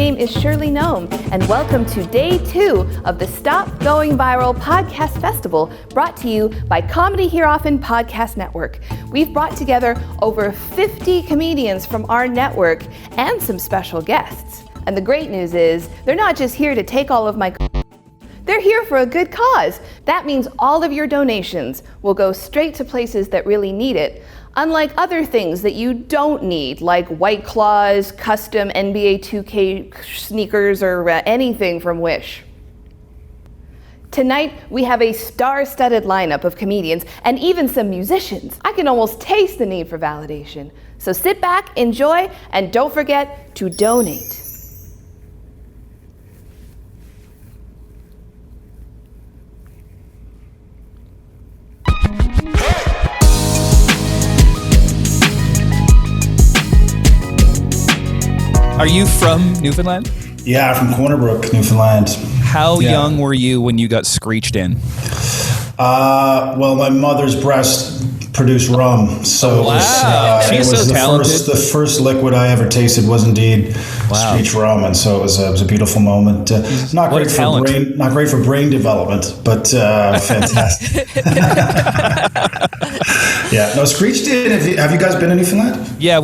name is Shirley Nome, and welcome to Day 2 of the Stop Going Viral Podcast Festival, brought to you by Comedy Here Often Podcast Network. We've brought together over 50 comedians from our network and some special guests. And the great news is, they're not just here to take all of my they're here for a good cause. That means all of your donations will go straight to places that really need it, unlike other things that you don't need, like White Claws, custom NBA 2K sneakers, or anything from Wish. Tonight, we have a star-studded lineup of comedians and even some musicians. I can almost taste the need for validation. So sit back, enjoy, and don't forget to donate. Are you from Newfoundland? Yeah, from Corner Brook, Newfoundland. How young were you when you got screeched in? Well, my mother's breast produced rum, so She's so talented. The first liquid I ever tasted was indeed screech rum, and so it was a beautiful moment. Not great for brain development, but fantastic. Yeah, no, screeched in. Have you guys been in Newfoundland? Yeah,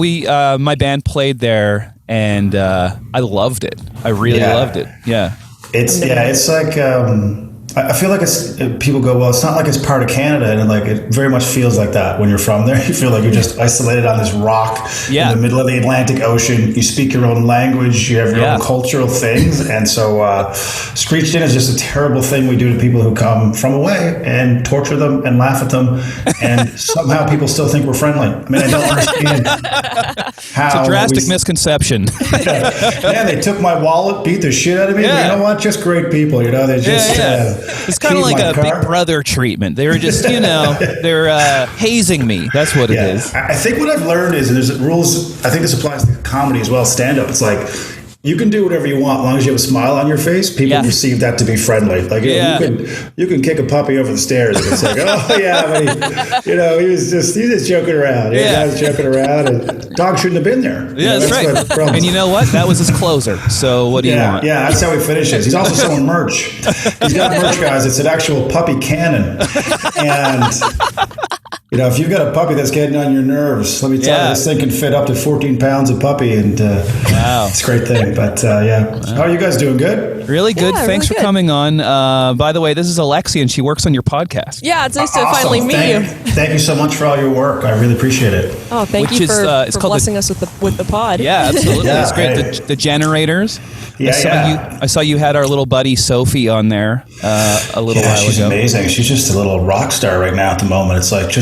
my band played there, and I loved it. I really loved it. Yeah, it's like. I feel like people go, well, it's not like it's part of Canada, and like it very much feels like that when you're from there. You feel like you're just isolated on this rock in the middle of the Atlantic Ocean. You speak your own language, you have your own cultural things, and so screeched in is just a terrible thing we do to people who come from away and torture them and laugh at them, and somehow people still think we're friendly. I mean, I don't understand how. It's a drastic misconception. Yeah, they took my wallet, beat the shit out of me. But you know what? Just great people. You know, they just. It's kind of like a Big Brother treatment. They were just, they're hazing me. That's what it is. I think what I've learned is, and there's rules, I think this applies to comedy as well, stand-up. It's like, you can do whatever you want as long as you have a smile on your face. People receive that to be friendly. Like you can kick a puppy over the stairs and it's like, oh yeah, but he was just joking around. Yeah, he was joking around, and dog shouldn't have been there. Yeah, that's right. And you know what? That was his closer. So what do you want? Yeah, that's how he finishes. He's also selling merch. He's got merch, guys. It's an actual puppy cannon, and. If you've got a puppy that's getting on your nerves, let me tell you, this thing can fit up to 14 pounds of puppy, and it's a great thing. But how are you guys doing? Good? Really good. Thanks for coming on. By the way, this is Alexia, and she works on your podcast. Yeah, it's nice to finally meet you. Thank you so much for all your work. I really appreciate it. Oh, thank you for blessing us with the pod. Yeah, absolutely. It's great. Right. The generators. I saw you had our little buddy Sophie on there a little while ago. She's amazing. She's just a little rock star right now at the moment. It's like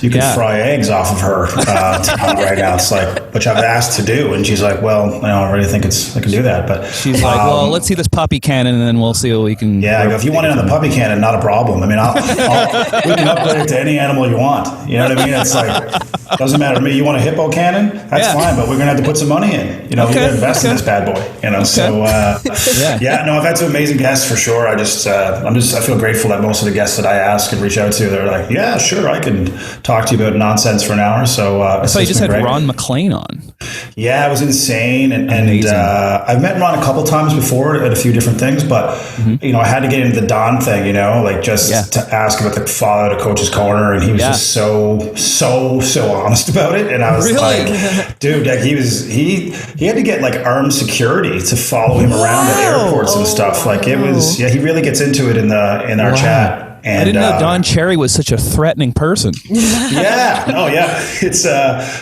you can fry eggs off of her right now. It's like, which I've asked to do, and she's like, well, I don't really think I can do that. But she's like, well, let's see this puppy cannon, and then we'll see what we can. Yeah, I go, if you want in on the puppy cannon, not a problem. I mean, we can upgrade it to any animal you want. You know what I mean? It's like, doesn't matter to me. You want a hippo cannon? That's fine, but we're gonna have to put some money in. We're gonna invest in this bad boy. So I've had some amazing guests for sure. I feel grateful that most of the guests that I ask and reach out to, they're like, yeah, sure, I can talk to you about nonsense for an hour. So I saw you just had Ron McLean on. Yeah, it was insane, and I've met Ron a couple times before at a few different things, but I had to get into the Don thing, to ask about the fallout of Coach's Corner, and he was just so honest about it, and I was like, dude, like he had to get like armed security to follow him around at airports and stuff. Like it was, he really gets into it in our chat. And, I didn't know Don Cherry was such a threatening person. It's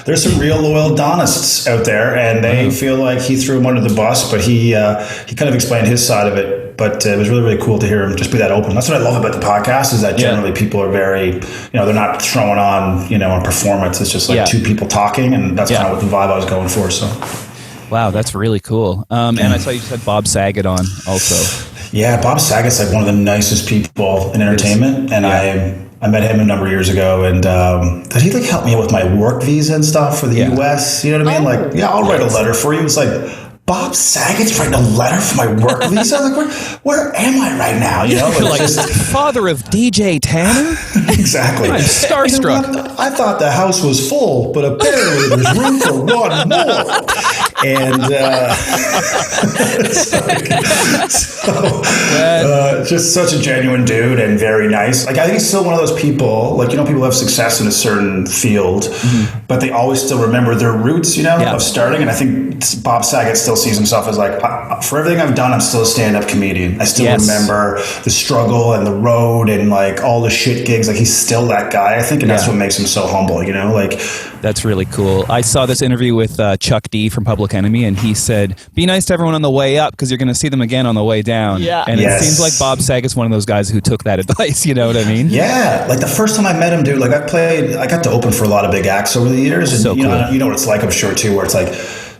there's some real loyal Donists out there, and they feel like he threw him under the bus, but he kind of explained his side of it. But it was really, really cool to hear him just be that open. That's what I love about the podcast, is that generally people are very, they're not throwing on, a performance. It's just like two people talking, and that's kind of what the vibe I was going for. So. Wow, that's really cool. And I saw you just had Bob Saget on also. Yeah, Bob Saget's like one of the nicest people in entertainment, and I met him a number of years ago, and did he like help me with my work visa and stuff for the U.S.? You know what I mean? I'll write a letter for you. It's like, Bob Saget's writing a letter for my work visa. Like, where am I right now? You know, like father of DJ Tanner. Exactly. I'm starstruck. I thought the house was full, but apparently there's room for one more. And just such a genuine dude and very nice. Like, I think he's still one of those people. Like, you know, people have success in a certain field, but they always still remember their roots. You know, of starting. And I think Bob Saget still sees himself as like, for everything I've done, I'm still a stand-up comedian. I still remember the struggle and the road and like all the shit gigs. Like, he's still that guy, I think, and that's what makes him so humble. You know, like, that's really cool. I saw this interview with Chuck D from Public Enemy, and he said, "Be nice to everyone on the way up because you're going to see them again on the way down." Yeah, and it seems like Bob Saget's one of those guys who took that advice. You know what I mean? Yeah, like the first time I met him, dude. Like, I got to open for a lot of big acts over the years, and so you know what it's like, I'm sure too, where it's like,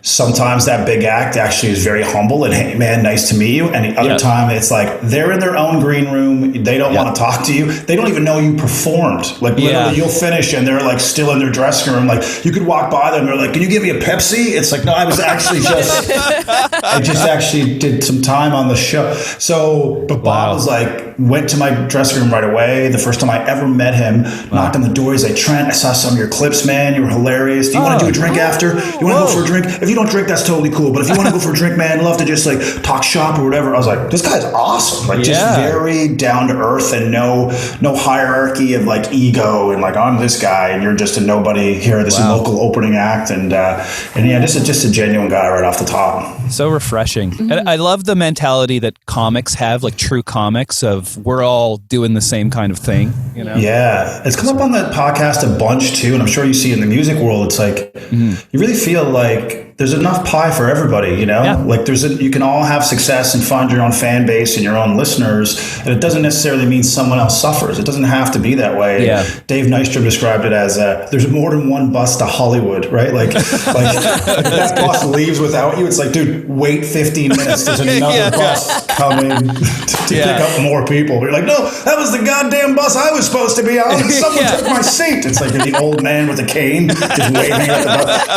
sometimes that big act actually is very humble and, hey, man, nice to meet you. And the other time it's like they're in their own green room. They don't want to talk to you. They don't even know you performed. Like, literally, you'll finish and they're like still in their dressing room. Like, you could walk by them. They're like, "Can you give me a Pepsi?" It's like, no, I was actually I just actually did some time on the show. So, but Bob was like, went to my dressing room right away. The first time I ever met him, knocked on the door. He's like, "Trent, I saw some of your clips, man. You were hilarious. Do you want to do a drink after? You want to go for a drink? If you don't drink, that's totally cool. But if you want to go for a drink, man, I'd love to just like talk shop or whatever." I was like, this guy's awesome. Like, just very down to earth and no hierarchy of like ego and like, I'm this guy and you're just a nobody here at this local opening act. And just a genuine guy right off the top. So refreshing. And I love the mentality that comics have, like true comics, of we're all doing the same kind of thing, you know? Yeah. It's come up on the podcast a bunch too, and I'm sure you see it in the music world. It's like, you really feel like there's enough pie for everybody, you know? Like, you can all have success and find your own fan base and your own listeners, and it doesn't necessarily mean someone else suffers. It doesn't have to be that way. Dave Nystrom described it as there's more than one bus to Hollywood, right? Like if that bus leaves without you, it's like, dude, wait 15 minutes. There's another bus coming to pick up more people. But you're like, no, that was the goddamn bus I was supposed to be on. Someone took my seat. It's like you're the old man with a cane just waving at the bus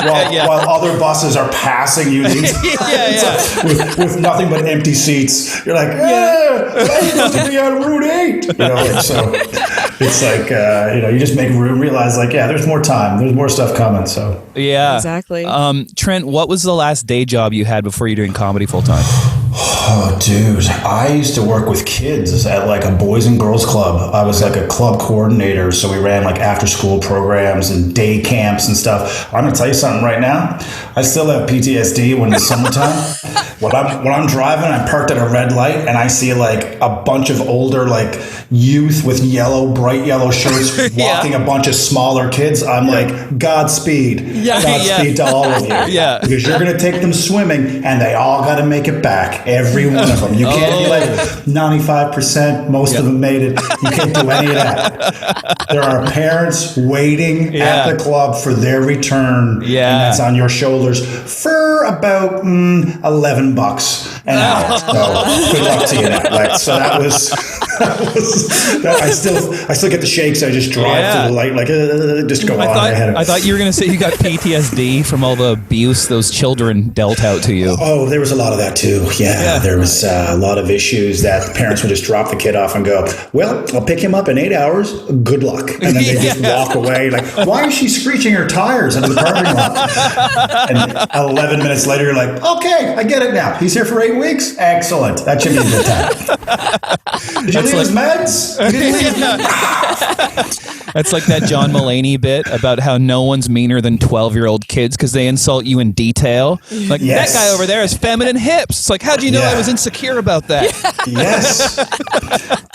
while other buses are passing you with nothing but empty seats. You're like, I'm supposed to be on Route 8. You know, like, so it's like, you just make room, realize like, there's more time. There's more stuff coming. So exactly. Trent, what was the last day job you had before you're doing comedy full time? Oh, dude, I used to work with kids at like a boys and girls club. I was like a club coordinator, so we ran like after school programs and day camps and stuff. I'm gonna tell you something right now. I still have PTSD when it's summertime. When I'm driving, I'm parked at a red light and I see like a bunch of older like youth with bright yellow shirts walking a bunch of smaller kids. I'm like, Godspeed. Godspeed to all of you. Because you're gonna take them swimming and they all gotta make it back. Every one of them. You can't be like 95%. Most of them made it. You can't do any of that. There are parents waiting at the club for their return. And that's on your shoulders for about $11 an hour. So good luck to you now. Like, so that was I still get the shakes. I just drive to the light, like just go on ahead. I thought you were going to say you got PTSD from all the abuse those children dealt out to you. Oh, there was a lot of that too. Yeah. There was a lot of issues that the parents would just drop the kid off and go, "Well, I'll pick him up in 8 hours. Good luck." And then they just walk away. Like, why is she screeching her tires into the parking lot? And 11 minutes later, you're like, okay, I get it now. He's here for 8 weeks. Excellent. That should be a good time. Did you leave his meds? That's like that John Mulaney bit about how no one's meaner than 12-year-old kids because they insult you in detail. Like, that guy over there has feminine hips. It's like, how'd you know I was insecure about that?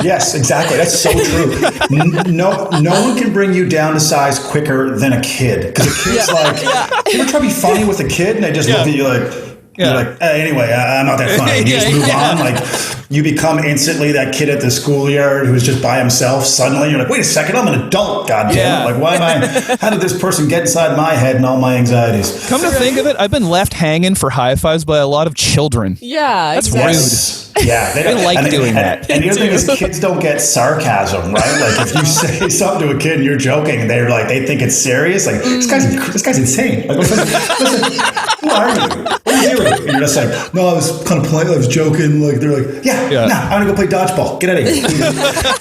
Yes, exactly. That's so true. No one can bring you down to size quicker than a kid. Because a kid's like, you ever try to be funny with a kid and they just look at you like, you're like, anyway, I'm not that funny. You just move on. Like, you become instantly that kid at the schoolyard who's just by himself. Suddenly, you're like, wait a second, I'm an adult. Goddamn! Like, why am I? How did this person get inside my head and all my anxieties? Come to think of it, I've been left hanging for high fives by a lot of children. Yeah, that's rude. Yeah, they like doing that. And the other thing is, kids don't get sarcasm, right? Like, if you say something to a kid and you're joking, they're like, they think it's serious. Like, this guy's insane. Like, listen, who are you? you do? And you're just like, no, I was kind of playing, I was joking. Like, they're like, I'm going to go play dodgeball. Get out of here.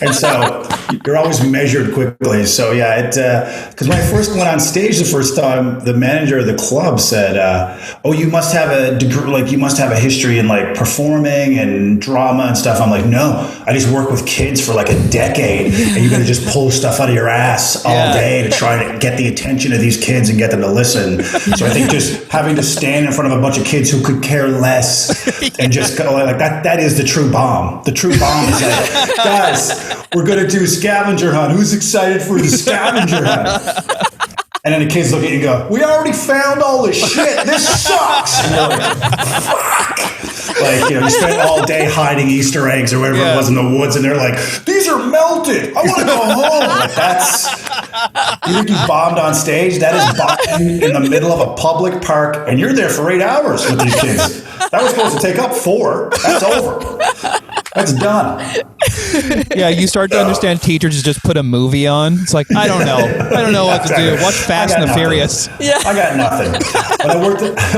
And so you're always measured quickly. So because when I first went on stage the first time, the manager of the club said, oh, you must have a degree, like you must have a history in like performing and drama and stuff. I'm like, no, I just work with kids for like a decade, and you're going to just pull stuff out of your ass all day to try to get the attention of these kids and get them to listen. So I think just having to stand in front of a bunch of kids who could care less and just go like that is the true bomb. The true bomb is like, guys, we're going to do a scavenger hunt. Who's excited for the scavenger hunt? And then the kids look at you and go, we already found all this shit. This sucks. And you're like, fuck. Like, you spent all day hiding Easter eggs or whatever it was in the woods, and they're like, these are melted. I want to go home. Like, you think you bombed on stage? That is bombing in the middle of a public park, and you're there for 8 hours with these kids. That was supposed to take up 4. That's over. That's done. Yeah, you start to understand teachers just put a movie on. It's like, I don't know what to do. Watch Fast and the Furious. Yeah. I got nothing.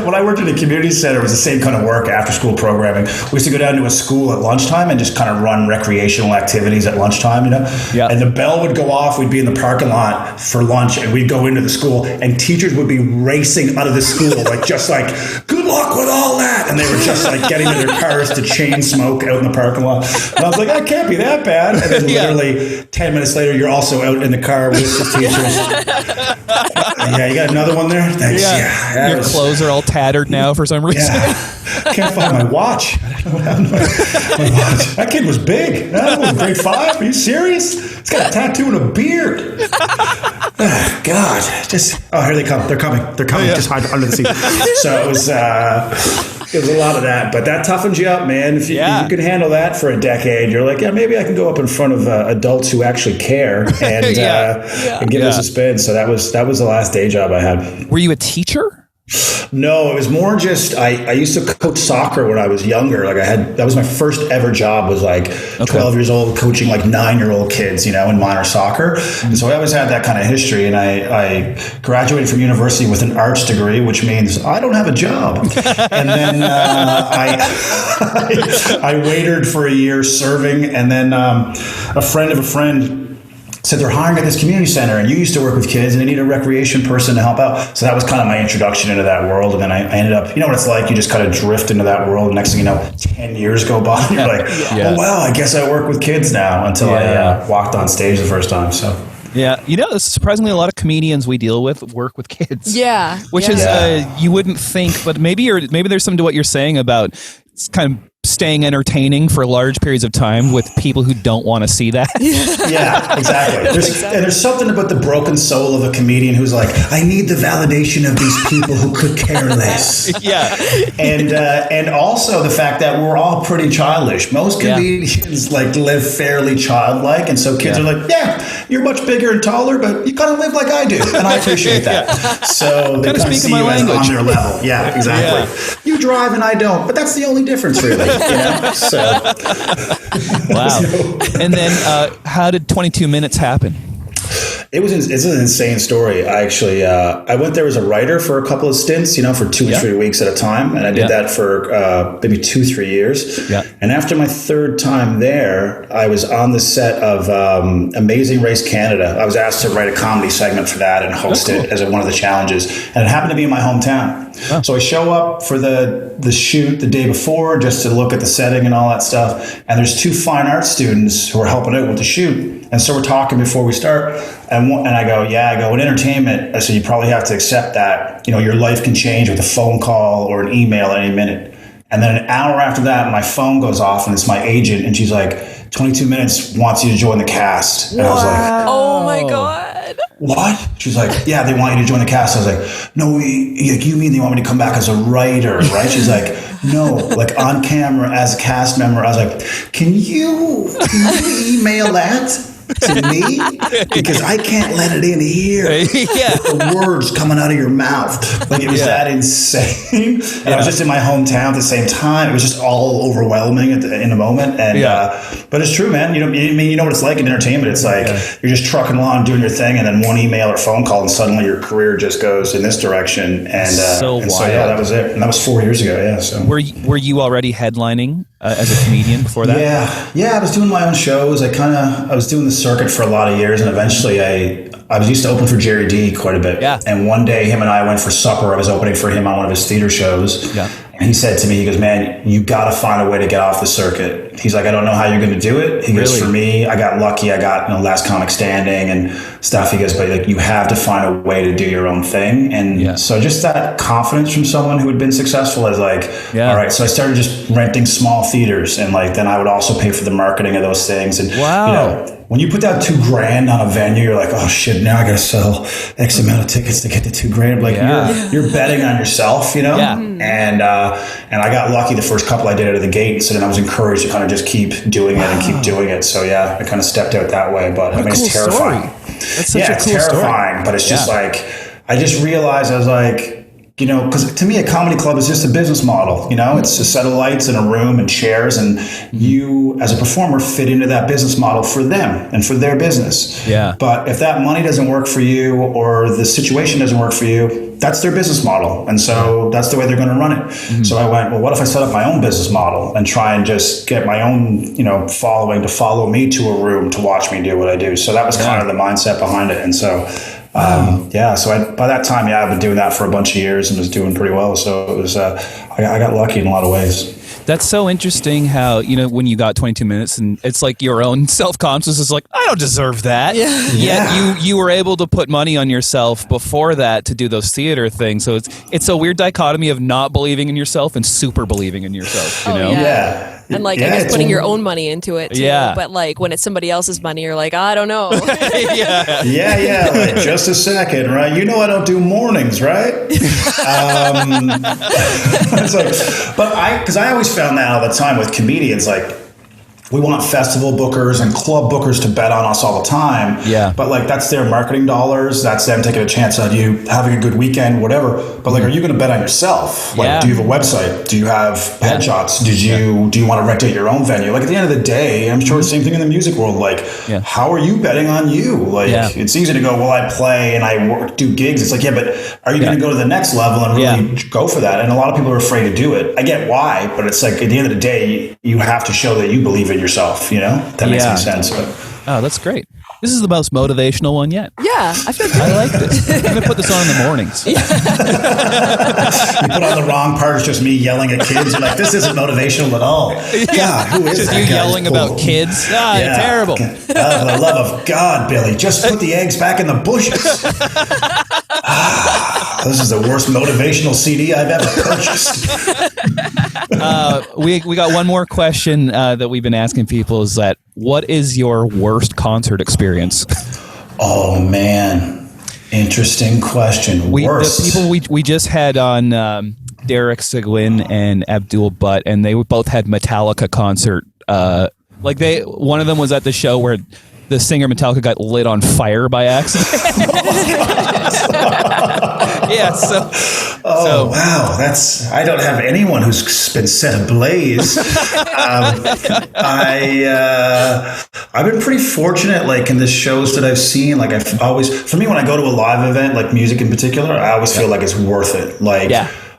When I worked at a community center, it was the same kind of work, after school programming. We used to go down to a school at lunchtime and just kind of run recreational activities at lunchtime, Yeah. And the bell would go off. We'd be in the parking lot for lunch, and we'd go into the school, and teachers would be racing out of the school, just like, good luck with all that. And they were just like getting in their cars to chain smoke out in the parking lot. And I was like, that can't be that bad. And then literally 10 minutes later, you're also out in the car with the teachers. Yeah, you got another one there? Thanks. Yeah. Your clothes are all tattered now for some reason. Yeah. Can't find my watch. I don't know what happened to my watch. That kid was big. That was grade 5. Are you serious? He's got a tattoo and a beard. Oh, God. Here they come. They're coming. Just hide under the seat. So it was a lot of that, but that toughens you up, man. If you can handle that for a decade, you're like, maybe I can go up in front of adults who actually care and give this a spin. So that was the last day job I had. Were you a teacher? No, it was more just I used to coach soccer when I was younger. That was my first ever job, was 12 years old, coaching 9-year-old kids, in minor soccer. And so I always had that kind of history. And I graduated from university with an arts degree, which means I don't have a job. And then I waitered for a year serving, and then a friend of a friend said they're hiring at this community center, and you used to work with kids, and they need a recreation person to help out. So that was kind of my introduction into that world. And then I ended up, what it's like, you just kind of drift into that world. And next thing you know, 10 years go by, and you're like, oh, wow, I guess I work with kids now, until I walked on stage the first time. So. Yeah, surprisingly, a lot of comedians we deal with work with kids. Yeah, which is you wouldn't think, but maybe there's something to what you're saying about it's kind of staying entertaining for large periods of time with people who don't want to see that. Yeah, exactly. There's something about the broken soul of a comedian who's like, I need the validation of these people who could care less. Yeah. And also the fact that we're all pretty childish. Most comedians live fairly childlike, and so kids are like, you're much bigger and taller, but you kind of live like I do, and I appreciate that. So they kind of see you as on their level. Yeah, exactly. Yeah. You drive and I don't, but that's the only difference, really. So. Wow. And then how did 22 Minutes happen? It's an insane story. I actually, I went there as a writer for a couple of stints, for 2 or 3 weeks at a time. And I did that for maybe 2-3 years. Yeah. And after my third time there, I was on the set of Amazing Race Canada. I was asked to write a comedy segment for that and host it as one of the challenges. And it happened to be in my hometown. Oh. So I show up for the shoot the day before just to look at the setting and all that stuff. And there's 2 fine arts students who are helping out with the shoot. And so we're talking before we start. And I go, in entertainment, I said, you probably have to accept that, your life can change with a phone call or an email at any minute. And then an hour after that, my phone goes off, and it's my agent. And she's like, 22 Minutes wants you to join the cast. And I was like, oh my God. What? She's like, yeah, they want you to join the cast. I was like, no, you mean they want me to come back as a writer, right? She's like, no, on camera as a cast member. I was like, can you email that to me because I can't let it in here. The words coming out of your mouth. Like, it was that insane. And I was just in my hometown at the same time. It was just all overwhelming in the moment. And but it's true, man. You know what it's like in entertainment. It's like you're just trucking along doing your thing, and then one email or phone call, and suddenly your career just goes in this direction. And so that was it. And that was 4 years ago. Yeah. So were you already headlining as a comedian before that? Yeah. I was doing my own shows. I was doing the circuit for a lot of years, and eventually I was used to open for Jerry D quite a bit. Yeah. And one day, him and I went for supper. I was opening for him on one of his theater shows. Yeah. And he said to me, he goes, "Man, you got to find a way to get off the circuit." He's like, "I don't know how you're going to do it." He goes, "For me, I got lucky. I got last comic standing and stuff." He goes, "But like, you have to find a way to do your own thing." And so just that confidence from someone who had been successful is like, all right. So I started just renting small theaters, and like then I would also pay for the marketing of those things. And when you put down $2,000 on a venue, you're like, oh shit, now I got to sell X amount of tickets to get to $2,000. Like you're betting on yourself, And I got lucky the first couple I did out of the gate. So then I was encouraged to kind of just keep doing it and keep doing it. So I kind of stepped out that way. But I mean, it's terrifying. That's such a cool terrifying. Story. But it's just like, I just realized I was like, because to me, a comedy club is just a business model. It's a set of lights and a room and chairs, and you, as a performer, fit into that business model for them and for their business. Yeah. But if that money doesn't work for you, or the situation doesn't work for you, that's their business model, and so that's the way they're going to run it. Mm-hmm. So I went, well, what if I set up my own business model and try and just get my own, following to follow me to a room to watch me do what I do? So that was kind of the mindset behind it, and so. So by that time, I've been doing that for a bunch of years and was doing pretty well. So it was, I got lucky in a lot of ways. That's so interesting how, when you got 22 minutes and it's like your own self-conscious is like, I don't deserve that. Yeah. Yet you were able to put money on yourself before that to do those theater things. So it's a weird dichotomy of not believing in yourself and super believing in yourself, Yeah. And I guess putting your own money into it too. Yeah. But when it's somebody else's money, you're like, I don't know. Yeah. Like, just a second, right? I don't do mornings, right? It's like, because I always found that all the time with comedians, like, we want festival bookers and club bookers to bet on us all the time. Yeah. But that's their marketing dollars. That's them taking a chance on you having a good weekend, whatever. But are you going to bet on yourself? Do you have a website? Do you have headshots? Do you want to rent out your own venue? At the end of the day, I'm sure it's the same thing in the music world. How are you betting on you? It's easy to go, well, I play and I do gigs. It's like, but are you going to go to the next level and really go for that? And a lot of people are afraid to do it. I get why, but it's like at the end of the day, you have to show that you believe in yourself, that makes any sense. But. Oh, that's great. This is the most motivational one yet. Yeah, I feel good. I like this. I'm going to put this on in the mornings. You put on the wrong part, it's just me yelling at kids. You're like, this isn't motivational at all. God, who is just that you guy? Yelling about kids? Terrible. For the love of God, Billy, just put the eggs back in the bushes. This is the worst motivational CD I've ever purchased. We got one more question that we've been asking people is that, what is your worst concert experience? Oh, man. Interesting question. The people we just had on Derek Seguin and Abdul Butt, and they both had Metallica concert. One of them was at the show where the singer Metallica got lit on fire by accident. Wow, I don't have anyone who's been set ablaze. I've been pretty fortunate, in the shows that I've seen. For me, when I go to a live event, like music in particular, I always feel like it's worth it.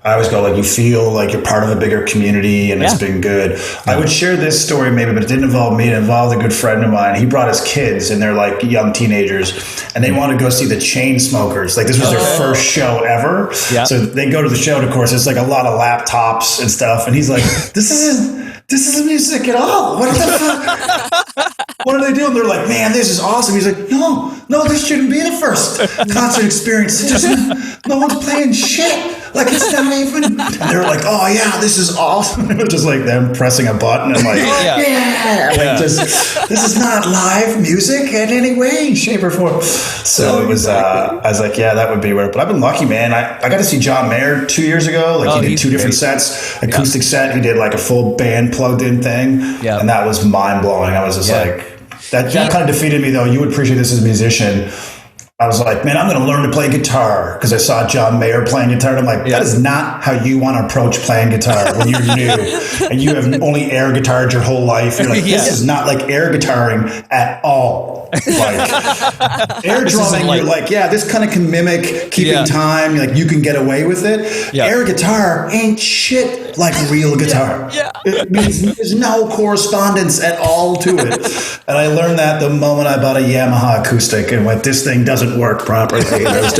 I always go you feel like you're part of a bigger community, and it's been good. I would share this story maybe, but it didn't involve me. It involved a good friend of mine. He brought his kids, and they're young teenagers, and they wanted to go see the Chainsmokers. This was their first show ever. Yeah. So they go to the show, and of course, it's a lot of laptops and stuff. And he's like, this isn't music at all. What the fuck? What are they doing? They're like, man, this is awesome. He's like, no, this shouldn't be the first concert experience. No one's playing shit. It's not even. And they're like, oh yeah, this is awesome. Just them pressing a button and this is not live music in any way, shape, or form. So it was. I was like, yeah, that would be weird. But I've been lucky, man. I got to see John Mayer 2 years ago. He did two different sets, acoustic set. He did a full band plugged in thing, and that was mind blowing. I was just That kind of defeated me, though. You would appreciate this as a musician. I was like, man, I'm going to learn to play guitar because I saw John Mayer playing guitar. And I'm like, that is not how you want to approach playing guitar when you're new and you have only air guitared your whole life. You're like, this is not like air guitaring at all. Like air drumming, you're like, this kind of can mimic keeping time. Like you can get away with it. Air guitar ain't shit like real guitar. It means there's no correspondence at all to it. And I learned that the moment I bought a Yamaha acoustic and went, this thing doesn't work properly. It was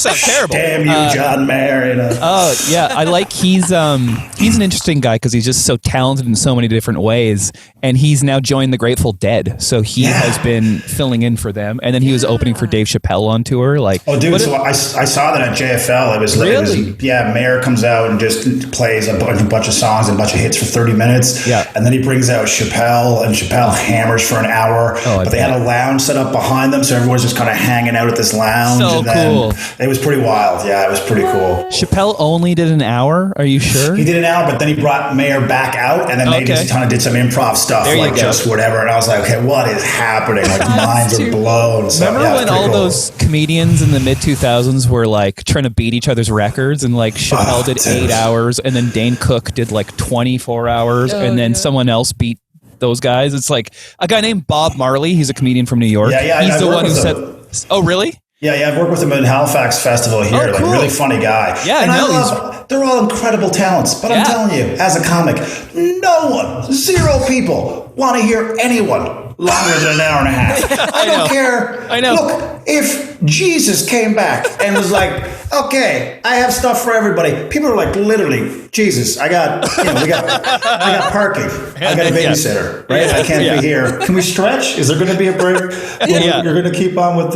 just terrible. Damn you, John Mayer. You know? Oh yeah, I like he's an interesting guy because he's just so talented in so many different ways, and he's now joined the Grateful Dead, so he has been filling in for them, and then he was opening for Dave Chappelle on tour. Like, oh dude, so I saw that at JFL. It was Mayer comes out and just plays a bunch of songs and a bunch of hits for 30 minutes. And then he brings out Chappelle, and Chappelle hammers for an hour. But they had a lounge set up behind them, so everyone's just kind of hanging out at this lounge. So cool. It was pretty wild. Yeah, it was pretty cool. Chappelle only did an hour? Are you sure? He did an hour, but then he brought Mayer back out, and then they just kind of did some improv stuff, just whatever. And I was like, okay, what is happening? Like, minds are blown. So, remember when all those comedians in the mid-2000s were like trying to beat each other's records, and like Chappelle did 8 hours, and then Dane Cook did like 24 hours, and then someone else beat those guys? It's like a guy named Bob Marley. He's a comedian from New York. He's the one who said, oh, really? Yeah, I've worked with him at Halifax Festival here. Cool. Like, really funny guy. Yeah, and they're all incredible talents. But I'm telling you, as a comic, no one, 0 people want to hear anyone longer than an hour and a half. I don't care. I know. Look, if Jesus came back and was like, okay, I have stuff for everybody. People are like, literally, Jesus, I got parking. I got a babysitter, right? I can't be here. Can we stretch? Is there going to be a break? You're going to keep on with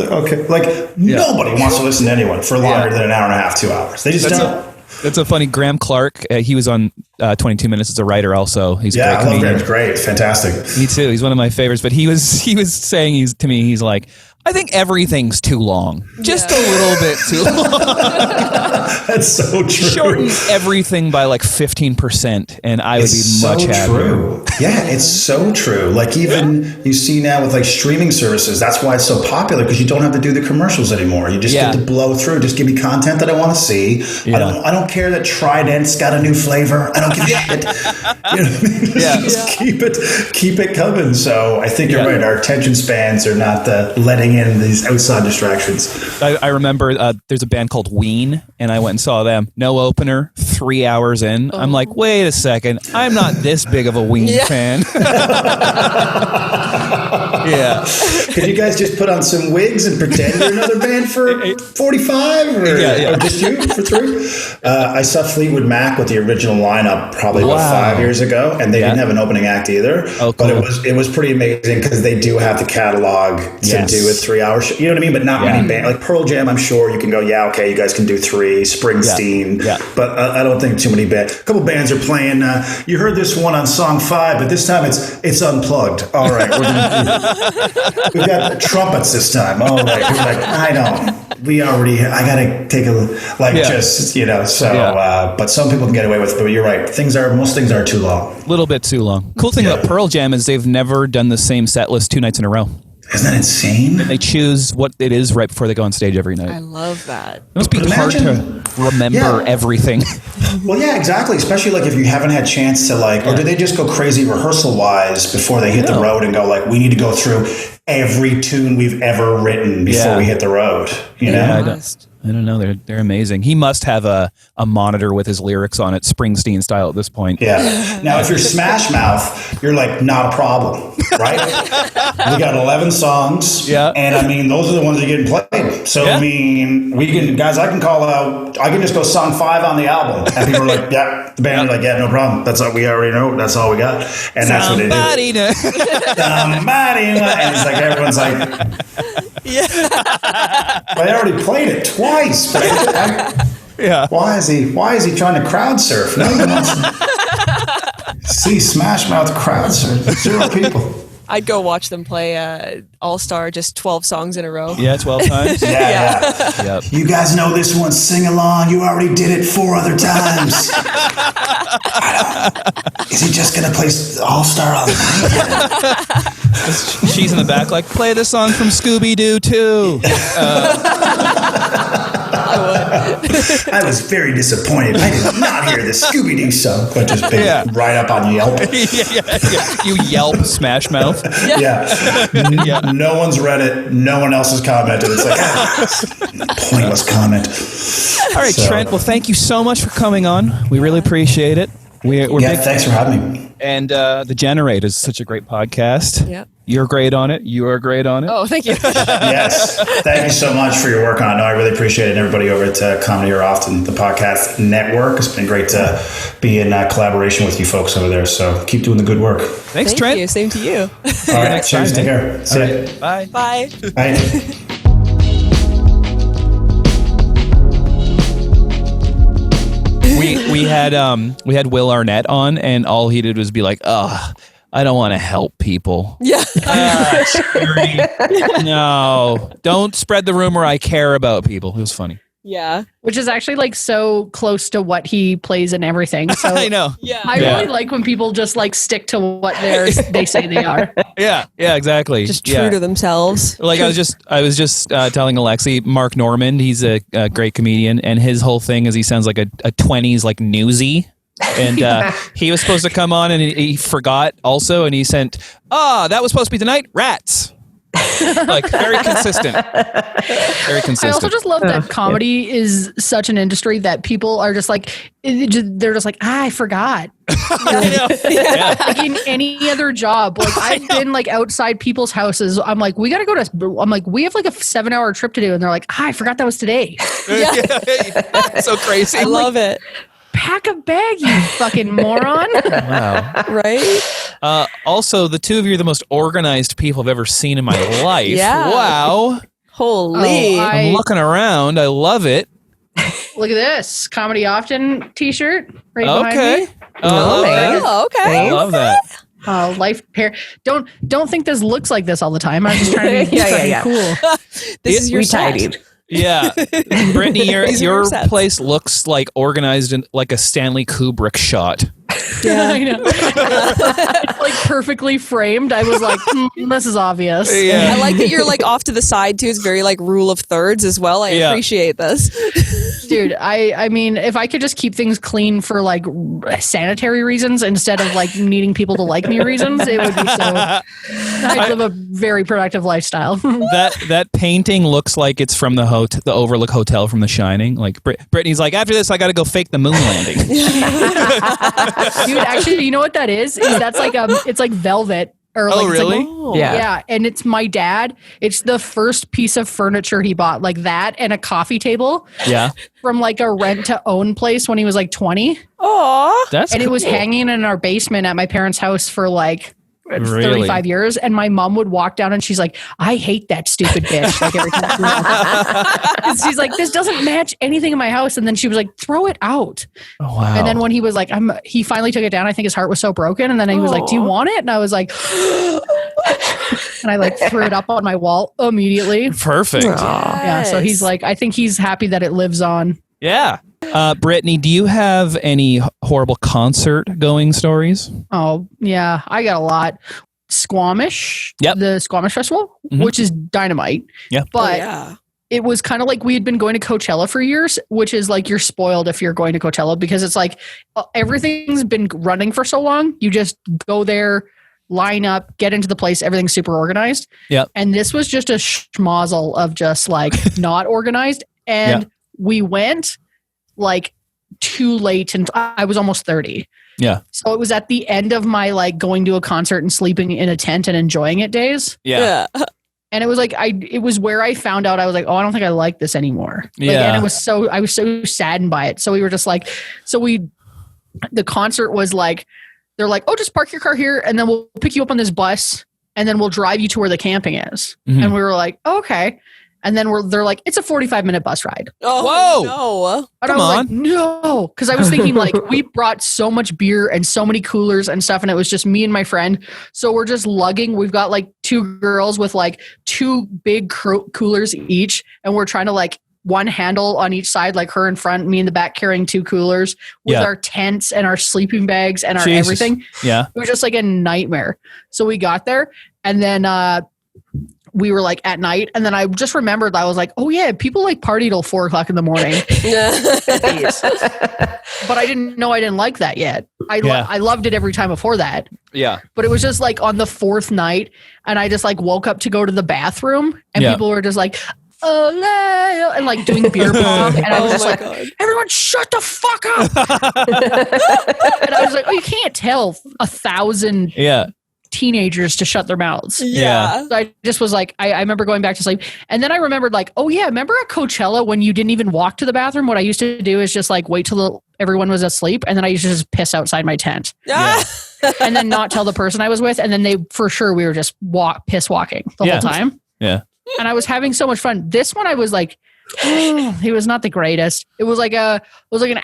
nobody wants to listen to anyone for longer than an hour and a half, 2 hours. They just don't. That's a funny. Graham Clark, he was on 22 Minutes as a writer also. He's a great comedian. I love Graham. Great. Fantastic. Me too. He's one of my favorites. But he was saying he's like, I think everything's too long. Just a little bit too long. That's so true. Shorten everything by like 15% and I would be much happier. True. Yeah, it's so true. Like even you see now with like streaming services, that's why it's so popular, because you don't have to do the commercials anymore. You just get to blow through. Just give me content that I want to see. Yeah. I don't care that Trident's got a new flavor. I don't give a shit. You know what I mean? Just keep it coming. So I think you're right. Our attention spans are not letting in these outside distractions. I remember there's a band called Ween, and I went and saw them. No opener, 3 hours in. I'm like, wait a second. I'm not this big of a Ween fan. Could you guys just put on some wigs and pretend you're another band for 45 or just you for 3? I saw Fleetwood Mac with the original lineup probably about 5 years ago, and they didn't have an opening act either. Oh, cool. But it was pretty amazing because they do have the catalog to do a 3 hour show. You know what I mean? But not many bands. Like Pearl Jam, I'm sure you can go, you guys can do 3. Springsteen. But I don't think too many bands. A couple bands are playing. You heard this one on song 5, but this time it's unplugged. All right. We've got trumpets this time. All right. We're like, I got to take but some people can get away with it. But you're right. Most things are too long. A little bit too long. Cool thing about Pearl Jam is they've never done the same set list 2 nights in a row. Isn't that insane? And they choose what it is right before they go on stage every night. I love that. It must be hard to remember everything. Well, yeah, exactly. Especially like if you haven't had a chance to or do they just go crazy rehearsal-wise before they hit the road and go like, we need to go through every tune we've ever written before we hit the road? You know? I don't know. They're amazing. He must have a monitor with his lyrics on it, Springsteen style at this point. Yeah. Now, if you're Smash Mouth, you're like, not a problem, right? We got 11 songs. Yeah. And I mean, those are the ones that are getting played. So, I mean, I can call out, I can just go song 5 on the album. And people are like, the band are like, no problem. That's all we already know. That's all we got. And that's what they do. Somebody. And it's like, everyone's like, but I already played it twice. Why is he trying to crowd surf? No one wants to see Smash Mouth crowd surf. 0 people. I'd go watch them play All-Star, just 12 songs in a row. Yeah, 12 times. Yeah. Yep. You guys know this one. Sing along. You already did it 4 other times. Is he just going to play All-Star all night? She's in the back like, play the song from Scooby-Doo too. I was very disappointed. I did not hear the Scooby-Doo song. But just right up on Yelp. Yeah. You Yelp Smash Mouth. Yeah. No one's read it. No one else has commented. It's like, pointless comment. All right, Trent. Well, thank you so much for coming on. We really appreciate it. We're big thanks for having me. And The Generate is such a great podcast. Yeah. You're great on it. You are great on it. Oh, thank you. Yes. Thank you so much for your work on it. No, I really appreciate it. And everybody over at Comedy Here Often, the podcast network. It's been great to be in collaboration with you folks over there. So keep doing the good work. Thanks, Trent. Thank you. Same to you. All right. Cheers. Take care. See you. Bye. Bye. Bye. We had Will Arnett on, and all he did was be like, I don't want to help people. Yeah. No, don't spread the rumor I care about people. It was funny. Yeah. Which is actually like so close to what he plays in everything. So I know. Yeah. I really like when people just like stick to what they say they are. Yeah, exactly. Just true to themselves. Like I was just telling Alexi, Mark Normand, he's a great comedian, and his whole thing is he sounds like a 20s like newsy. And he was supposed to come on, and he forgot also, and he sent, that was supposed to be tonight, rats. Like very consistent. Very consistent. I also just love that comedy is such an industry that people are just like, they're just like, I forgot. Like in any other job, like I've been like outside people's houses. I'm like, we got to go to. I'm like, we have like a 7-hour trip to do, and they're like, I forgot that was today. So crazy. I love it. Pack a bag, you fucking moron. Wow. Right? Also, the two of you are the most organized people I've ever seen in my life. Yeah. Wow. Holy. I'm looking around. I love it. Look at this. Comedy Often t-shirt right behind me. Oh, okay. I love that. Life pair. Don't think this looks like this all the time. I'm just trying to be cool. This is your tidied. Yeah. Brittany, your place looks like organized in like a Stanley Kubrick shot. Yeah, I know. It's like perfectly framed. I was like, this is obvious. Yeah. I like that you're like off to the side too. It's very like rule of thirds as well. I appreciate this. Dude, I mean, if I could just keep things clean for like sanitary reasons instead of like needing people to like me reasons, it would be so. I'd live a very productive lifestyle. That painting looks like it's from the Overlook Hotel from The Shining. Like Brittany's like, after this, I got to go fake the moon landing. Dude, actually, you know what that is? That's like it's like velvet. Or like, really? Like, yeah. And it's my dad. It's the first piece of furniture he bought, like that and a coffee table. Yeah. From like a rent to own place when he was like 20. Oh, that's and cool. It was hanging in our basement at my parents' house for like 35 years. And my mom would walk down and she's like, I hate that stupid bitch. Like every time. She's like, this doesn't match anything in my house. And then she was like, throw it out. Oh, wow. And then when he was like, he finally took it down. I think his heart was so broken. And then he was like, do you want it? And I was like, and I like threw it up on my wall immediately. Perfect. Yeah. So he's like, I think he's happy that it lives on. Yeah. Brittany, do you have any horrible concert going stories? Oh, yeah. I got a lot. Squamish. Yep. The Squamish Festival, which is dynamite. Yeah. But it was kind of like we had been going to Coachella for years, which is like you're spoiled if you're going to Coachella because it's like everything's been running for so long. You just go there, line up, get into the place. Everything's super organized. Yeah. And this was just a schmozzle of just like not organized. And we went like too late and I was almost 30. Yeah. So it was at the end of my like going to a concert and sleeping in a tent and enjoying it days. Yeah. And it was like it was where I found out I was like, oh, I don't think I like this anymore. Like, yeah. And I was so saddened by it. So we were just like, the concert was like, they're like, oh, just park your car here and then we'll pick you up on this bus and then we'll drive you to where the camping is. Mm-hmm. And we were like, oh, okay. And then they're like, it's a 45-minute bus ride. Oh, whoa. No. Come on. Like, no. Because I was thinking like, we brought so much beer and so many coolers and stuff. And it was just me and my friend. So we're just lugging. We've got like 2 girls with like 2 big coolers each. And we're trying to like one handle on each side, like her in front, me in the back carrying 2 coolers with our tents and our sleeping bags and our everything. Yeah. It was just like a nightmare. So we got there and then, we were like at night, and then I just remembered I was like, oh yeah, people like party till 4 o'clock in the morning. But I didn't know I didn't like that yet. I loved it every time before that. Yeah. But it was just like on the 4th night, and I just like woke up to go to the bathroom, and people were just like, oh, and like doing beer pong, and I was just like, everyone shut the fuck up. And I was like, oh, you can't tell 1,000 teenagers to shut their mouths. Yeah. So I just was like, I remember going back to sleep. And then I remembered like, oh yeah, remember at Coachella when you didn't even walk to the bathroom? What I used to do is just like wait till everyone was asleep. And then I used to just piss outside my tent. Yeah. And then not tell the person I was with. And then we were just piss walking the whole time. Yeah. And I was having so much fun. This one I was like, he was not the greatest. It was like an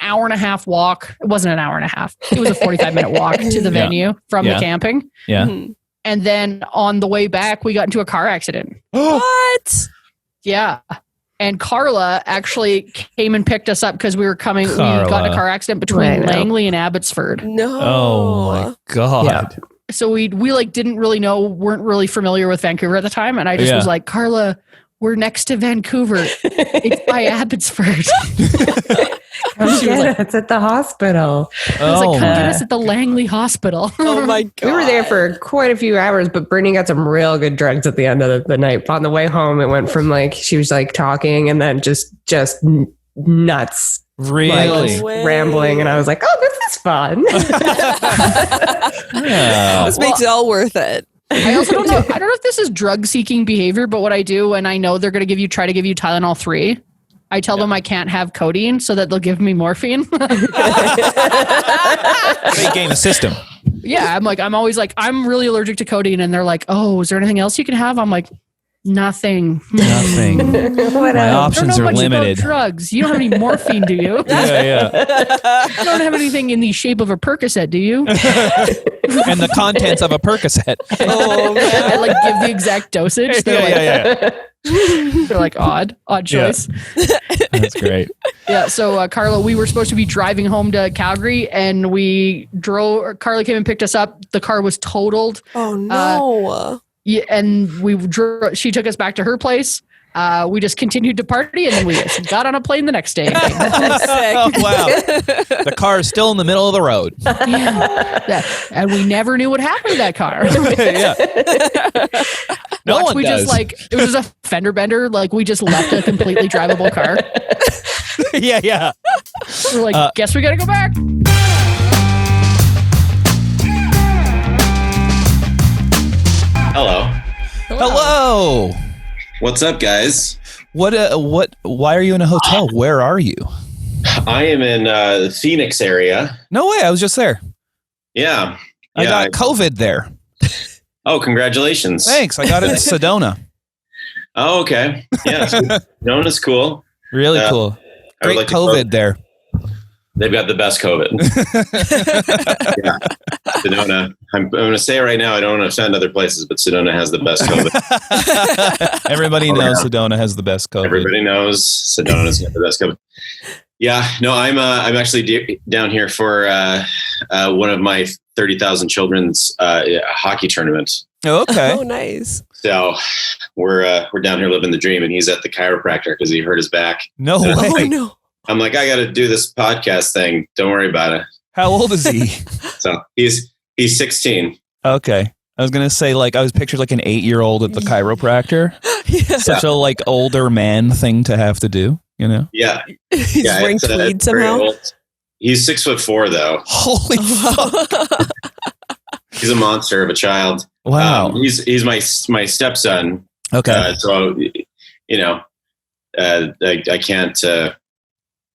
hour and a half walk. It wasn't an hour and a half. It was a 45-minute walk to the venue from the camping. Yeah. Mm-hmm. And then on the way back, we got into a car accident. What? Yeah. And Carla actually came and picked us up because we were coming. We got in a car accident between Langley and Abbotsford. No. Oh my God. Yeah. So we like didn't really know, weren't really familiar with Vancouver at the time. And I just was like, Carla, we're next to Vancouver. It's by Abbotsford. It's at the hospital. I was like, come get us at the Langley Hospital. Oh my God. We were there for quite a few hours, but Brittany got some real good drugs at the end of the night. On the way home, it went from like, she was like talking and then just nuts. Really? Like, rambling. And I was like, oh, this is fun. This makes it all worth it. I also don't know. I don't know if this is drug seeking behavior, but what I do when I know they're going to try to give you Tylenol 3, I tell them I can't have codeine so that they'll give me morphine. They game the system. Yeah. I'm always like, I'm really allergic to codeine. And they're like, oh, is there anything else you can have? I'm like, nothing. My options are limited. Drugs. You don't have any morphine, do you? Yeah. You don't have anything in the shape of a Percocet, do you? And the contents of a Percocet. Oh, man. I like give the exact dosage. They're they're like odd choice. Yeah. That's great. Yeah. So Carla, we were supposed to be driving home to Calgary, and we drove. Carla came and picked us up. The car was totaled. Oh no. Yeah, and she took us back to her place. We just continued to party, and then we just got on a plane the next day. Oh, wow. The car is still in the middle of the road. Yeah. And we never knew what happened to that car. No one does. It was just a fender bender. Like, we just left a completely drivable car. Yeah. We're like, guess we got to go back. Hello. What's up, guys? Why are you in a hotel? Where are you? I am in the Phoenix area. No way. I was just there. Yeah. I got COVID there. Oh, congratulations. Thanks. I got it in Sedona. Oh, okay. Yeah. Sedona's cool. Really cool. Great like COVID there. They've got the best COVID. Yeah. Sedona. I'm going to say it right now. I don't want to offend other places, but Sedona has the best COVID. Everybody knows Sedona has the best COVID. Everybody knows Sedona's got the best COVID. Yeah. No, I'm actually down here for one of my 30,000 children's hockey tournaments. Oh, okay. Oh, nice. So we're down here living the dream, and he's at the chiropractor because he hurt his back. No way. Oh, no. I'm like, I got to do this podcast thing. Don't worry about it. How old is he? So he's 16. Okay. I was going to say, like, I was pictured like an 8-year-old at the chiropractor. Yeah. Such a like older man thing to have to do, you know? Yeah. He's wearing tweed somehow. He's 6'4" though. Holy fuck. He's a monster of a child. Wow. He's my stepson. Okay. So, you know, I can't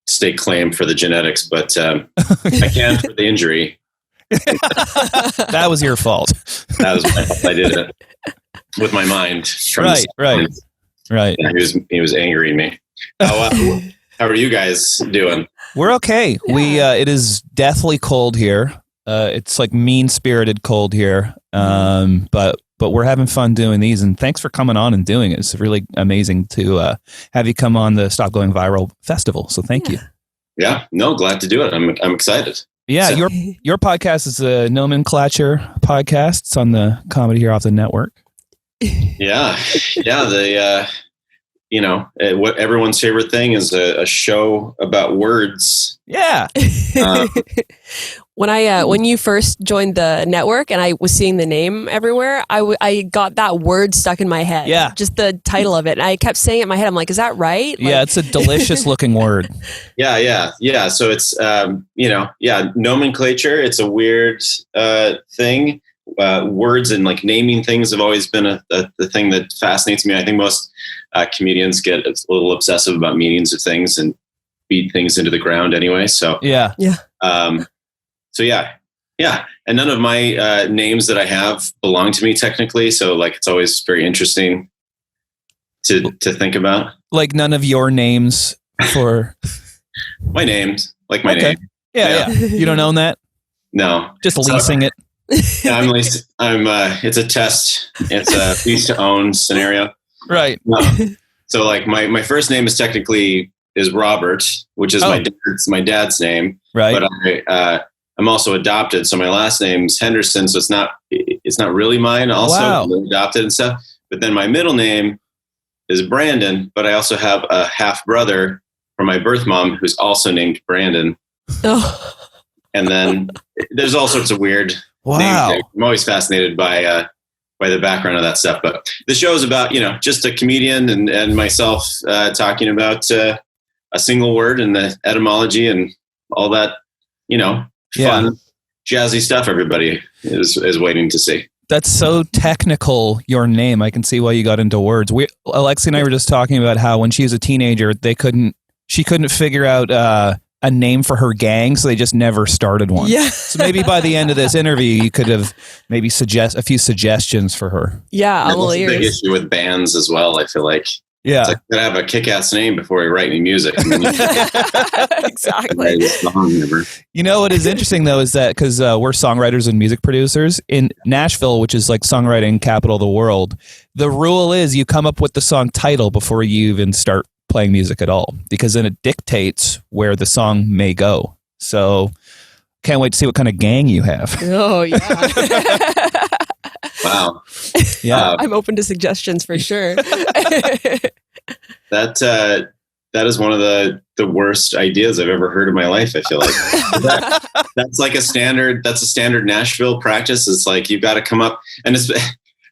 stake claim for the genetics, but I can for the injury. That was your fault. That was my fault. I did it with my mind. Right. Right. Yeah, he was angry at me. How are you guys doing? We're okay. Yeah. It is deathly cold here. It's like mean-spirited cold here. But we're having fun doing these, and thanks for coming on and doing it. It's really amazing to have you come on the Stop Going Viral Festival. So thank you. Yeah, no, glad to do it. I'm excited. Yeah, so. Your podcast is a Nomenclature podcast. It's on the Comedy Here Off the Network. Yeah. What everyone's favorite thing is a show about words. Yeah. When you first joined the network and I was seeing the name everywhere, I got that word stuck in my head. Yeah. Just the title of it. And I kept saying it in my head. I'm like, is that right? Yeah, it's a delicious looking word. Yeah. So it's, nomenclature. It's a weird thing. Words and like naming things have always been the thing that fascinates me. I think most comedians get a little obsessive about meanings of things and beat things into the ground anyway. So yeah. And none of my names that I have belong to me technically. So like it's always very interesting to think about. Like none of your names for my names, like my name. Yeah. You don't own that? No. Just leasing it. It's a test. It's a lease to own scenario. Right. So like my first name is Robert, which is my dad's name. Right. But I'm also adopted. So my last name's Henderson. So it's not really mine also. Wow. I'm adopted and stuff. But then my middle name is Brandon, but I also have a half brother from my birth mom who's also named Brandon. Oh. And then there's all sorts of weird wow. names. I'm always fascinated by the background of that stuff. But the show is about, just a comedian and myself talking about a single word and the etymology and all that, fun, jazzy stuff everybody is waiting to see. That's so technical, your name. I can see why you got into words. Alexi and I were just talking about how when she was a teenager, she couldn't figure out a name for her gang, so they just never started one. Yeah. So maybe by the end of this interview, you could have maybe suggest a few suggestions for her. Yeah, I'm all ears. Big issue with bands as well. I feel like. Yeah, it's like you gotta have a kick-ass name before you write any music. Exactly. You know what is interesting though is that because we're songwriters and music producers in Nashville, which is like songwriting capital of the world, the rule is you come up with the song title before you even start playing music at all, because then it dictates where the song may go. So can't wait to see what kind of gang you have. Oh yeah. Wow. Yeah. I'm open to suggestions for sure. That is one of the worst ideas I've ever heard in my life. I feel like that's like a standard Nashville practice. It's like, you've got to come up, and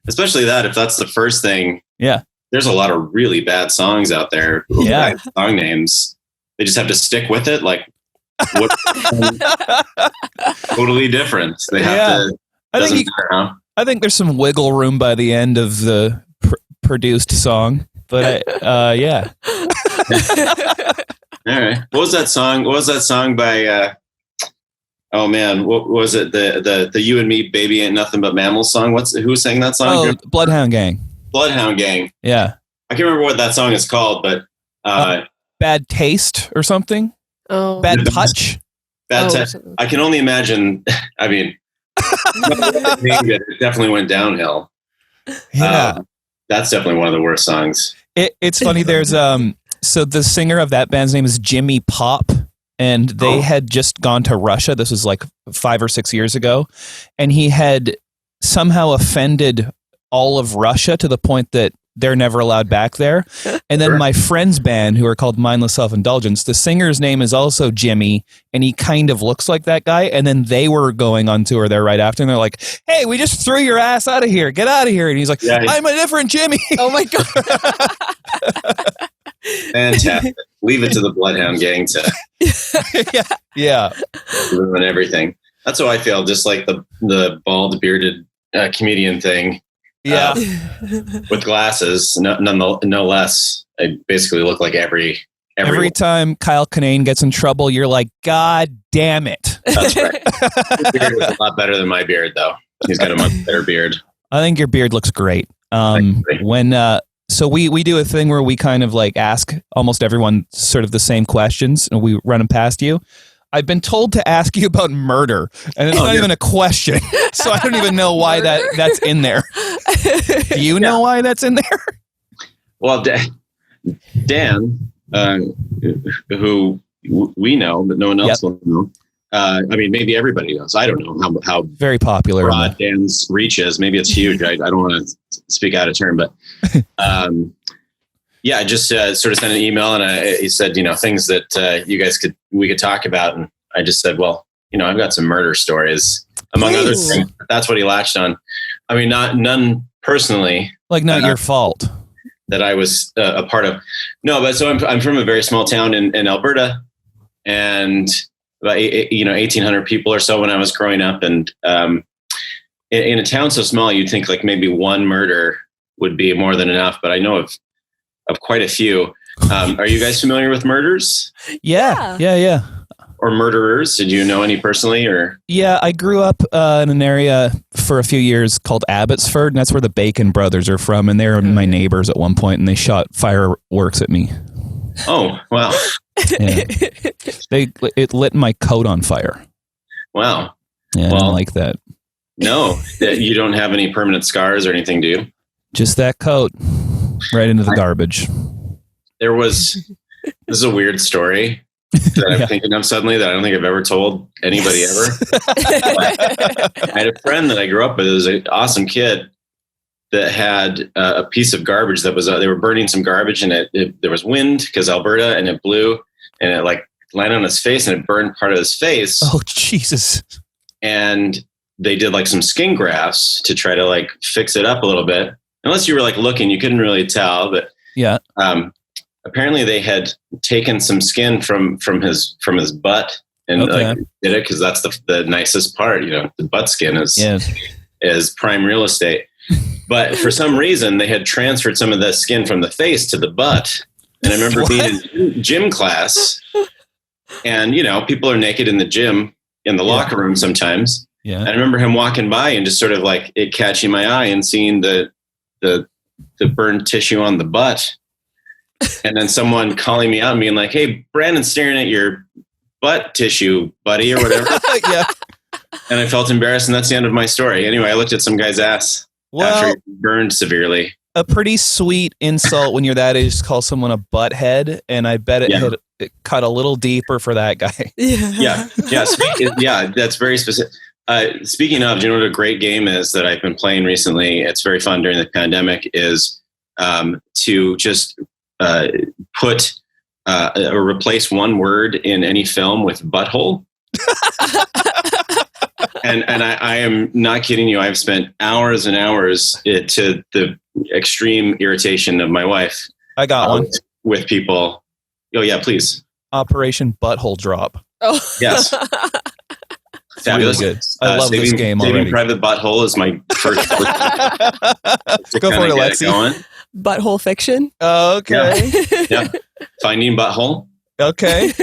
especially that, if that's the first thing. Yeah. There's a lot of really bad songs out there. Yeah. Song names. They just have to stick with it. Like, what? Totally different. They have to. I think there's some wiggle room by the end of the produced song, but yeah. All right. What was that song by? Oh man, what was it? The You and Me, Baby Ain't Nothing But Mammals song. Who sang that song? Oh, Bloodhound Gang. Bloodhound Gang. Yeah. I can't remember what that song is called, but Bad Taste or something. Oh, Bad Touch. Bad Touch. I can only imagine. I mean, it definitely went downhill. Yeah, that's definitely one of the worst songs. It's funny. There's so the singer of that band's name is Jimmy Pop, and they had just gone to Russia. This was like 5 or 6 years ago, and he had somehow offended all of Russia to the point that they're never allowed back there. And then my friend's band, who are called Mindless Self-Indulgence, the singer's name is also Jimmy, and he kind of looks like that guy. And then they were going on tour there right after, and they're like, hey, we just threw your ass out of here. Get out of here. And he's like, I'm a different Jimmy. Oh my God. Fantastic. Leave it to the Bloodhound Gang to ruin everything. That's how I feel, just like the bald, bearded comedian thing. Yeah. With glasses, no less. I basically look like every time Kyle Kinane gets in trouble, you're like, God damn it. That's right. His beard was a lot better than my beard, though. He's got a much better beard. I think your beard looks great. So So we do a thing where we kind of like ask almost everyone sort of the same questions, and we run them past you. I've been told to ask you about murder, and it's not even a question, so I don't even know why that's in there. Do you know why that's in there? Well, Dan, who we know, but no one else will know. I mean, maybe everybody knows. I don't know how very popular broad Dan's reach is. Maybe it's huge. I don't want to speak out of turn, but I just sort of sent an email, and he said, things that we could talk about, and I just said, well, I've got some murder stories, among other things. That's what he latched on. I mean, none personally, like not your fault that I was a part of. No, but so I'm from a very small town in Alberta, and about 1,800 people or so when I was growing up. And in a town so small, you'd think like maybe one murder would be more than enough. But I know of quite a few. Are you guys familiar with murders? Yeah. Or murderers? Did you know any personally? Or I grew up in an area for a few years called Abbotsford, and that's where the Bacon brothers are from. And they were my neighbors at one point, and they shot fireworks at me. Oh, wow. Yeah. It lit my coat on fire. Wow. Yeah, I don't like that. No, you don't have any permanent scars or anything, do you? Just that coat right into the garbage. This is a weird story that I'm thinking of suddenly that I don't think I've ever told anybody ever. I had a friend that I grew up with. It was an awesome kid that had a piece of garbage that was, they were burning some garbage, and there was wind because Alberta, and it blew, and it like landed on his face, and it burned part of his face. Oh, Jesus. And they did like some skin grafts to try to like fix it up a little bit. Unless you were like looking, you couldn't really tell, but apparently they had taken some skin from his butt and like did it because that's the nicest part. The butt skin is prime real estate. But for some reason, they had transferred some of the skin from the face to the butt. And I remember being in gym class, and, people are naked in the gym, in the locker room sometimes. Yeah. And I remember him walking by and just sort of like it catching my eye and seeing the burned tissue on the butt. And then someone calling me out and being like, hey, Brandon's staring at your butt tissue, buddy, or whatever. And I felt embarrassed, and that's the end of my story. Anyway, I looked at some guy's ass. After he burned severely. A pretty sweet insult when you're that age to call someone a butthead, and I bet it cut a little deeper for that guy. Yeah. That's very specific. Speaking of, do you know what a great game is that I've been playing recently? It's very fun during the pandemic. Is to just put or replace one word in any film with butthole. And I am not kidding you. I've spent hours and hours to the extreme irritation of my wife. I got one with people. Oh yeah, please. Operation Butthole Drop. Oh yes, fabulous. Really good. I love this game already. Saving Private Butthole is my first. Go for it, Alexi. Butthole fiction. Okay. Yeah. Finding Butthole. Okay.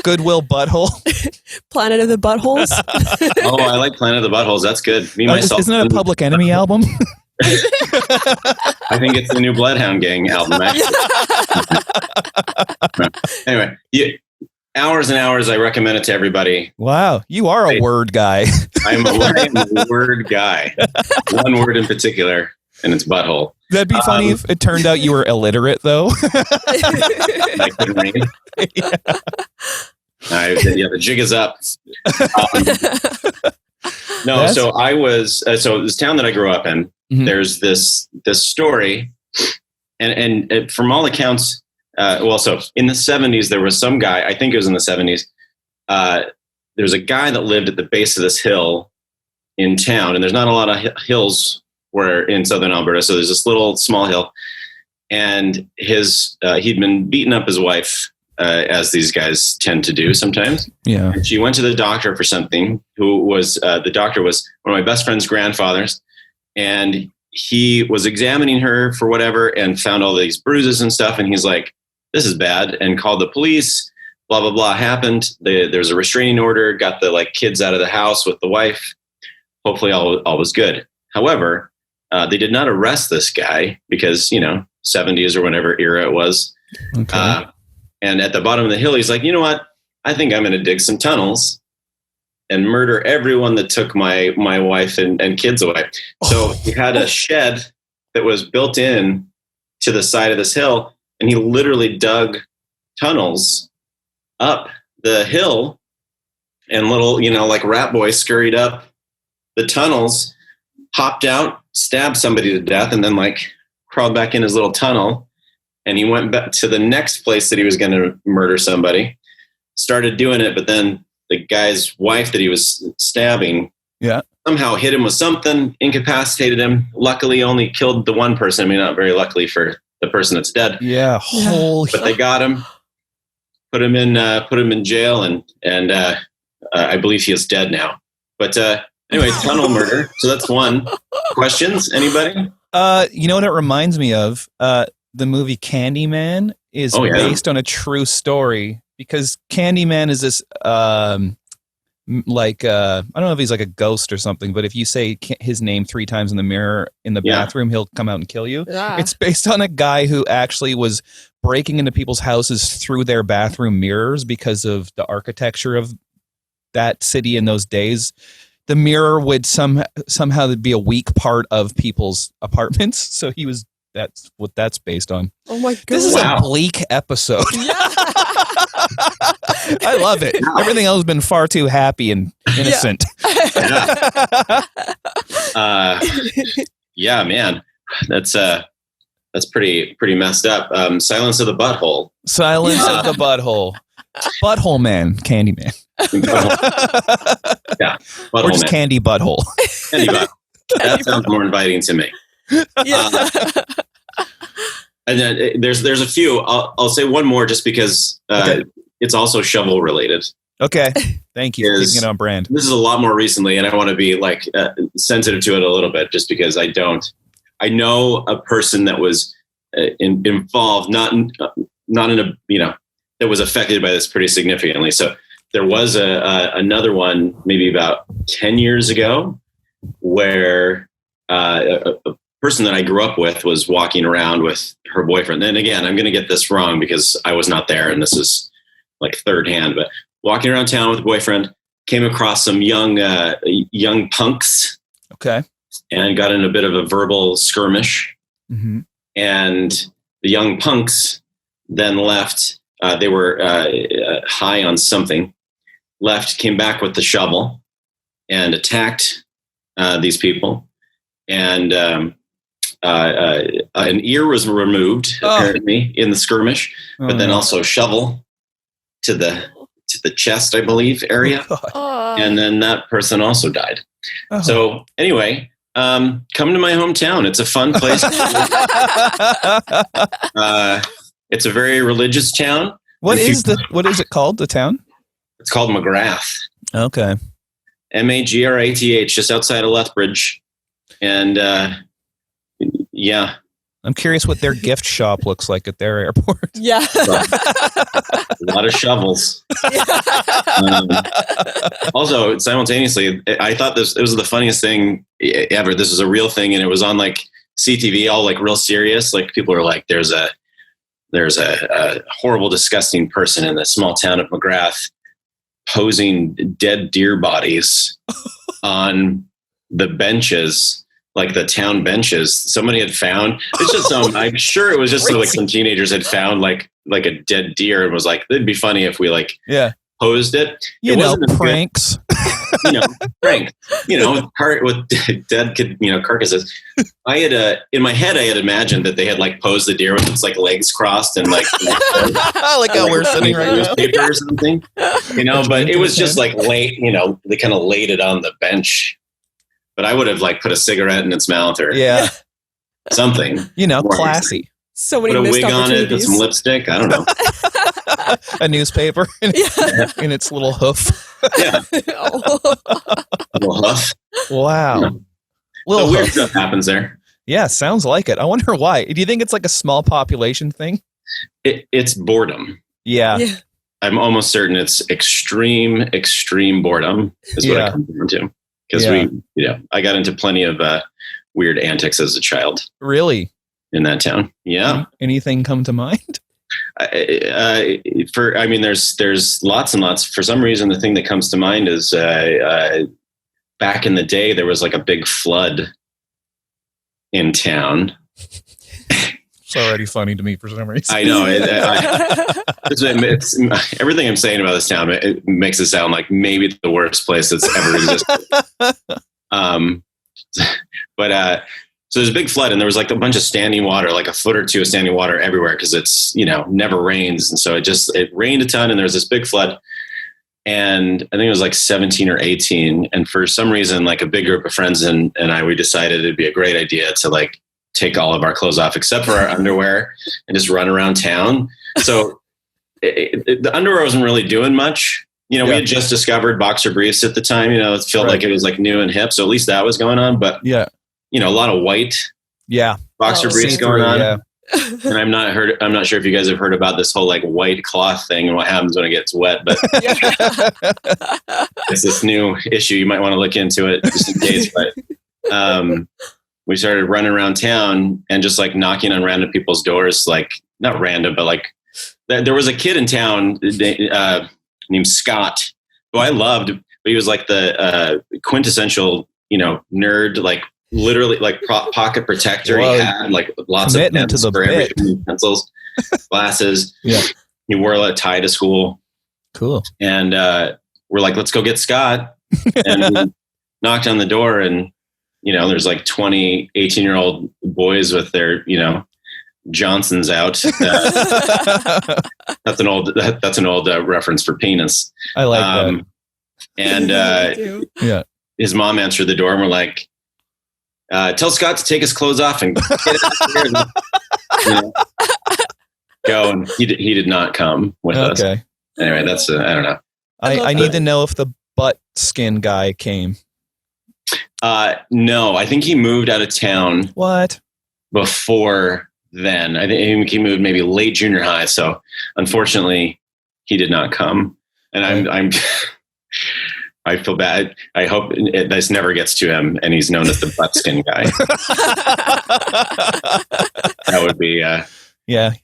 Goodwill Butthole. Planet of the Buttholes. Oh, I like Planet of the Buttholes. That's good. Me, myself. Isn't it a Public Enemy album? I think it's the new Bloodhound Gang album, actually. Anyway, hours and hours. I recommend it to everybody. Wow. You are a word guy. I'm a word guy. One word in particular, and it's butthole. That'd be funny if it turned out you were illiterate, though. I couldn't read. The jig is up. So I was so this town that I grew up in. Mm-hmm. There's this story, and from all accounts, so in the 70s there was some guy. I think it was in the 70s. There's a guy that lived at the base of this hill in town, and there's not a lot of hills. We're in southern Alberta, so there's this little small hill, and he'd been beating up his wife, as these guys tend to do sometimes. Yeah. And she went to the doctor for something. The doctor was one of my best friend's grandfathers, and he was examining her for whatever and found all these bruises and stuff, and he's like, "This is bad," and called the police. Blah blah blah happened. There's a restraining order. Got the kids out of the house with the wife. Hopefully all was good. However. They did not arrest this guy because, 70s or whatever era it was. Okay. And at the bottom of the hill, he's like, you know what? I think I'm going to dig some tunnels and murder everyone that took my wife and kids away. So he had a shed that was built in to the side of this hill, and he literally dug tunnels up the hill, and little, like rat boy scurried up the tunnels, hopped out, stabbed somebody to death, and then like crawled back in his little tunnel. And he went back to the next place that he was going to murder somebody, started doing it, but then the guy's wife that he was stabbing somehow hit him with something, incapacitated him. Luckily, only killed the one person. I mean, not very luckily for the person that's dead. Yeah, holy. But they got him, put him in jail, and I believe he is dead now. But anyway, tunnel murder. So that's one. Questions? Anybody? You know what it reminds me of? The movie Candyman is based on a true story, because Candyman is this I don't know if he's like a ghost or something, but if you say his name 3 times in the mirror in the bathroom, he'll come out and kill you. Yeah. It's based on a guy who actually was breaking into people's houses through their bathroom mirrors because of the architecture of that city in those days. The mirror would somehow be a weak part of people's apartments. So that's what that's based on. Oh my God. This is a bleak episode. I love it. Everything else has been far too happy and innocent. Yeah, man. That's pretty messed up. Silence of the Butthole. Silence of the Butthole. Butthole Man, Candyman. Yeah. Butthole or just Man. Candy Butthole. Candy Butthole. That sounds more inviting to me. And then there's a few. I'll say one more just because it's also shovel related. Okay, thank you for keeping it on brand. This is a lot more recently, and I want to be like sensitive to it a little bit, just because I know a person that was involved, not in a that was affected by this pretty significantly. So there was another one maybe about 10 years ago where a person that I grew up with was walking around with her boyfriend. And again, I'm going to get this wrong because I was not there and this is like third hand, but walking around town with a boyfriend, came across some young punks. Okay. And got in a bit of a verbal skirmish. Mm-hmm. And the young punks then left. They were high on something, left, came back with the shovel and attacked these people. And an ear was removed apparently in the skirmish, but then also shovel to the chest, I believe, area. And then that person also died. So anyway, come to my hometown. It's a fun place. It's a very religious town. What is it called? The town? It's called McGrath. Okay. MAGRATH, just outside of Lethbridge. And I'm curious what their gift shop looks like at their airport. Yeah. A lot of shovels. Also, simultaneously, I thought it was the funniest thing ever. This was a real thing, and it was on like CTV, all like real serious. Like people are like, there's a horrible, disgusting person in the small town of McGrath posing dead deer bodies on the benches, like the town benches. Somebody had found. It's just I'm sure it was just like some teenagers had found like a dead deer and was like, it'd be funny if we posed it. You know, pranks. Prank. With dead carcasses. I had in my head I had imagined that they had like posed the deer with its like legs crossed and like like how we're sitting right now, paper or something. But it was just like late. They kind of laid it on the bench. But I would have like put a cigarette in its mouth or something. Classy. So many put a missed wig on it, put some lipstick. I don't know. A newspaper in its little hoof. Yeah. Little hoof. Wow. Yeah. Little weird stuff happens there. Yeah, sounds like it. I wonder why. Do you think it's like a small population thing? It's boredom. Yeah. I'm almost certain it's extreme boredom is what I come down to. Because I got into plenty of weird antics as a child. Really? in that town. Yeah. Anything come to mind? There's lots and lots. For some reason, the thing that comes to mind is back in the day, there was like a big flood in town. It's already funny to me for some reason. I know. It's everything I'm saying about this town, it makes it sound like maybe the worst place that's ever existed. So there's a big flood, and there was like a bunch of standing water, like a foot or two of standing water everywhere, because it's, never rains. And so it rained a ton, and there was this big flood. And I think it was like 17 or 18. And for some reason, like a big group of friends and I, we decided it'd be a great idea to like take all of our clothes off except for our underwear and just run around town. So the underwear wasn't really doing much. We had just discovered boxer briefs at the time. It felt like it was like new and hip. So at least that was going on. But a lot of white boxer briefs going on. Yeah. And I'm not sure if you guys have heard about this whole like white cloth thing and what happens when it gets wet, but it's this new issue. You might want to look into it just in case. But we started running around town and just like knocking on random people's doors, like not random, but like there was a kid in town named Scott, who I loved, but he was like the quintessential, nerd, like literally like pocket protector. He had like lots of pens for everything, pencils, glasses. Yeah. He wore a tie to school. Cool. And we're like, let's go get Scott. And we knocked on the door, and there's like 20 18-year-old boys with their Johnsons out. That's an old reference for penis. I like that. And his mom answered the door, and we're like, tell Scott to take his clothes off and get out here and go. And he did not come with us. Anyway, that's I don't know. I need to know if the butt skin guy came. No, I think he moved out of town. What? Before then, I think he moved maybe late junior high. So unfortunately, he did not come. And I feel bad. I hope this never gets to him, and he's known as the butt skin guy. That would be, that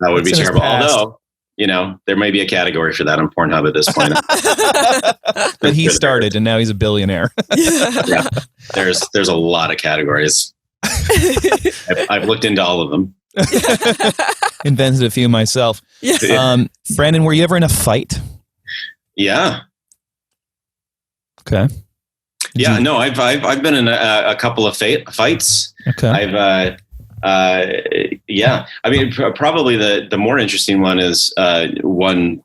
would be terrible. Although, there may be a category for that on Pornhub at this point. But he started, and now he's a billionaire. Yeah, there's a lot of categories. I've looked into all of them. Invented a few myself. Brandon, were you ever in a fight? Yeah. Okay. I've been in a couple of fights. Okay. I mean, probably the more interesting one is one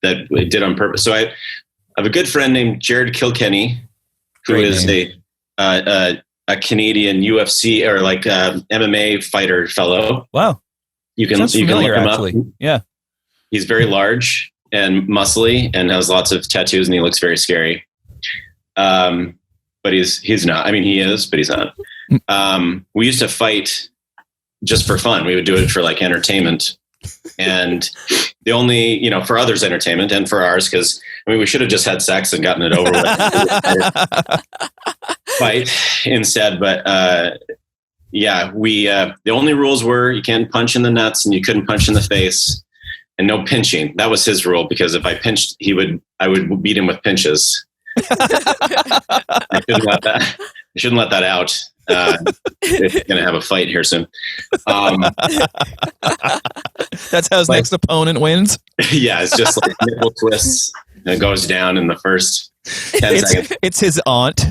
that we did on purpose. So I have a good friend named Jared Kilkenny, who is a Canadian UFC or like MMA fighter fellow. Wow. You can look him up. Yeah. He's very large and muscly and has lots of tattoos, and he looks very scary. But he's not. I mean, he is, but he's not. We used to fight just for fun. We would do it for like entertainment, and the only, for others' entertainment and for ours, because we should have just had sex and gotten it over with. Fight instead, but the only rules were you can't punch in the nuts and you couldn't punch in the face, and no pinching. That was his rule, because if I pinched, I would beat him with pinches. I shouldn't let that out. It's going to have a fight here soon. That's how his next opponent wins. Yeah, it's just like nipple twists, and it goes down in the first 10 seconds. It's his aunt.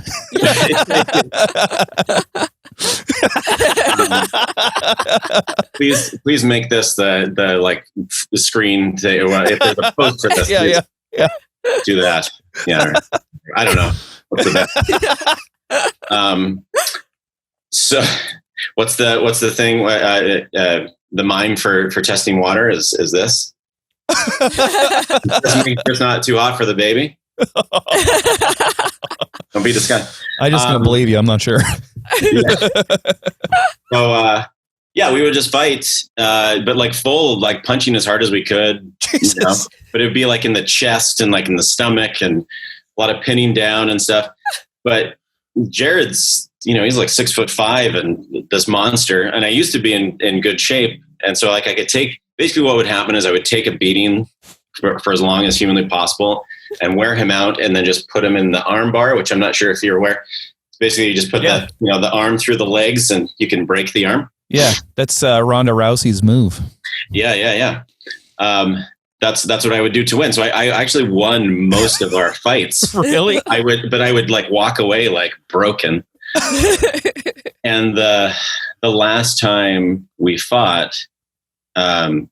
Please make this the screen. If there's a post for this, yeah. Do that. Yeah, I don't know. What's the best? So, what's the thing? The mime for testing water is this? Doesn't make sure it's not too hot for the baby. Don't be this guy. I just don't believe you. I'm not sure. So, we would just fight, but like full, like punching as hard as we could. But it'd be like in the chest and like in the stomach, and a lot of pinning down and stuff. But Jared's he's like 6'5" and this monster. And I used to be in good shape. And so like I could take, basically what would happen is I would take a beating for as long as humanly possible and wear him out and then just put him in the arm bar, which I'm not sure if you're aware. Basically you just put the arm through the legs and you can break the arm. Yeah. That's Ronda Rousey's move. Yeah. That's what I would do to win. So I actually won most of our fights. Really? I would like walk away like broken. And the last time we fought,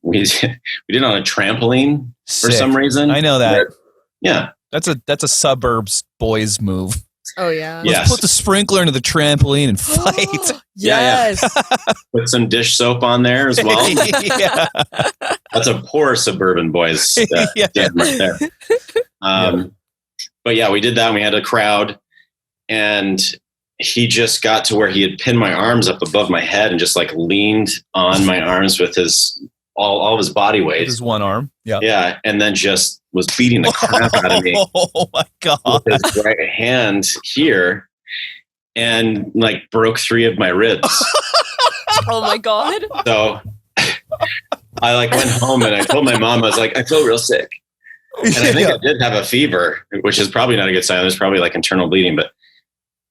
we did it on a trampoline for some reason. I know that. Yeah. That's a suburbs boys move. Oh yeah. Let's put the sprinkler into the trampoline and fight. Yes. Put some dish soap on there as well. Yeah. That's a poor suburban boys game right there. But yeah, we did that. And we had a crowd, and he just got to where he had pinned my arms up above my head and just like leaned on my arms with his all of his body weight. His one arm. Yeah. Yeah. And then just was beating the crap out of me. Oh my God. With his right hand here, and like broke 3 of my ribs. Oh my God. So I like went home and I told my mom, I was like, I feel real sick. And I think I did have a fever, which is probably not a good sign. There's probably like internal bleeding, but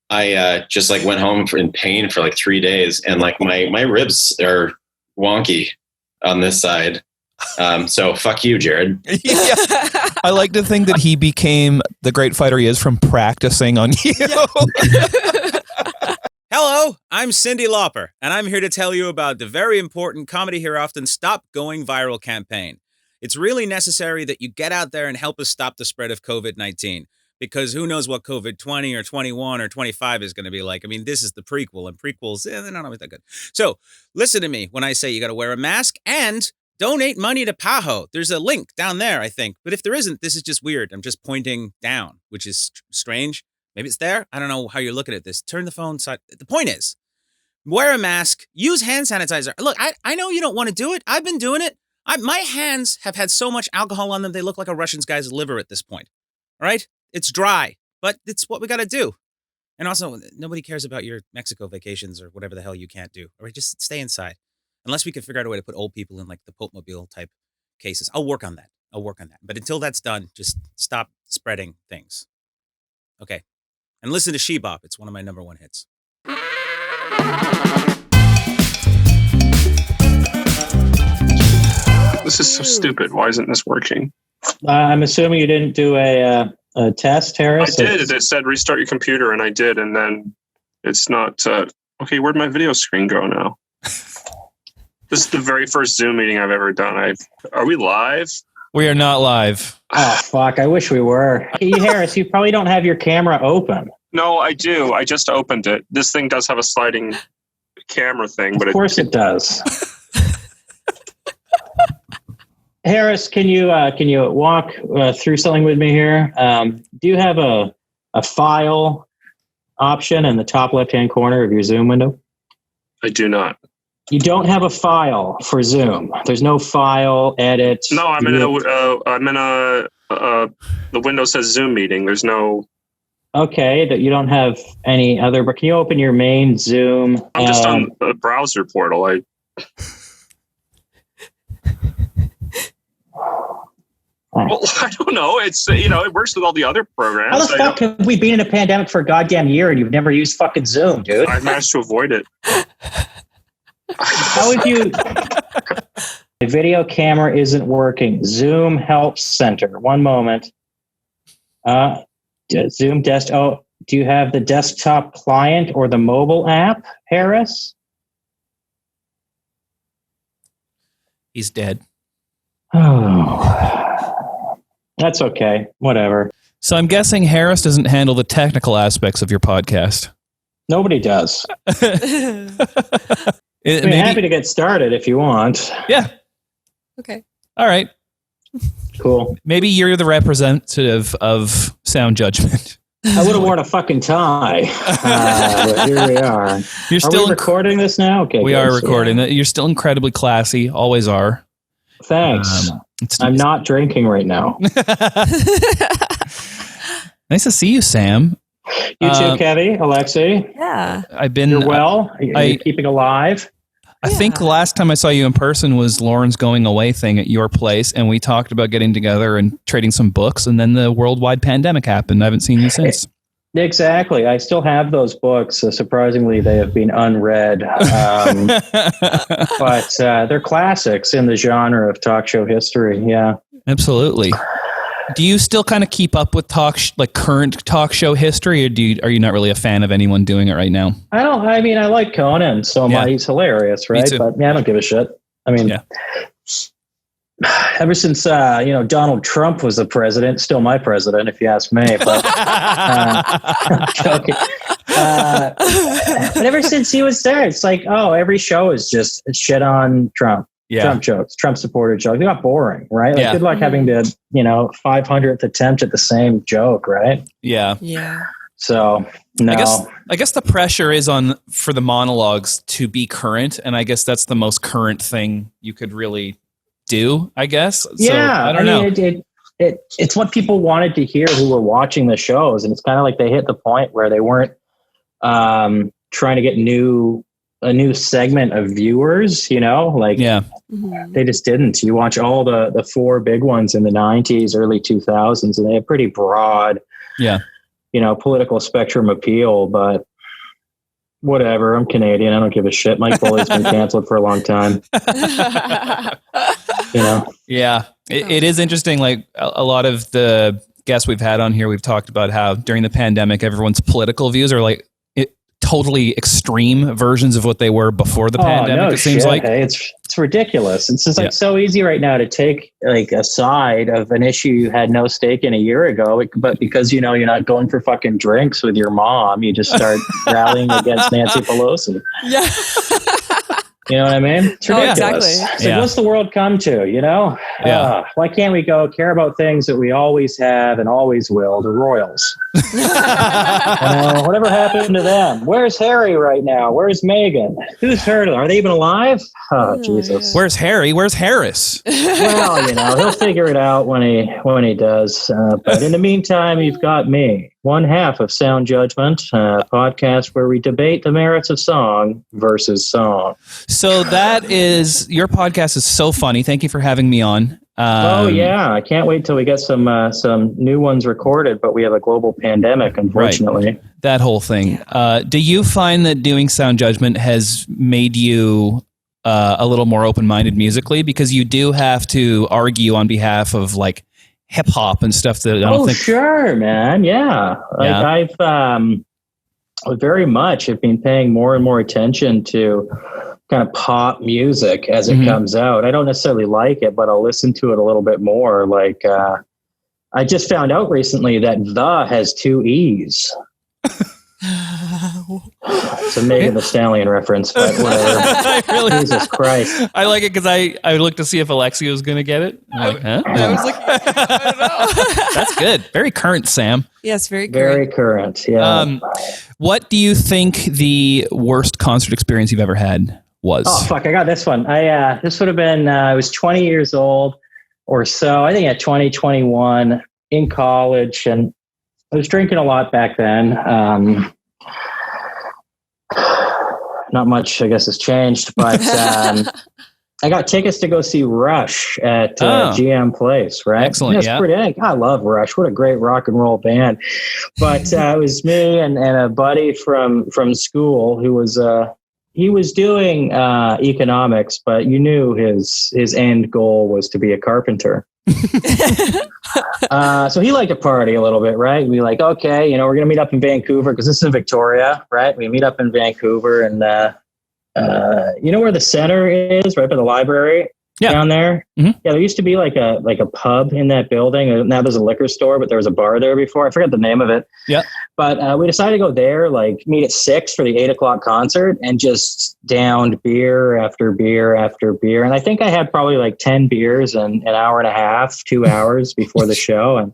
I just like went home in pain for like 3 days, and like my ribs are wonky on this side. So fuck you, Jared. Yeah. I like to think that he became the great fighter he is from practicing on you. Hello, I'm Cyndi Lauper, and I'm here to tell you about the very important Comedy Here Often Stop Going Viral campaign. It's really necessary that you get out there and help us stop the spread of COVID-19, because who knows what COVID 20 or 21 or 25 is going to be like. I mean, this is the prequel, and prequels, they're not always that good. So listen to me when I say you got to wear a mask and donate money to PAHO. There's a link down there, I think. But if there isn't, this is just weird. I'm just pointing down, which is strange. Maybe it's there. I don't know how you're looking at this. Turn the phone side. The point is, wear a mask, use hand sanitizer. Look, I know you don't want to do it. I've been doing it. My hands have had so much alcohol on them, they look like a Russian guy's liver at this point. All right? It's dry, but it's what we got to do. And also, nobody cares about your Mexico vacations or whatever the hell you can't do. All right? Just stay inside. Unless we can figure out a way to put old people in like the Pope Mobile type cases. I'll work on that. But until that's done, just stop spreading things. Okay. And listen to She-Bop. It's one of my number 1 hits. This is so stupid. Why isn't this working? I'm assuming you didn't do a test, Harris? I did. It said restart your computer, and I did. And then it's not... okay, where'd my video screen go now? This is the very first Zoom meeting I've ever done. Are we live? We are not live. Oh, fuck. I wish we were. Hey, Harris, you probably don't have your camera open. No, I do. I just opened it. This thing does have a sliding camera thing. But of course it does. Harris, can you walk through something with me here? Do you have a file option in the top left-hand corner of your Zoom window? I do not. You don't have a file for Zoom. There's no file, edit. No, I'm in a the window says Zoom meeting. There's no. Okay, that you don't have any other, but can you open your main Zoom? I'm just on the browser portal. Well, I don't know. It's, it works with all the other programs. How the fuck have we been in a pandemic for a goddamn year and you've never used fucking Zoom, dude? I managed to avoid it. How would you... The video camera isn't working. Zoom Help Center. One moment. Zoom desktop. Oh, do you have the desktop client or the mobile app, Harris? He's dead. Oh, that's okay. Whatever. So I'm guessing Harris doesn't handle the technical aspects of your podcast. Nobody does. I'm happy to get started if you want. Yeah. Okay. All right. Cool. Maybe you're the representative of sound judgment. I would have worn a fucking tie. But here we are. You're still recording this now? Okay. We are recording. Yeah. You're still incredibly classy. Always are. Thanks. I'm not drinking right now. Nice to see you, Sam. You too, Kevy, Alexei. Yeah. You're well? Are you keeping alive? I think the last time I saw you in person was Lauren's going away thing at your place, and we talked about getting together and trading some books, and then the worldwide pandemic happened. I haven't seen you since. Exactly. I still have those books. Surprisingly, they have been unread. But they're classics in the genre of talk show history. Yeah. Absolutely. Do you still kind of keep up with current talk show history, or are you not really a fan of anyone doing it right now? I like Conan so much. He's hilarious, right? But I don't give a shit. I mean, ever since Donald Trump was the president, still my president, if you ask me. But I'm joking. But ever since he was there, it's like, every show is just shit on Trump. Yeah. Trump jokes, Trump supported jokes. They got boring, right? Like, good luck having to, 500th attempt at the same joke, right? Yeah. Yeah. So, no. I guess the pressure is on for the monologues to be current, and I guess that's the most current thing you could really do, I guess. Yeah. So, I don't know. It's what people wanted to hear who were watching the shows, and it's kind of like they hit the point where they weren't trying to get a new segment of viewers, they just didn't. You watch all the four big ones in the 90s, early 2000s, and they had pretty broad, political spectrum appeal, but whatever. I'm Canadian. I don't give a shit. Mike Bully's been canceled for a long time. Yeah. It is interesting. Like a lot of the guests we've had on here, we've talked about how during the pandemic, everyone's political views are like totally extreme versions of what they were before the pandemic. It seems like it's ridiculous. It's just so easy right now to take like a side of an issue you had no stake in a year ago, but because you're not going for fucking drinks with your mom, you just start rallying against Nancy Pelosi. Yeah. You know what I mean? It's ridiculous. Exactly. It's like, what's the world come to, why can't we go care about things that we always have and always will, the Royals? Whatever happened to them? Where's Harry right now? Where's Meghan? Who's heard of them? Are they even alive? Oh, Jesus. Where's Harry? Where's Harris? Well, he'll figure it out when he does. But in the meantime, you've got me, one half of Sound Judgment, a podcast where we debate the merits of song versus song. So your podcast is so funny. Thank you for having me on. I can't wait till we get some new ones recorded, but we have a global pandemic, unfortunately. Right. That whole thing. Do you find that doing Sound Judgment has made you a little more open-minded musically? Because you do have to argue on behalf of like hip hop and stuff that I don't think. Sure, man. Yeah. I've very much have been paying more and more attention to kind of pop music as it comes out. I don't necessarily like it, but I'll listen to it a little bit more. Like, I just found out recently that "the" has two E's. It's a Megan Thee Stallion reference, but whatever. Jesus Christ. I like it because I looked to see if Alexia was going to get it. I was looking, I don't know. That's good. Very current, Sam. Yes, very current. Very current, yeah. What do you think the worst concert experience you've ever had was? Oh, fuck, I got this one. This would have been, I was 20 years old or so. I think at 21 in college, and I was drinking a lot back then. Not much, I guess, has changed, but I got tickets to go see Rush at GM Place, right? Excellent, I love Rush. What a great rock and roll band. But it was me and a buddy from school who was he was doing economics, but you knew his end goal was to be a carpenter. So he liked to party a little bit, right? We like, okay, we're going to meet up in Vancouver because this is in Victoria, right? We meet up in Vancouver, and you know where the center is, right by the library down there? Mm-hmm. Yeah, there used to be like a pub in that building. Now there's a liquor store, but there was a bar there before. I forgot the name of it. Yeah. But we decided to go there, like meet at 6 for the 8:00 concert, and just downed beer after beer after beer. And I think I had probably like 10 beers in an hour and a half, 2 hours before the show.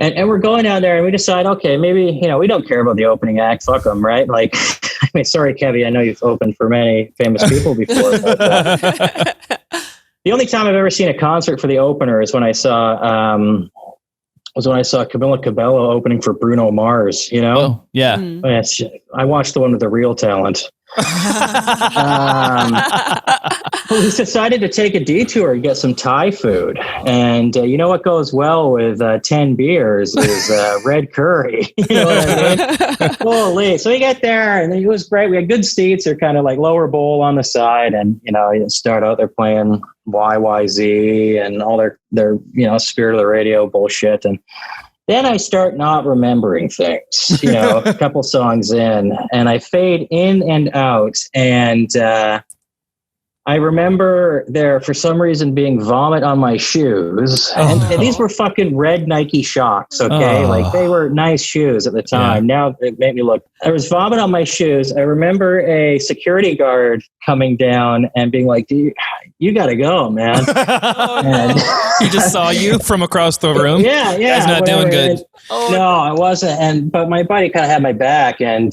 And we're going down there, and we decide, okay, maybe, we don't care about the opening act. Fuck them, right? Like, I mean, sorry, Kevy, I know you've opened for many famous people before. But, the only time I've ever seen a concert for the opener is when I saw was when I saw Camila Cabello opening for Bruno Mars, you know? Oh, yeah. I watched the one with the real talent. We decided to take a detour and get some Thai food. And you know what goes well with 10 beers is red curry. You know what I mean? Holy. So we get there and it was great. We had good seats. They're kind of like lower bowl on the side. And, you know, you start out, they're playing YYZ and all their, you know, Spirit of the Radio bullshit. And then I start not remembering things, you know, a couple songs in, and I fade in and out. And I remember there, for some reason, being vomit on my shoes. And these were fucking red Nike Shox, okay? Like, they were nice shoes at the time. Yeah. Now it made me look... There was vomit on my shoes. I remember a security guard coming down and being like, you got to go, man. And he just saw you from across the room? Yeah. That's not doing good. No, I wasn't. But my buddy kind of had my back, and...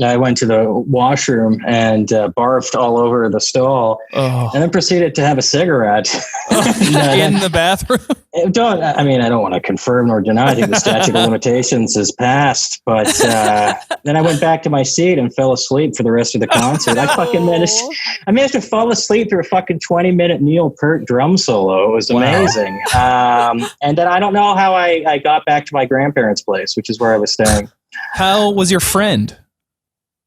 I went to the washroom and barfed all over the stall, and then proceeded to have a cigarette in the bathroom. I don't want to confirm nor deny. I think the statute of limitations is passed, but then I went back to my seat and fell asleep for the rest of the concert. I managed to fall asleep through a fucking 20-minute Neil Peart drum solo. It was amazing. And then I don't know how I got back to my grandparents' place, which is where I was staying. How was your friend?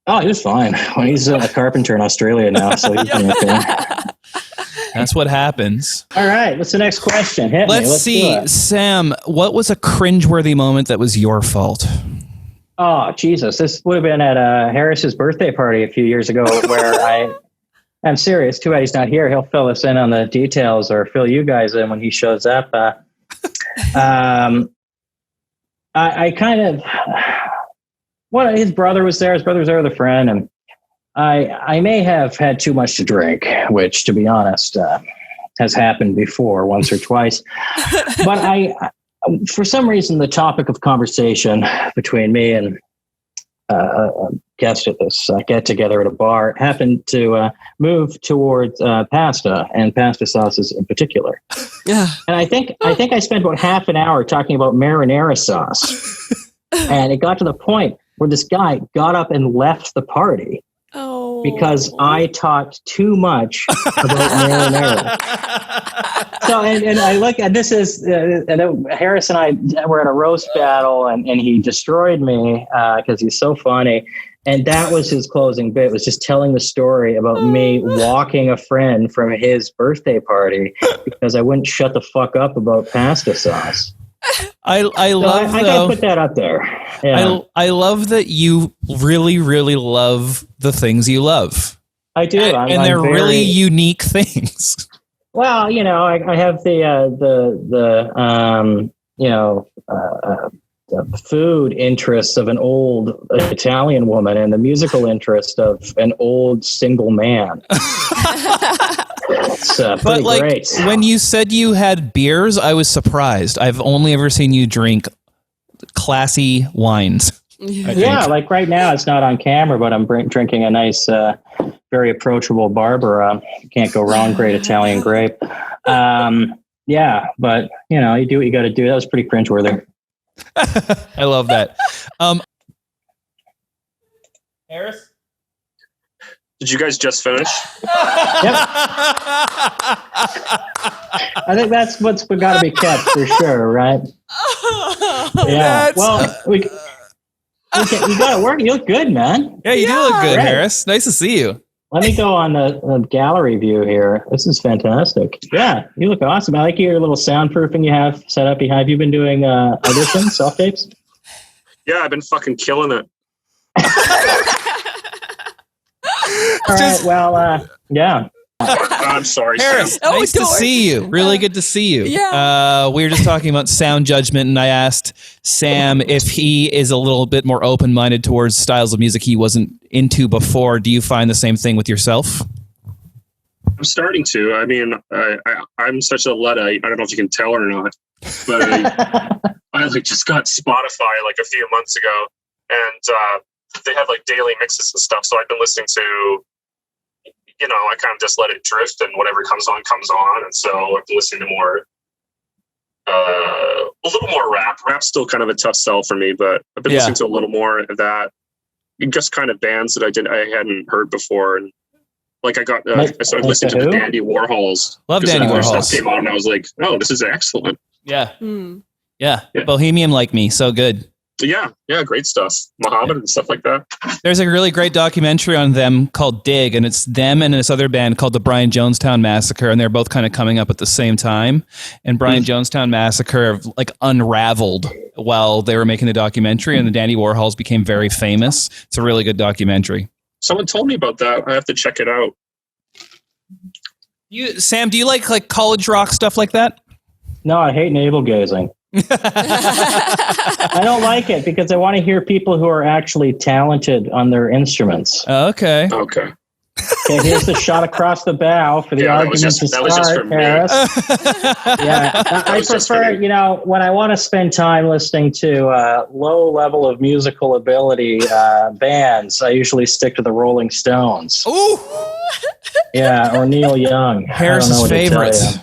Oh, he was fine. Well, he's a carpenter in Australia now, so he's doing okay. That's what happens. All right, what's the next question? Let's see. Sam, what was a cringeworthy moment that was your fault? Oh, Jesus. This would have been at Harris's birthday party a few years ago where I'm serious. Too bad he's not here. He'll fill us in on the details or fill you guys in when he shows up. I kind of... Well, his brother was there. His brother was there with a friend, and I may have had too much to drink, which, to be honest, has happened before, once or twice. But for some reason, the topic of conversation between me and a guest at this get-together at a bar happened to move towards pasta and pasta sauces in particular. Yeah. And I think I spent about half an hour talking about marinara sauce, and it got to the point where this guy got up and left the party because I talked too much about marinara. So, and I look at this is, Harris and I were at a roast battle, and he destroyed me because he's so funny. And that was his closing bit, was just telling the story about me walking a friend from his birthday party because I wouldn't shut the fuck up about pasta sauce. I gotta put that up there. Yeah. I love that you really, really love the things you love. I do, and they're really unique things. Well, you know, I have the food interests of an old Italian woman and the musical interest of an old single man. It's but like great. When you said you had beers, I was surprised. I've only ever seen you drink classy wines. Yeah, like right now it's not on camera, but I'm drinking a nice, very approachable Barbara. Can't go wrong. Great Italian grape. Yeah, but you know, you do what you got to do. That was pretty cringeworthy. I love that. Harris? Did you guys just finish? Yep. I think that's what's got to be kept for sure, right? Yeah. Well, you got to work. You look good, man. Yeah, you do look good, Harris. Nice to see you. Let me go on the gallery view here. This is fantastic. Yeah, you look awesome. I like your little soundproofing you have set up behind. Have you been doing auditions, self-tapes? Yeah, I've been fucking killing it. All right, well, yeah. I'm sorry, Harris. Sam. Nice to see you. Really good to see you. Yeah. We were just talking about sound judgment, and I asked Sam if he is a little bit more open-minded towards styles of music he wasn't into before. Do you find the same thing with yourself? I'm starting to. I mean, I'm such a Luddite. I don't know if you can tell or not, but I just got Spotify like a few months ago, and they have like daily mixes and stuff. So I've been listening to, you know, I kind of just let it drift, and whatever comes on. And so I've been listening to more little more rap. Rap's still kind of a tough sell for me, but I've been listening to a little more of that. Just kind of bands that I hadn't heard before, and like I started listening to the Dandy Warhols. Love Dandy Warhols. Stuff came on, and I was like, oh, this is excellent. Yeah. Yeah. Bohemian Like Me, so good. Yeah, great stuff. Muhammad and stuff like that. There's a really great documentary on them called Dig, and it's them and this other band called the Brian Jonestown Massacre, and they're both kind of coming up at the same time. And Brian Jonestown Massacre like unraveled while they were making the documentary, and the Dandy Warhols became very famous. It's a really good documentary. Someone told me about that. I have to check it out. Sam, do you like college rock stuff like that? No, I hate navel gazing. I don't like it because I want to hear people who are actually talented on their instruments. Okay. Okay, here's the shot across the bow for the argument to start, Harris. I prefer, when I want to spend time listening to low level of musical ability bands, I usually stick to the Rolling Stones. Ooh. Yeah, or Neil Young. Harris's favorites.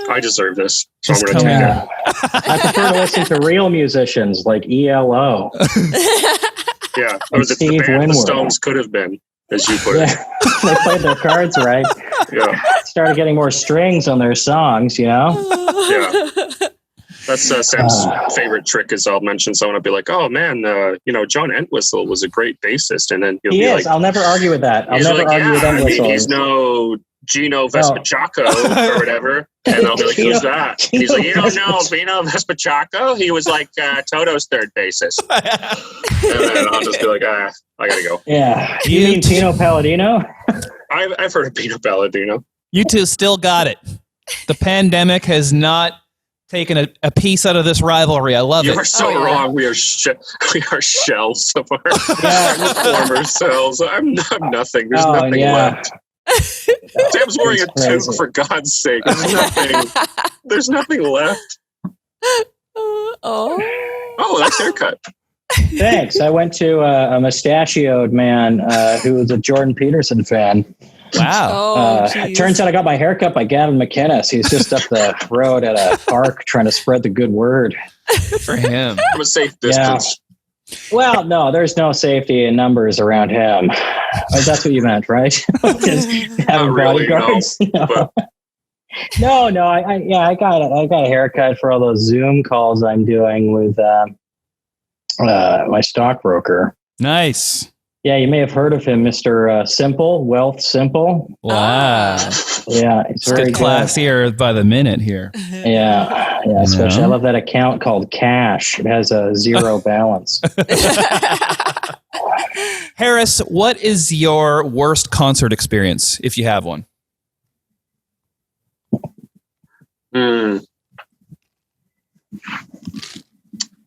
I deserve this, so I'm going to take it. I prefer to listen to real musicians like ELO. Yeah, the band the Stones could have been, as you put it. They played their cards right. Yeah, started getting more strings on their songs. Yeah, that's Sam's favorite trick. Is I'll mention someone, I'll be like, "Oh man, John Entwistle was a great bassist," and then he is. I'll never argue with that. I'll never argue with Entwistle. He's no Gino Vespachaco or whatever. And I'll be like, who's that? He's like, you don't know Vino Vespachaco? He was like Toto's third bassist. And then I'll just be like, I gotta go. Yeah. You mean Pino Palladino? I've heard of Pino Palladino. You two still got it. The pandemic has not taken a piece out of this rivalry. I love it. You are so wrong. We are shells of our former selves. I'm nothing. There's nothing left. Sam's wearing a toque, for God's sake. There's nothing left. Oh, that's haircut. Thanks. I went to a mustachioed man who was a Jordan Peterson fan. Wow. Turns out I got my haircut by Gavin McInnes. He's just up the road at a park trying to spread the good word. Good for him. From a safe distance. Well, no, there's no safety in numbers around him. That's what you meant, right? Just having bodyguards. No. I got a haircut for all those Zoom calls I'm doing with my stockbroker. Nice. Yeah, you may have heard of him, Mr. Simple, Wealth Simple. Wow. Yeah, it's very good. Classier by the minute here. Yeah, especially I love that account called Cash. It has a zero balance. Harris, what is your worst concert experience, if you have one?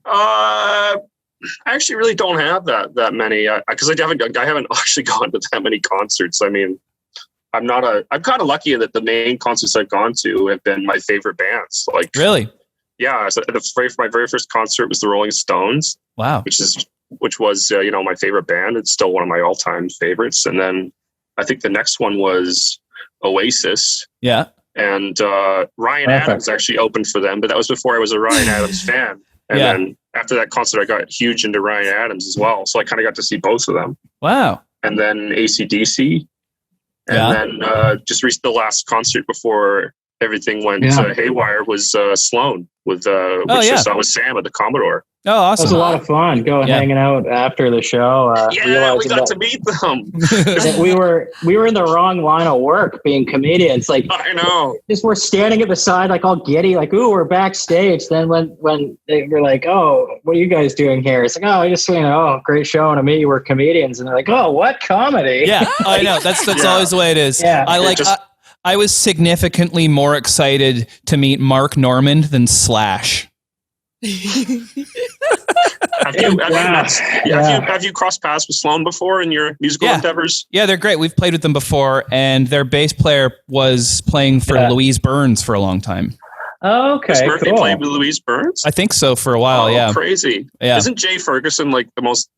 I actually really don't have that many because I haven't actually gone to that many concerts. I mean, I'm kind of lucky that the main concerts I've gone to have been my favorite bands. Like, really? Yeah. So my very first concert was the Rolling Stones. Wow. Which was my favorite band. It's still one of my all-time favorites. And then I think the next one was Oasis. Yeah. And Ryan Adams actually opened for them, but that was before I was a Ryan Adams fan. And then after that concert, I got huge into Ryan Adams as well. So I kind of got to see both of them. Wow. And then AC/DC. And then just reached the last concert before everything went haywire was Sloan with I saw with Sam at the Commodore. Oh, awesome. It was a lot of fun hanging out after the show. We got to meet them. we were in the wrong line of work being comedians. Like, I know. Just we're standing at the side, like all giddy, like, ooh, we're backstage. Then when they were like, oh, what are you guys doing here? It's like, oh, I just great show and to meet you, we're comedians. And they're like, oh, what comedy? Yeah, I know. That's always the way it is. Yeah. I was significantly more excited to meet Mark Normand than Slash. Have you crossed paths with Sloan before in your musical endeavors? Yeah, they're great. We've played with them before, and their bass player was playing for Louise Burns for a long time. Okay, Chris Murphy played with Louise Burns? I think so for a while. Yeah, crazy. Yeah, isn't Jay Ferguson like the most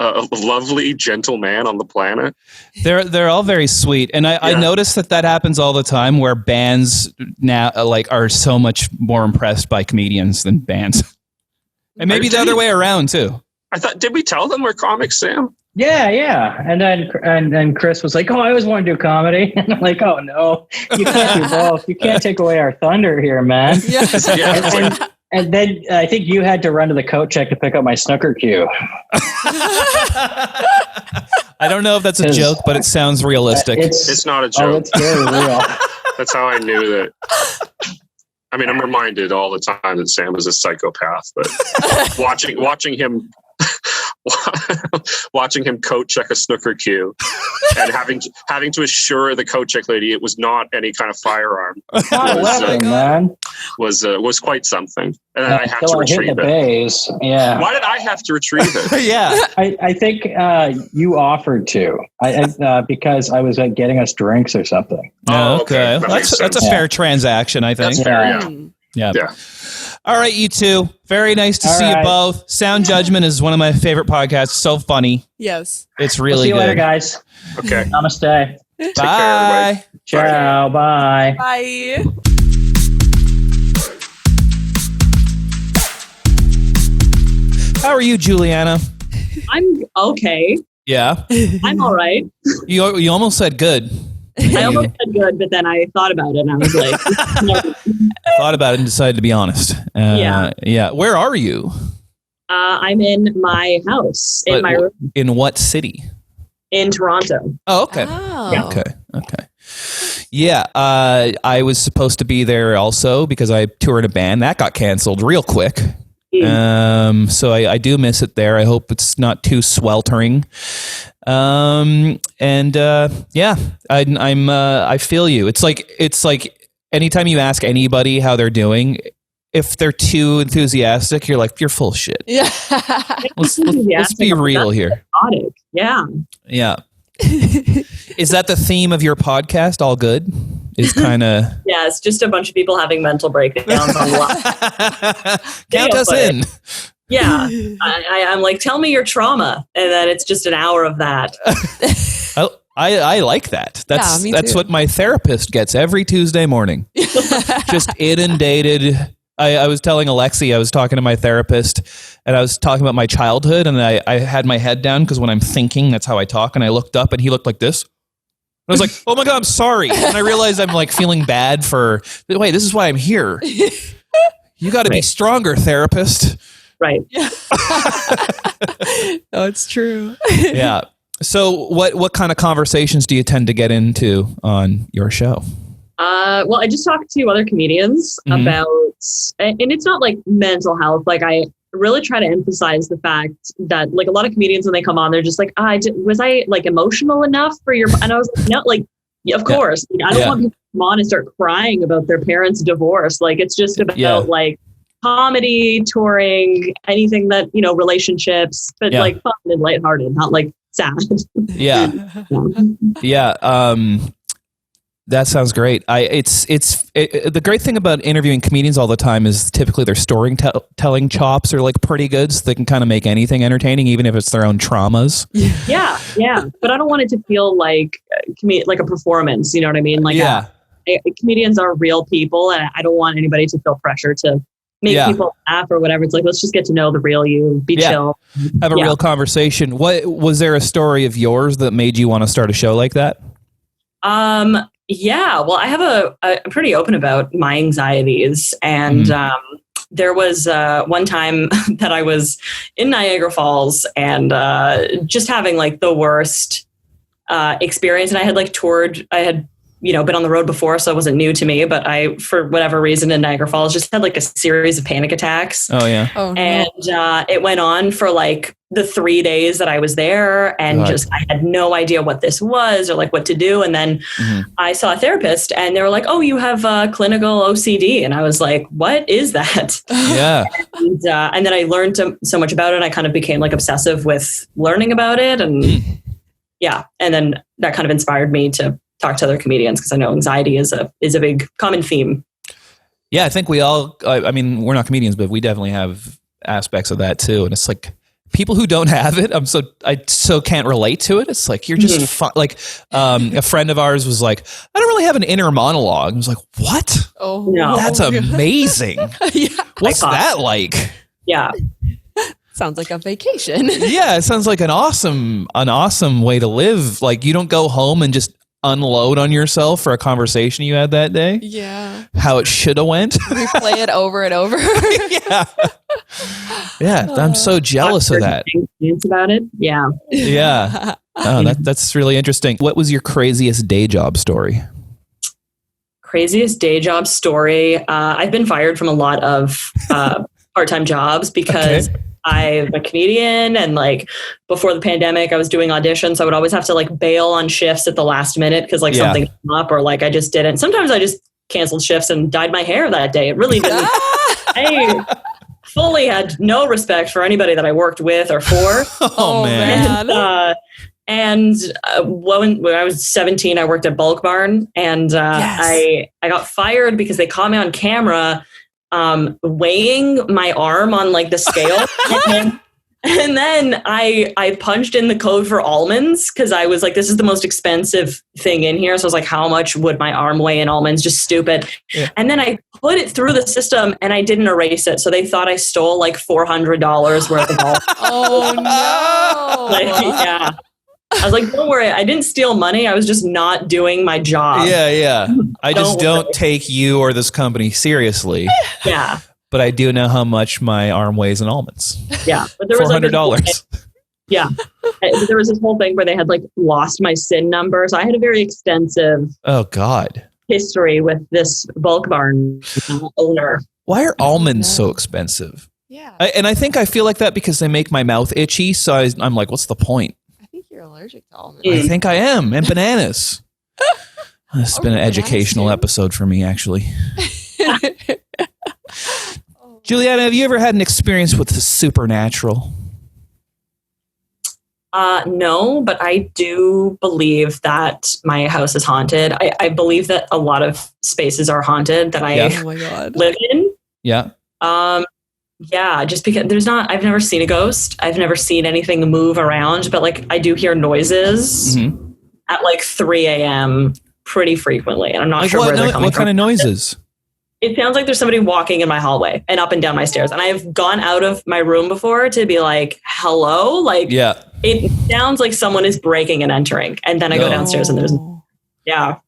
lovely, gentle man on the planet. They're all very sweet, and I notice that happens all the time, where bands now are so much more impressed by comedians than bands, and maybe the other way around too. I thought, did we tell them we're comics, Sam? Yeah. And then Chris was like, "Oh, I always want to do comedy." And I'm like, "Oh no, you can't do both. You can't take away our thunder here, man." Yes. And then I think you had to run to the coat check to pick up my snooker cue. I don't know if that's a joke, but it sounds realistic. It's not a joke. Oh, it's very real. That's how I knew that. I mean, I'm reminded all the time that Sam is a psychopath, but watching him coat check a snooker cue and having to assure the coat check lady it was not any kind of firearm was quite something. And then I had to retrieve it. Bays. Yeah. Why did I have to retrieve it? Yeah. I think you offered to. Because I was getting us drinks or something. Oh, okay. That's a fair transaction, I think. That's fair, yeah. All right, you two. Very nice to see you both. Sound Judgment is one of my favorite podcasts. So funny. Yes. It's really we'll see you good. later, guys. Okay. Namaste. Take Bye. care, Ciao. Bye. Bye. How are you, Juliana? I'm okay. Yeah. I'm all right. You almost said good. I almost said good, but then I thought about it and I was like, Thought about it and decided to be honest. Yeah. Where are you? I'm in my house, in my room. In what city? In Toronto. Oh, okay. Oh. Yeah. Okay. Yeah, I was supposed to be there also because I toured a band. That got canceled real quick. So I do miss it there. I hope it's not too sweltering. I feel you. It's like anytime you ask anybody how they're doing, if they're too enthusiastic, you're like, you're full of shit. Yeah. Let's be real here. Exotic. Yeah. Yeah. Is that the theme of your podcast? All good? Is kind of Yeah, it's just a bunch of people having mental breakdowns on live. Count us in. Yeah. I'm like, tell me your trauma. And then it's just an hour of that. I like that. That's too. what my therapist gets every Tuesday morning. Just inundated. I was telling Alexi, I was talking to my therapist and I was talking about my childhood and I had my head down because when I'm thinking, that's how I talk. And I looked up and he looked like this. I was like, oh my God, I'm sorry. And I realized I'm like feeling bad wait, this is why I'm here. You got to be stronger, therapist. Right. Oh, it's true. Yeah. So what kind of conversations do you tend to get into on your show? Well, I just talked to other comedians about, and it's not like mental health. Like I really try to emphasize the fact that like a lot of comedians when they come on, they're just like, was I like emotional enough for your, and I was like, no, like, yeah, of course. Like, I don't want people to come on and start crying about their parents' divorce. Like it's just about like comedy, touring, anything that, relationships, but like fun and lighthearted, not like sad. Yeah. That sounds great. The great thing about interviewing comedians all the time is typically their storytelling chops are like pretty good, so they can kind of make anything entertaining, even if it's their own traumas. Yeah. But I don't want it to feel like a performance. You know what I mean? Like, comedians are real people, and I don't want anybody to feel pressure to make people laugh or whatever. It's like, let's just get to know the real you. Be chill. Have a real conversation. What was there a story of yours that made you want to start a show like that? Yeah, well, I have I'm pretty open about my anxieties. And there was one time that I was in Niagara Falls and just having like the worst experience. And I had like toured, I had, been on the road before, so it wasn't new to me. But I, for whatever reason in Niagara Falls, just had like a series of panic attacks. Oh, yeah. Oh, no. And it went on for like the 3 days that I was there, and I had no idea what this was or like what to do. And then I saw a therapist and they were like, oh, you have clinical OCD. And I was like, what is that? Yeah. And then I learned so much about it. And I kind of became like obsessive with learning about it. And and then that kind of inspired me to talk to other comedians because I know anxiety is a big common theme. Yeah, I think we all, I mean, we're not comedians, but we definitely have aspects of that too. And it's like, people who don't have it, I so can't relate to it. It's like you're just fun. Like a friend of ours was like, I don't really have an inner monologue. I was like, what? Oh, no. That's amazing. What's that like? Yeah. Sounds like a vacation. Yeah, it sounds like an awesome way to live. Like you don't go home and just unload on yourself for a conversation you had that day. Yeah. How it should have went. Replay it over and over. Yeah. Yeah, I'm so jealous of that. About it. Yeah. Yeah. Oh, that's really interesting. What was your craziest day job story? Craziest day job story. I've been fired from a lot of part-time jobs because I'm a comedian, and like before the pandemic I was doing auditions, so I would always have to like bail on shifts at the last minute because like something came up or like I just didn't. Sometimes I just canceled shifts and dyed my hair that day. It really didn't. I fully had no respect for anybody that I worked with or for. Oh man. And when I was 17, I worked at Bulk Barn, and I got fired because they caught me on camera weighing my arm on like the scale. And then I punched in the code for almonds because I was like, this is the most expensive thing in here. So I was like, how much would my arm weigh in almonds? Just stupid. Yeah. And then I put it through the system and I didn't erase it. So they thought I stole like $400 worth of almonds. Oh no. Yeah. I was like, don't worry. I didn't steal money. I was just not doing my job. Yeah. I just don't take you or this company seriously. Yeah. But I do know how much my arm weighs in almonds. Yeah. But there was $400. Yeah. There was this whole thing where they had like lost my SIN number. So I had a very extensive history with this Bulk Barn owner. Why are almonds so expensive? Yeah. I think I feel like that because they make my mouth itchy. So I'm like, what's the point? You're allergic to almonds. I think I am. And bananas. It's been an educational episode for me, actually. Juliana, have you ever had an experience with the supernatural? No, but I do believe that my house is haunted. I believe that a lot of spaces are haunted that I live in. Yeah. Yeah, just because I've never seen a ghost. I've never seen anything move around, but like I do hear noises at like 3 a.m. pretty frequently. And I'm not sure where they're coming from. What kind of noises? It sounds like there's somebody walking in my hallway and up and down my stairs. And I've gone out of my room before to be like, hello? Like, it sounds like someone is breaking and entering. And then I go downstairs and there's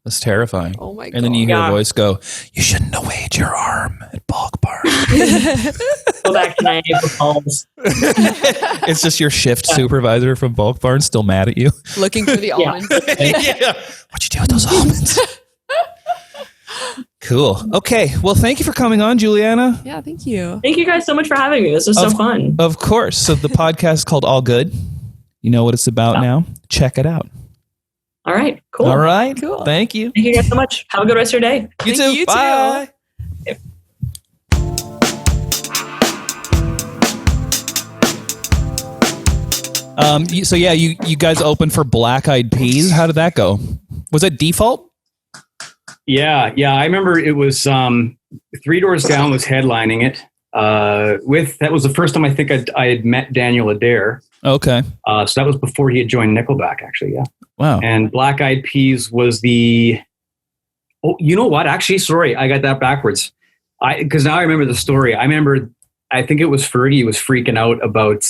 That's terrifying. Oh my God. And then you hear a voice go, you shouldn't have weighed your arm at Bulk Barn. Go back to my April calls. It's just your shift supervisor from Bulk Barn still mad at you. Looking for the almonds. What'd you do with those almonds? Cool. Okay. Well, thank you for coming on, Juliana. Yeah, thank you. Thank you guys so much for having me. This was so fun. Of course. So the podcast is called All Good. You know what it's about now. Check it out. All right. Cool. All right. Cool. Thank you. Thank you guys so much. Have a good rest of your day. You too. You Bye. too. You guys opened for Black Eyed Peas. How did that go? Was it default? Yeah. I remember it was Three Doors Down was headlining it. That was the first time I think I had met Daniel Adair. Okay. So that was before he had joined Nickelback, actually. Yeah. Wow. And Black Eyed Peas was the. Oh, you know what? Actually, sorry, I got that backwards. Because now I remember the story. I think it was Fergie was freaking out about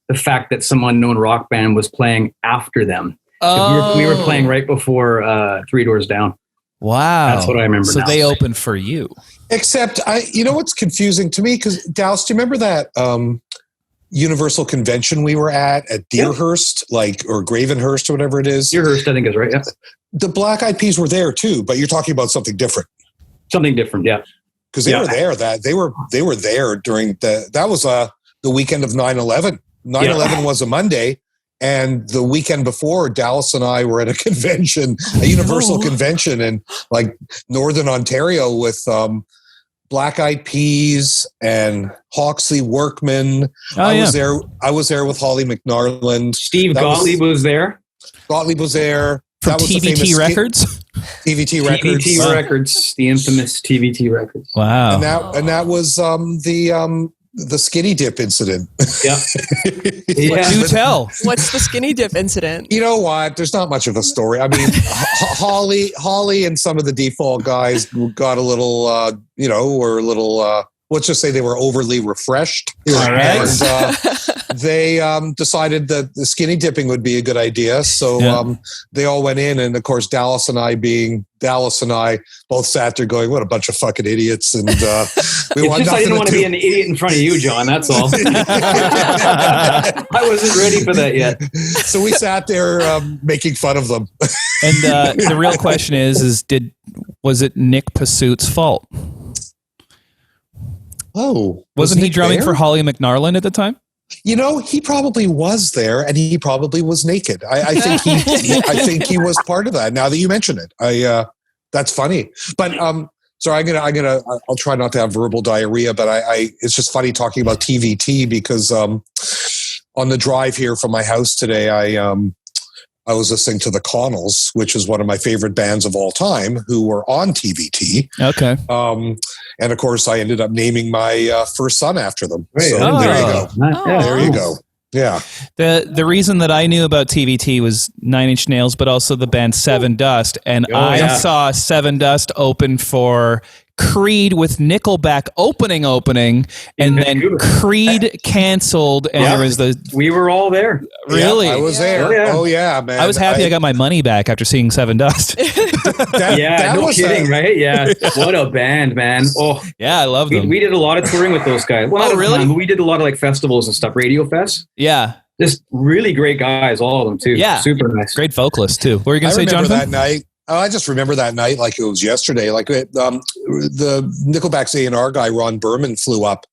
the fact that some unknown rock band was playing after them. We were playing right before Three Doors Down. Wow. That's what I remember. So now. they opened for you. Except, you know what's confusing to me? Because, Dallas, do you remember that Universal Convention we were at Deerhurst, or Gravenhurst or whatever it is? Deerhurst, I think is right, yeah. The Black Eyed Peas were there too, but you're talking about something different. Something different, yeah. Because they were there. They were there during that was the weekend of 9/11. 9/11 was a Monday. And the weekend before, Dallas and I were at a convention, a Universal convention in like Northern Ontario with Black Eyed Peas and Hawksley Workman. I was there with Holly McNarland. Steve Gottlieb was there. Gottlieb was there. From that was TVT Records? TVT Records. TVT Records, the infamous TVT Records. Wow. And that was the the skinny dip incident. Yeah. Do tell. What's the skinny dip incident? You know what? There's not much of a story. I mean, Holly and some of the default guys got a little, were a little, let's just say they were overly refreshed. All right. And they decided that the skinny dipping would be a good idea. So they all went in. And of course, Dallas and I both sat there going, what a bunch of fucking idiots. And we want nothing I didn't want to be an idiot in front of you, John. That's all. I wasn't ready for that yet. So we sat there making fun of them. And the real question was it Nick Passute's fault? Oh, wasn't he Nick drumming there? for Holly McNarland at the time? You know, he probably was there, and he probably was naked. I think he was part of that. Now that you mention it, that's funny. But sorry, I'll try not to have verbal diarrhea. But it's just funny talking about TVT because on the drive here from my house today, I was listening to the Connells, which is one of my favorite bands of all time, who were on TVT. Okay. And of course, I ended up naming my first son after them. Right. So there you go. There you go. Yeah. The reason that I knew about TVT was Nine Inch Nails, but also the band Seven Dust. And I saw Seven Dust open for Creed with Nickelback opening, and then Creed canceled, and there was we were all there. Really? Yeah, I was there. Oh yeah, man. I was happy I got my money back after seeing Seven Dust. No kidding, right? Yeah. What a band, man. Oh, yeah, I love them. We did a lot of touring with those guys. Well, really? We did a lot of like festivals and stuff, Radio Fest. Yeah. Just really great guys, all of them too. Yeah. Super nice. Great vocalists too. What were you going to say, Jonathan? That night. I just remember that night like it was yesterday. Like the Nickelback's A&R guy, Ron Berman, flew up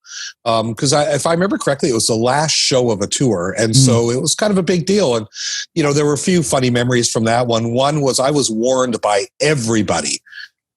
because if I remember correctly, it was the last show of a tour. And so it was kind of a big deal. And, there were a few funny memories from that one. One was I was warned by everybody,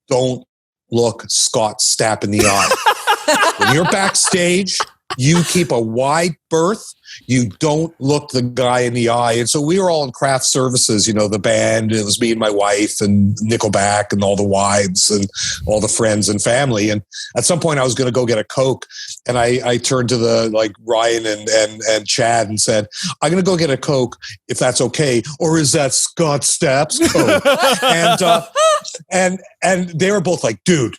don't look Scott Stapp in the eye. When you're backstage, you keep a wide berth. You don't look the guy in the eye. And so we were all in craft services, the band. It was me and my wife and Nickelback and all the wives and all the friends and family. And at some point I was going to go get a Coke. And I turned to Ryan and Chad and said, I'm going to go get a Coke if that's okay. Or is that Scott Stapp's Coke? and they were both like, dude,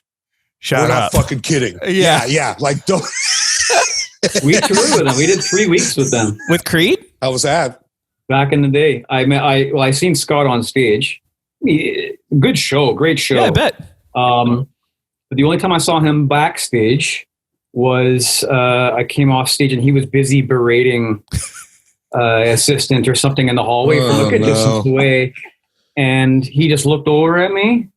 we're not fucking kidding. Yeah. Like, don't. We toured with them. We did 3 weeks with them. With Creed? How was that? Back in the day. I seen Scott on stage. Good show. Great show. Yeah, I bet. But the only time I saw him backstage was I came off stage and he was busy berating assistant or something in the hallway from a good distance away. And he just looked over at me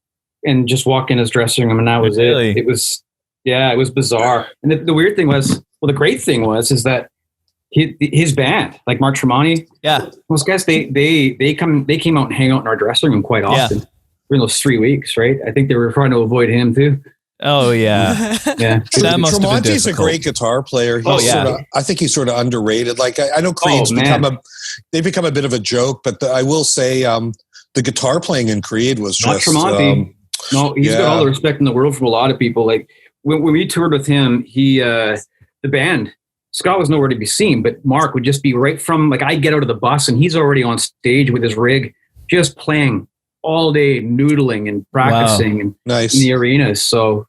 and just walked in his dressing room, and that was it. It was bizarre. And the weird thing was, the great thing is that his band, like Mark Tremonti, those guys, they came out and hang out in our dressing room quite often during those 3 weeks, right? I think they were trying to avoid him too. Oh yeah, yeah. Tremonti's a great guitar player. I think he's sort of underrated. Like I know Creed's become a bit of a joke, but I will say the guitar playing in Creed was just not Tremonti. No, he's got all the respect in the world from a lot of people. Like when we toured with him, the band, Scott was nowhere to be seen, but Mark would just be right from, I'd get out of the bus and he's already on stage with his rig, just playing all day, noodling and practicing in the arenas. So,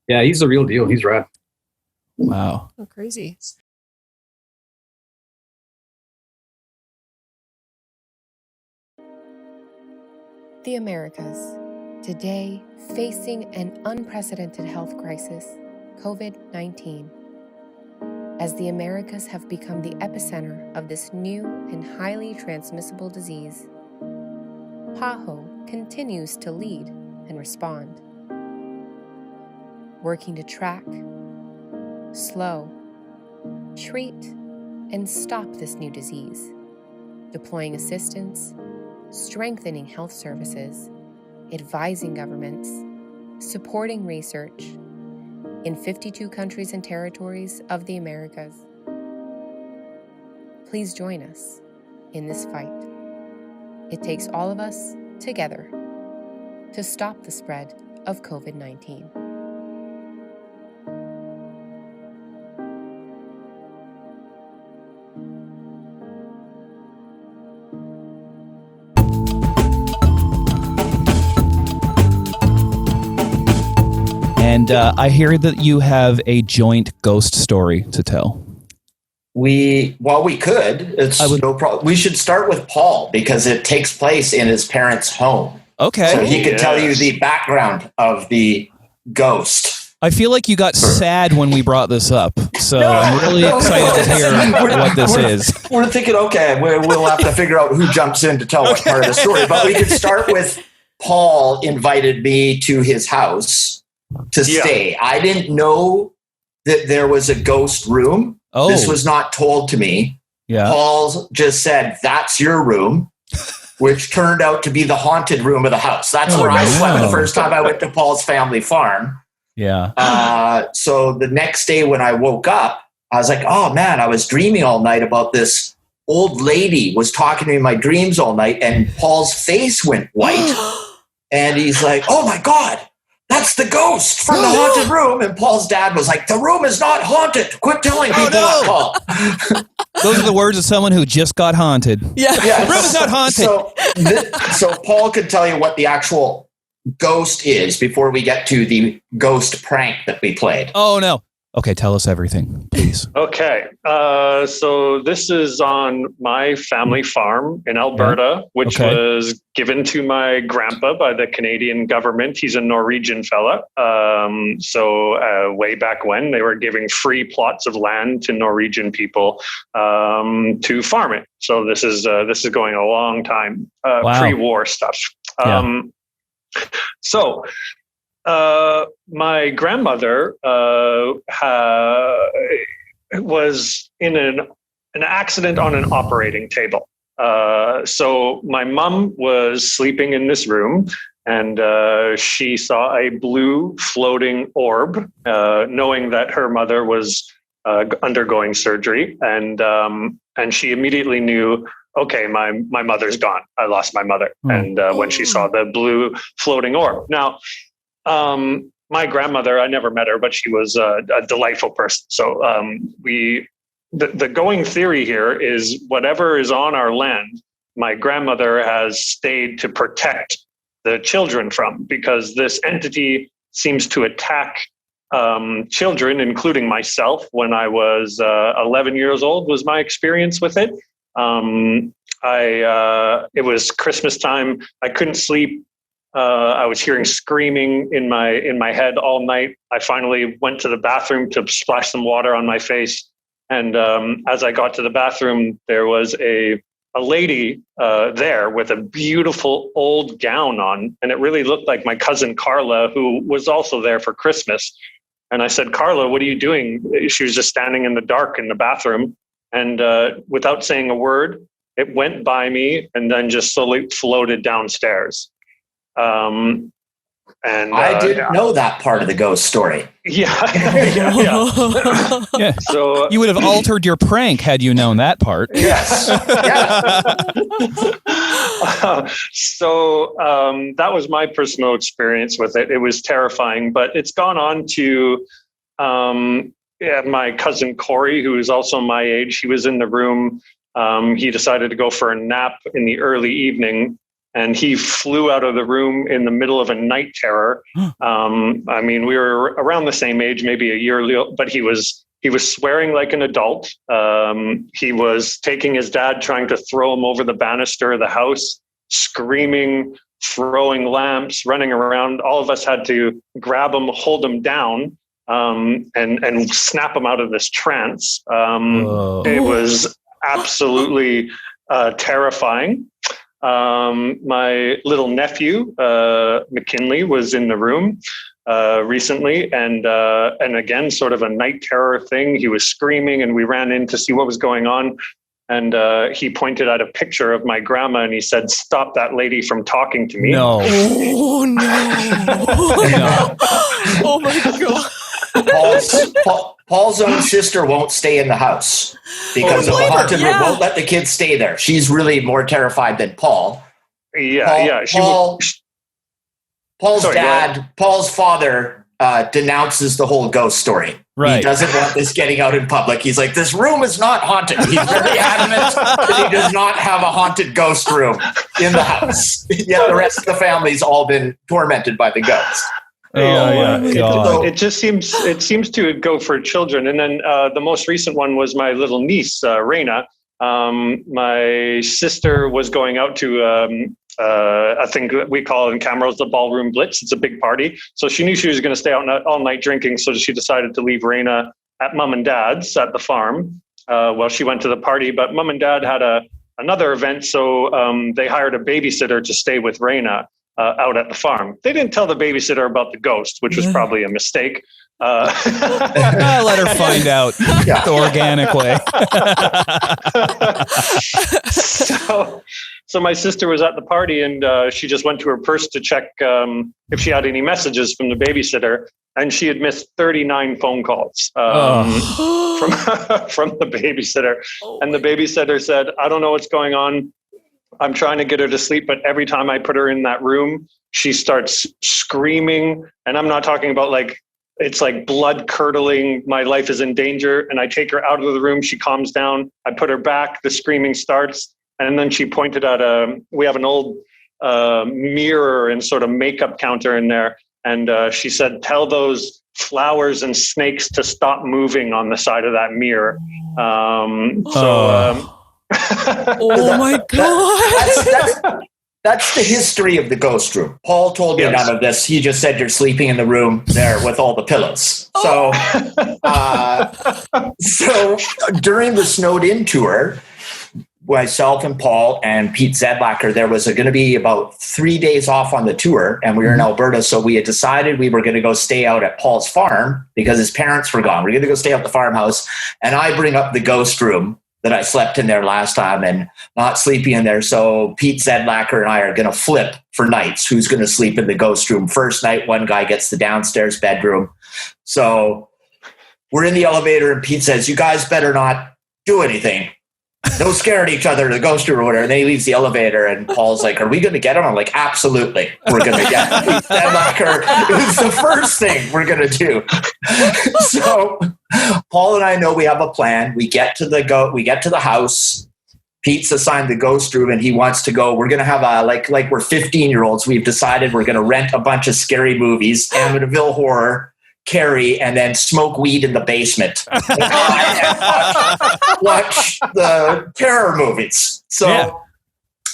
yeah, he's the real deal. He's rad. Wow. Oh, crazy. The Americas, today facing an unprecedented health crisis, COVID-19. As the Americas have become the epicenter of this new and highly transmissible disease, PAHO continues to lead and respond, working to track, slow, treat, and stop this new disease, deploying assistance, strengthening health services, advising governments, supporting research, in 52 countries and territories of the Americas. Please join us in this fight. It takes all of us together to stop the spread of COVID-19. And I hear that you have a joint ghost story to tell. We could. It's no problem. We should start with Paul because it takes place in his parents' home. Okay. So he could tell you the background of the ghost. I feel like you got sad when we brought this up, so I'm really excited to hear what this is. We're thinking, okay, we'll have to figure out who jumps in to tell what part of the story. But we could start with Paul invited me to his house to stay. I didn't know that there was a ghost room. Oh. This was not told to me. Yeah. Paul just said, that's your room, which turned out to be the haunted room of the house. That's where I slept the first time I went to Paul's family farm. Yeah. So the next day when I woke up, I was like, oh man, I was dreaming all night about this old lady was talking to me in my dreams all night, and Paul's face went white. And he's like, oh my God, that's the ghost from the haunted room. And Paul's dad was like, the room is not haunted. Quit telling people that, Paul. Those are the words of someone who just got haunted. Yeah. The room is not haunted. So Paul could tell you what the actual ghost is before we get to the ghost prank that we played. Oh, no. Okay, tell us everything, please. Okay. So this is on my family farm in Alberta, which was given to my grandpa by the Canadian government. He's a Norwegian fella. So way back when, they were giving free plots of land to Norwegian people to farm it. So this is going a long time, pre-war stuff. So my grandmother was in an accident on an operating table. So my mom was sleeping in this room, and she saw a blue floating orb, knowing that her mother was undergoing surgery, and she immediately knew, okay, my mother's gone. I lost my mother. And when she saw the blue floating orb. Now, my grandmother, I never met her, but she was a delightful person. So the going theory here is whatever is on our land, my grandmother has stayed to protect the children from, because this entity seems to attack children, including myself. When I was 11 years old was my experience with it. It was Christmas time. I couldn't sleep. I was hearing screaming in my head all night. I finally went to the bathroom to splash some water on my face. And as I got to the bathroom, there was a lady there with a beautiful old gown on. And it really looked like my cousin Carla, who was also there for Christmas. And I said, Carla, what are you doing? She was just standing in the dark in the bathroom. And without saying a word, it went by me and then just slowly floated downstairs. And I didn't know that part of the ghost story. Yeah. So you would have altered your prank had you known that part. Yes. So that was my personal experience with it. It was terrifying, but it's gone on to my cousin Corey, who is also my age. He was in the room. He decided to go for a nap in the early evening, and he flew out of the room in the middle of a night terror. I mean, we were around the same age, maybe a year, but he was swearing like an adult. He was taking his dad, trying to throw him over the banister of the house, screaming, throwing lamps, running around. All of us had to grab him, hold him down, and snap him out of this trance. It was absolutely terrifying. My little nephew, McKinley, was in the room recently, and again, sort of a night terror thing. He was screaming, and we ran in to see what was going on. And he pointed at a picture of my grandma, and he said, "Stop that lady from talking to me." No. Oh no! Oh my God! Paul's own sister won't stay in the house because of the haunted room. Won't let the kids stay there. She's really more terrified than Paul. Paul's father denounces the whole ghost story. Right. He doesn't want this getting out in public. He's like, this room is not haunted. He's very adamant that he does not have a haunted ghost room in the house. Yet the rest of the family's all been tormented by the ghost. It just seems to go for children. And then the most recent one was my little niece, Raina. My sister was going out to I think we call it in Camrose the Ballroom Blitz. It's a big party. So she knew she was going to stay out all night drinking. So she decided to leave Raina at mom and dad's at the farm while she went to the party. But mom and dad had another event. So they hired a babysitter to stay with Raina out at the farm. They didn't tell the babysitter about the ghost, which was probably a mistake. Let her find out the organic way. So my sister was at the party and she just went to her purse to check if she had any messages from the babysitter, and she had missed 39 phone calls from the babysitter. And the babysitter said, "I don't know what's going on. I'm trying to get her to sleep, but every time I put her in that room, she starts screaming." And I'm not talking about it's like blood curdling. My life is in danger. And I take her out of the room. She calms down. I put her back. The screaming starts. And then she pointed at we have an old mirror and sort of makeup counter in there. And she said, "Tell those flowers and snakes to stop moving on the side of that mirror." Oh my God. That's the history of the ghost room. Paul told me none of this. He just said you're sleeping in the room there with all the pillows. So, so during the Snowed In tour, myself and Paul and Pete Zedlacker, there was going to be about 3 days off on the tour, and we were in Alberta. So we had decided we were going to go stay out at Paul's farm because his parents were gone. We're going to go stay out at the farmhouse, and I bring up the ghost room that I slept in there last time and not sleeping in there. So Pete Zedlacker and I are going to flip for nights. Who's going to sleep in the ghost room? First night, one guy gets the downstairs bedroom. So we're in the elevator and Pete says, "You guys better not do anything. Don't scare at each other in the ghost room or whatever." And then he leaves the elevator and Paul's like, "Are we going to get him?" I'm like, "Absolutely. We're going to get him." Pete Zedlacker is the first thing we're going to do. So Paul and I know we have a plan. We get to the house. Pete's assigned the ghost room and he wants to go. We're going to have like we're 15-year-olds. We've decided we're going to rent a bunch of scary movies, Amityville Horror, Carrie, and then smoke weed in the basement. watch the terror movies. So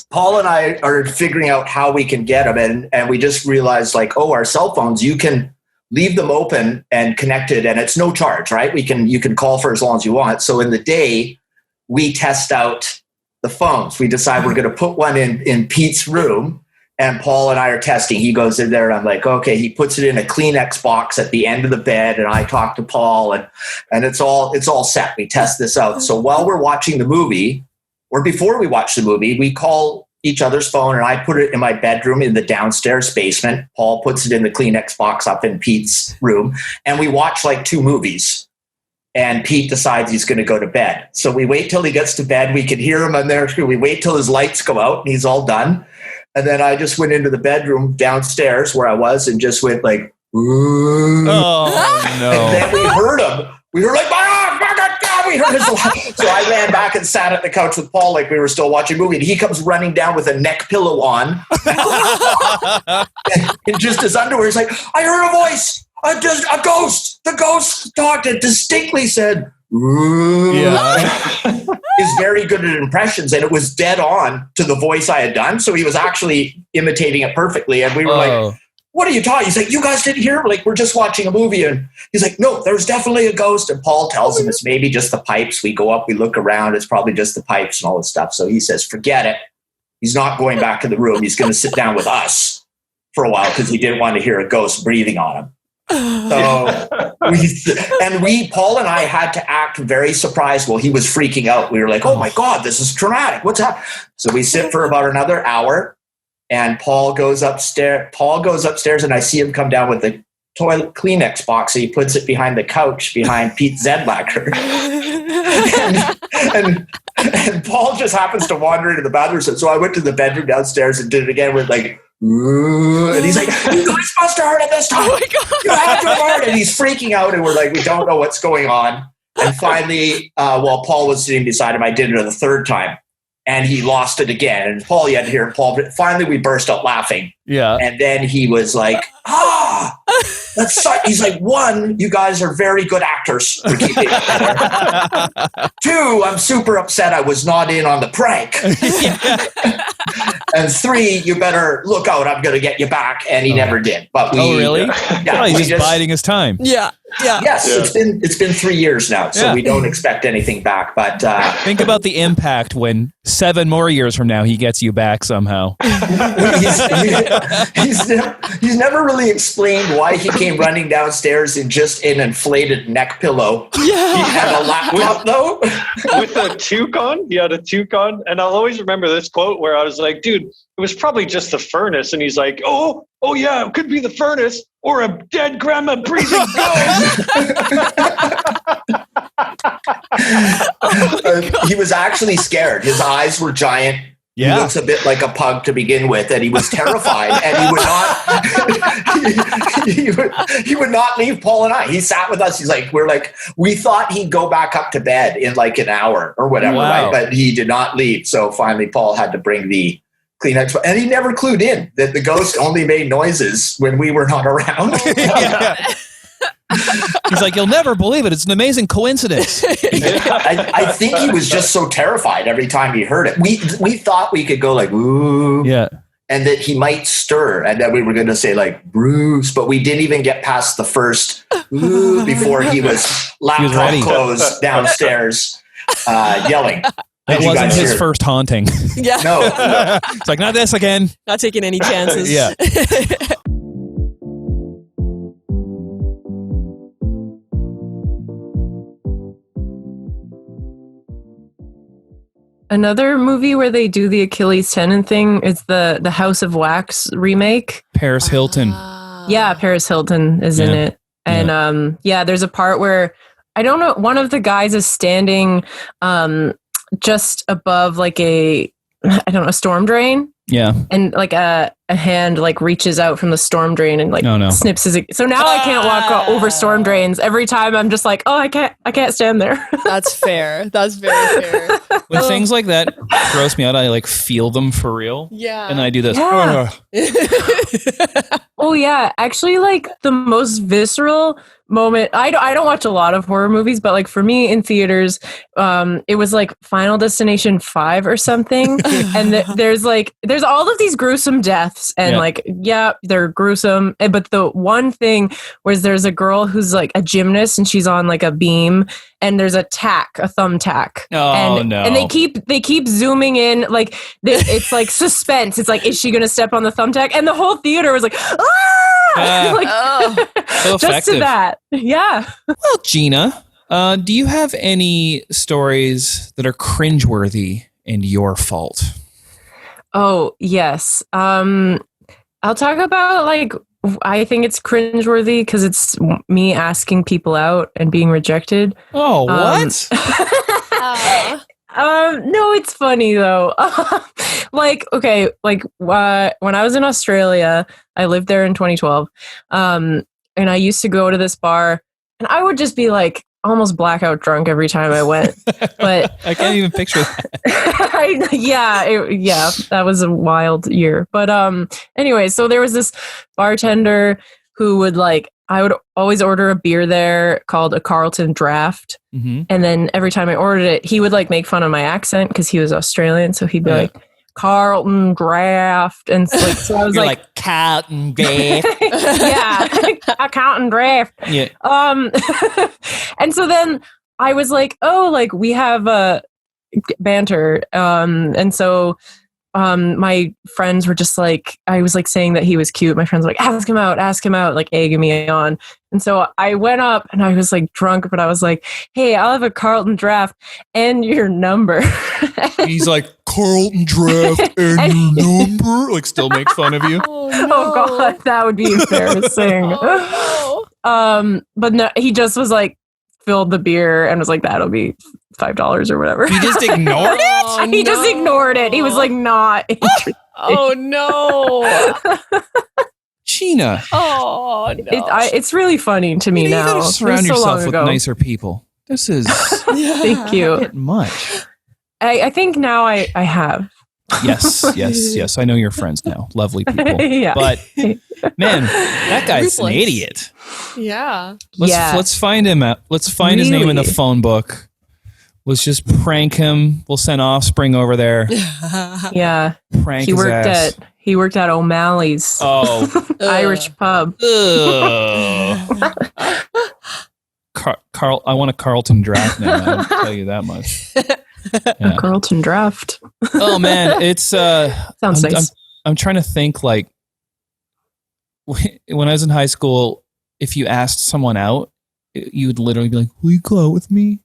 Paul and I are figuring out how we can get them. And we just realized our cell phones, you can leave them open and connected and it's no charge, right? You can call for as long as you want. So in the day, we test out the phones. We decide we're going to put one in Pete's room, and Paul and I are testing. He goes in there and I'm like, okay, he puts it in a Kleenex box at the end of the bed. And I talk to Paul and it's all set. We test this out. So while we're watching the movie, or before we watch the movie, we call each other's phone, and I put it in my bedroom in the downstairs basement. Paul puts it in the Kleenex box up in Pete's room, and we watch 2 movies. And Pete decides he's going to go to bed. So we wait till he gets to bed. We can hear him on there. We wait till his lights go out and he's all done. And then I just went into the bedroom downstairs where I was and just went ooh. Oh, no. And then we heard him. We heard we heard his laugh. So I ran back and sat at the couch with Paul like we were still watching a movie. And he comes running down with a neck pillow on. and just his underwear. He's like, "I heard a voice. A ghost. The ghost talked and distinctly said, ooh." Is very good at impressions, and it was dead on to the voice I had done. So he was actually imitating it perfectly. And we were like, "What are you talking?" He's like, "You guys didn't hear? We're just watching a movie." And he's like, "No, there's definitely a ghost." And Paul tells him it's maybe just the pipes. We go up, we look around. It's probably just the pipes and all this stuff. So he says, forget it. He's not going back to the room. He's going to sit down with us for a while because he didn't want to hear a ghost breathing on him. So Paul and I had to act very surprised while he was freaking out. We were like, "Oh my God, this is traumatic. What's happening?" So we sit for about another hour, and Paul goes upstairs, and I see him come down with the toilet Kleenex box. And he puts it behind the couch behind Pete Zedlacker. and Paul just happens to wander into the bathroom. So I went to the bedroom downstairs and did it again with ooh, and he's like, "You guys must have heard it this time. Oh my God. You have to have heard it." And he's freaking out, and we're like, we don't know what's going on. And finally, while Paul was sitting beside him, I did it the third time, and he lost it again. And Paul, But finally, we burst out laughing. Yeah. And then he was like, "Ah!" He's like, 1, you guys are very good actors. For keeping it together. 2, I'm super upset I was not in on the prank. And 3, you better look out. I'm going to get you back. And he never did. But really? Yeah, he's just biding his time. Yeah. Yes, it's been 3 years now, so we don't expect anything back. But think about the impact when 7 more years from now he gets you back somehow. He's never really explained why he came running downstairs in just an inflated neck pillow. Yeah, he had a laptop though, with a toque on. He had a toque on, and I'll always remember this quote where I was like, "Dude, it was probably just the furnace," and he's like, "Oh yeah, it could be the furnace or a dead grandma breathing ghost." He was actually scared. His eyes were giant. Yeah. He looks a bit like a pug to begin with, and he was terrified. And he would not leave Paul and I. He sat with us. He's like, we thought he'd go back up to bed in like an hour or whatever, right? But he did not leave. So finally, Paul had to bring the Kleenex, and he never clued in that the ghost only made noises when we were not around. He's like, you'll never believe it. It's an amazing coincidence. I think he was just so terrified every time he heard it. We thought we could go like, ooh. Yeah. And that he might stir, and that we were going to say like Bruce, but we didn't even get past the first ooh before he was laptop closed downstairs yelling. That wasn't his first haunting. Yeah. No. It's like, not this again. Not taking any chances. Yeah. Another movie where they do the Achilles tendon thing is the House of Wax remake. Paris Hilton. Yeah, Paris Hilton is in it. And there's a part where I don't know, one of the guys is standing just above like a storm drain. Yeah. And like a hand like reaches out from the storm drain and like snips his. So now I can't walk over storm drains. Every time I'm just like, oh, I can't stand there. That's fair. That's very fair. When things like that gross me out, I like feel them for real. Yeah. And then I do this. Yeah. Oh yeah, actually, like the most visceral moment. I don't watch a lot of horror movies, but like for me in theaters, it was like Final Destination 5 or something, and there's all of these gruesome deaths, and they're gruesome. But the one thing was there's a girl who's like a gymnast, and she's on like a beam, and there's a thumbtack. Oh no! And they keep zooming in, like it's like suspense. It's like, is she gonna step on the thumbtack? And the whole theater was like, ah! So Just effective. to that. Yeah. Well, Gina, do you have any stories that are cringeworthy and your fault? Oh, yes. I'll talk about like, I think it's cringeworthy because it's me asking people out and being rejected. Oh, what? No, it's funny though. When I was in Australia, I lived there in 2012. And I used to go to this bar, and I would just be like almost blackout drunk every time I went. But I can't even picture that. That was a wild year. But anyway, so there was this bartender who would I would always order a beer there called a Carlton Draft. Mm-hmm. And then every time I ordered it, he would make fun of my accent because he was Australian. So he'd be like, Carlton Draft. And so I was like Carlton Draft. Yeah, a Carlton Draft. Yeah. And so then I was like, oh, we have a banter. And so my friends were just I was saying that he was cute. My friends were like, ask him out, egging me on. And so I went up and I was drunk, but I was like, hey, I'll have a Carlton Draft and your number. He's like, Carlton Draft and your number? Still makes fun of you? Oh, no. Oh God, that would be embarrassing. But no, he just was filled the beer and was like, that'll be $5 or whatever. He just ignored it? He just ignored it. He was not interested. Oh no. Gina. Oh no. It's really funny to me now. You gotta surround yourself with nicer people. This is Thank you. A bit much. I think now I have. Yes. I know your friends now. Lovely people. Yeah. But man, that guy's an idiot. Yeah. Let's find him out. Let's find his name in the phone book. Let's just prank him. We'll send Offspring over there. Yeah. Prank he his worked ass. He worked at O'Malley's. Oh. Irish pub. Carl, I want a Carlton draft now. I'll tell you that much. Yeah. Carlton draft. Oh man, it's sounds nice. I'm trying to think, like, when I was in high school, if you asked someone out, you would literally be like, "Will you go out with me?"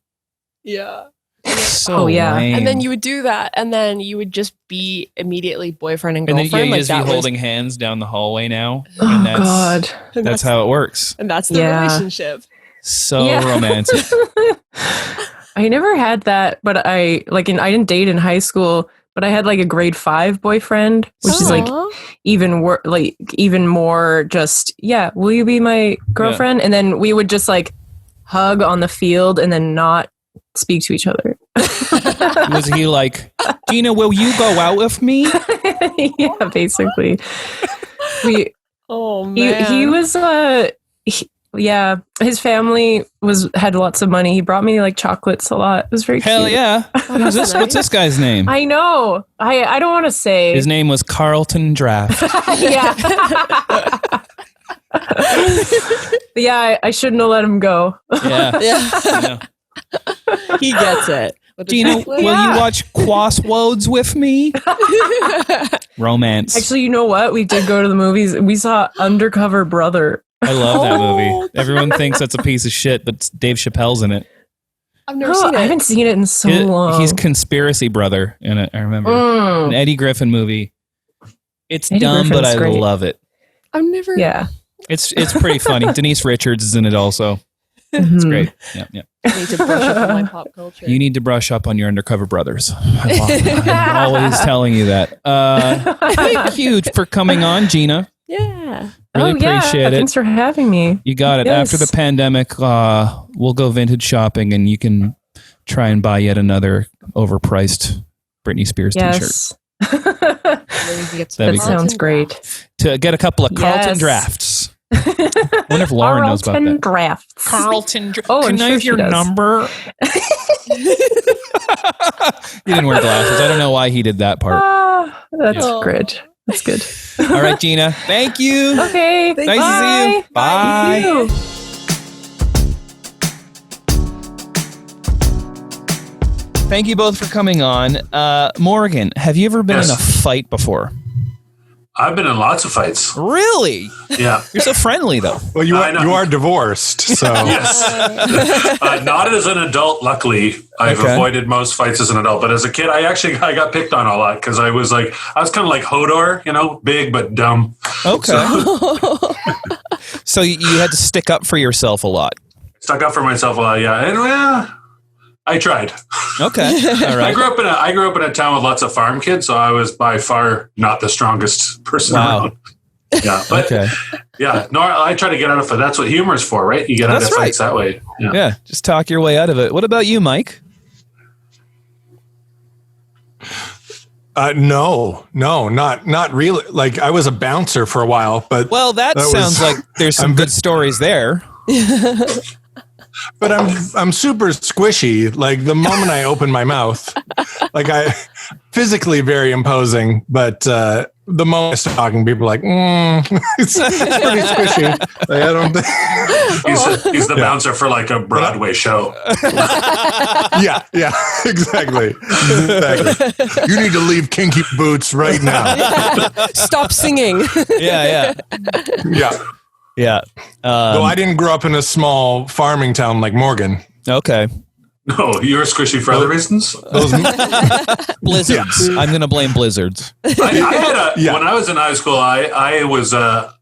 Yeah. So lame. And then you would do that, and then you would just be immediately boyfriend and And then girlfriend. you like just be that holding hands down the hallway now. Oh, And that's, God. That's how it works. And that's the relationship. So romantic. I never had that, but I didn't date in high school, but I had like a grade 5 boyfriend, which is like even more just, will you be my girlfriend? And then we would just like hug on the field and then not speak to each other. Was he like, Gina, will you go out with me? Yeah, basically. Oh man. He was his family had lots of money. He brought me like chocolates a lot. It was very Hell cute. yeah. What's this guy's name? I know. I don't want to say. His name was Carlton Draft. Yeah. Yeah, I shouldn't have let him go. Yeah. He gets it. Gina, will you watch Quaswodes with me? Romance. Actually, you know what? We did go to the movies. We saw Undercover Brother. I love that movie. Everyone thinks that's a piece of shit, but Dave Chappelle's in it. I've never seen it. I haven't seen it in so long. He's Conspiracy Brother in it, I remember. An Eddie Griffin movie. It's Eddie dumb, but Griffin's I great. love it. I've never. Yeah. It's pretty funny. Denise Richards is in it also. It's great. Yeah. I need to brush up on my pop culture. You need to brush up on your Undercover Brothers. I'm always telling you that. Thank you for coming on, Gina. Yeah. Really appreciate it. Thanks for having me. You got it. Yes. After the pandemic, we'll go vintage shopping and you can try and buy yet another overpriced Britney Spears t-shirt. That sounds great. To get a couple of Carlton drafts. I wonder if Lauren knows about that. Drafts. Carlton Drafts. Oh, Can I'm I sure have she your does. number? He didn't wear glasses. I don't know why he did that part. That's good. That's good. All right, Gina. Thank you. Okay. Nice to see you. Bye. Thank you. Thank you both for coming on. Morgan, have you ever been in a fight before? I've been in lots of fights. Really? Yeah. You're so friendly, though. Well, you are divorced, so yes. Not as an adult. Luckily, I've avoided most fights as an adult. But as a kid, I got picked on a lot because I was kind of like Hodor, big but dumb. Okay. So you had to stick up for yourself a lot. Stuck up for myself a lot. Yeah, and I tried. Okay. All right. I grew up in a town with lots of farm kids, so I was by far not the strongest person around. Yeah, but yeah, no, I try to get out of it. That's what humor is for, right? You get out of fights that way. Yeah, just talk your way out of it. What about you, Mike? No, not really. Like I was a bouncer for a while, but that sounds like there's some good stories there. But I'm super squishy. Like the moment I open my mouth, like I physically very imposing, but the moment I start talking, people are like, it's pretty squishy. Like, I don't think he's the bouncer for like a Broadway show. Yeah, exactly. You need to leave Kinky Boots right now. Stop singing. Yeah. Though I didn't grow up in a small farming town like Morgan. Okay. No, you were squishy for other reasons. Blizzards. I'm going to blame blizzards. When I was in high school, I was a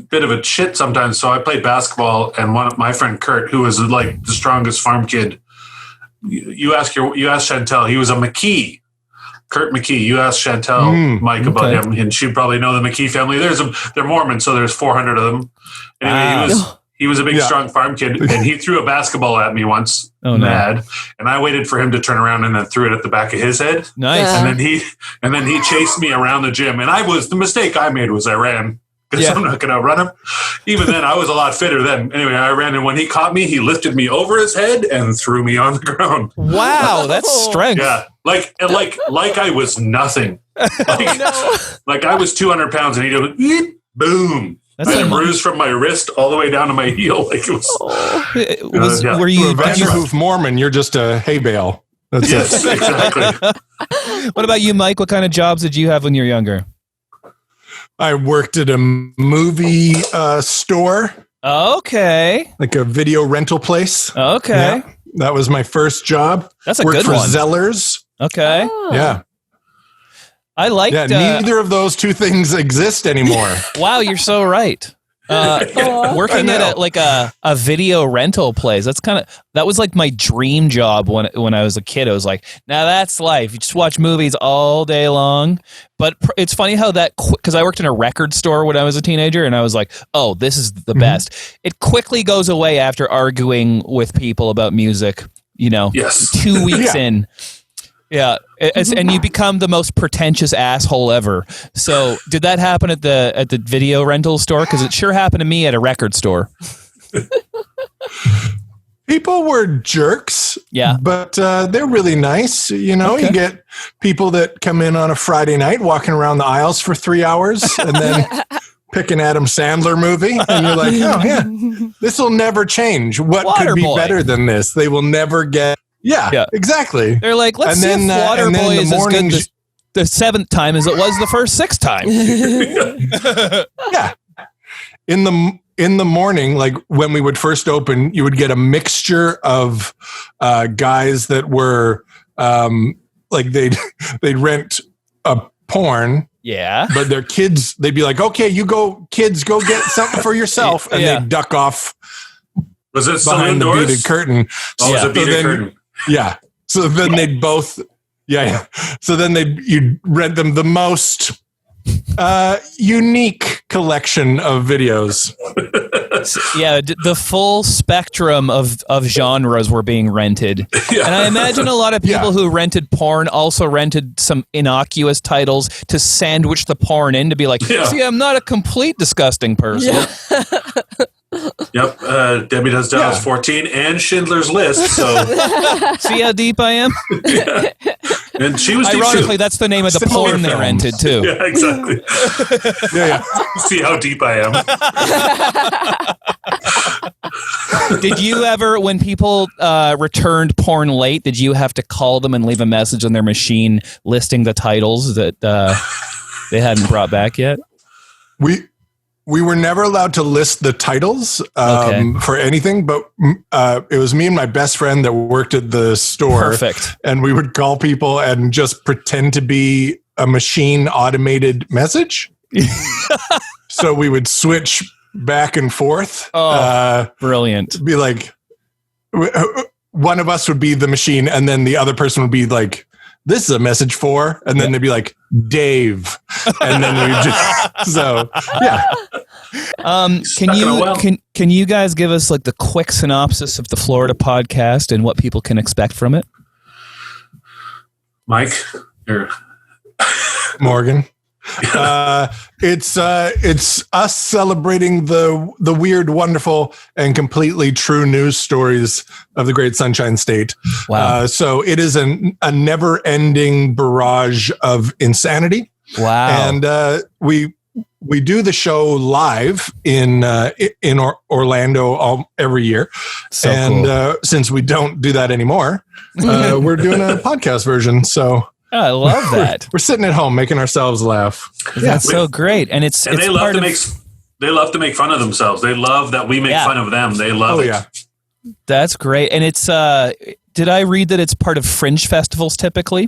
bit of a shit sometimes. So I played basketball, and my friend Kurt, who was like the strongest farm kid, you asked Chantel. He was a McKee. Kurt McKee. You asked Chantel, Mike, about him, and she'd probably know the McKee family. They're Mormon, so there's 400 of them. Anyway, he was a big, strong farm kid, and he threw a basketball at me once, mad, and I waited for him to turn around and then threw it at the back of his head. Nice. And then he chased me around the gym, and the mistake I made was I ran. because I'm not going to outrun him. Even then, I was a lot fitter then. Anyway, I ran, and when he caught me, he lifted me over his head and threw me on the ground. Wow, that's strength. Yeah, like I was nothing. Like I was 200 pounds, and he did boom. I had a bruise from my wrist all the way down to my heel. Like it was. Were you a Vanderhoof Mormon? You're just a hay bale. That's yes, it. Exactly. What about you, Mike? What kind of jobs did you have when you were younger? I worked at a movie store. Okay. Like a video rental place. Okay. Yeah, that was my first job. That's a worked good for one. Zellers. Okay. Oh. Yeah. I liked. Neither of those two things exist anymore. Wow, you're so right. Working at a video rental place. That was like my dream job when I was a kid. I was like, now that's life. You just watch movies all day long. But it's funny how because I worked in a record store when I was a teenager, and I was like, oh, this is the best. It quickly goes away after arguing with people about music. Yes. 2 weeks in. Yeah, and you become the most pretentious asshole ever. So, did that happen at the video rental store? Because it sure happened to me at a record store. People were jerks. Yeah, but they're really nice. You get people that come in on a Friday night, walking around the aisles for 3 hours, and then pick an Adam Sandler movie, and you're like, oh yeah, this will never change. What could be better than this? They will never get. Yeah, exactly. They're like, let's see if Waterboy is as good the seventh time as it was the first 6 times. Yeah. In the morning, like when we would first open, you would get a mixture of guys that were like they'd rent a porn. Yeah. But their kids, they'd be like, okay, kids, go get something for yourself. And they'd duck off. Was it behind the doors? beaded curtain? Oh, it was a beaded curtain. Yeah. So then they'd both, So then you'd rent them the most unique collection of videos. Yeah, the full spectrum of genres were being rented. And I imagine a lot of people who rented porn also rented some innocuous titles to sandwich the porn in to be like, see, I'm not a complete disgusting person. Yeah. Yep, Debbie Does Dallas 14 and Schindler's List. So see how deep I am. Yeah. And she was ironically deep that's the name of the porn they rented too. Yeah, exactly. Yeah. See how deep I am. Did you ever, when people returned porn late, did you have to call them and leave a message on their machine listing the titles that they hadn't brought back yet? We were never allowed to list the titles for anything, but it was me and my best friend that worked at the store. Perfect. And we would call people and just pretend to be a machine automated message. So we would switch back and forth. Oh, brilliant. Be like, one of us would be the machine, and then the other person would be like, this is a message for, and then they'd be like, Dave. And then we just, so, yeah. Can you guys give us like the quick synopsis of the Florida podcast and what people can expect from it? Mike? Morgan. It's us celebrating the weird, wonderful, and completely true news stories of the Great Sunshine State. Wow! So it is a never-ending barrage of insanity. Wow! And we do the show live in Orlando every year, so and cool. Since we don't do that anymore, we're doing a podcast version. So. Oh, I love that. We're sitting at home making ourselves laugh. That's so great, and it's they love to make fun of themselves. They love that we make fun of them. They love it. Yeah. That's great, and it's. Did I read that it's part of Fringe festivals typically?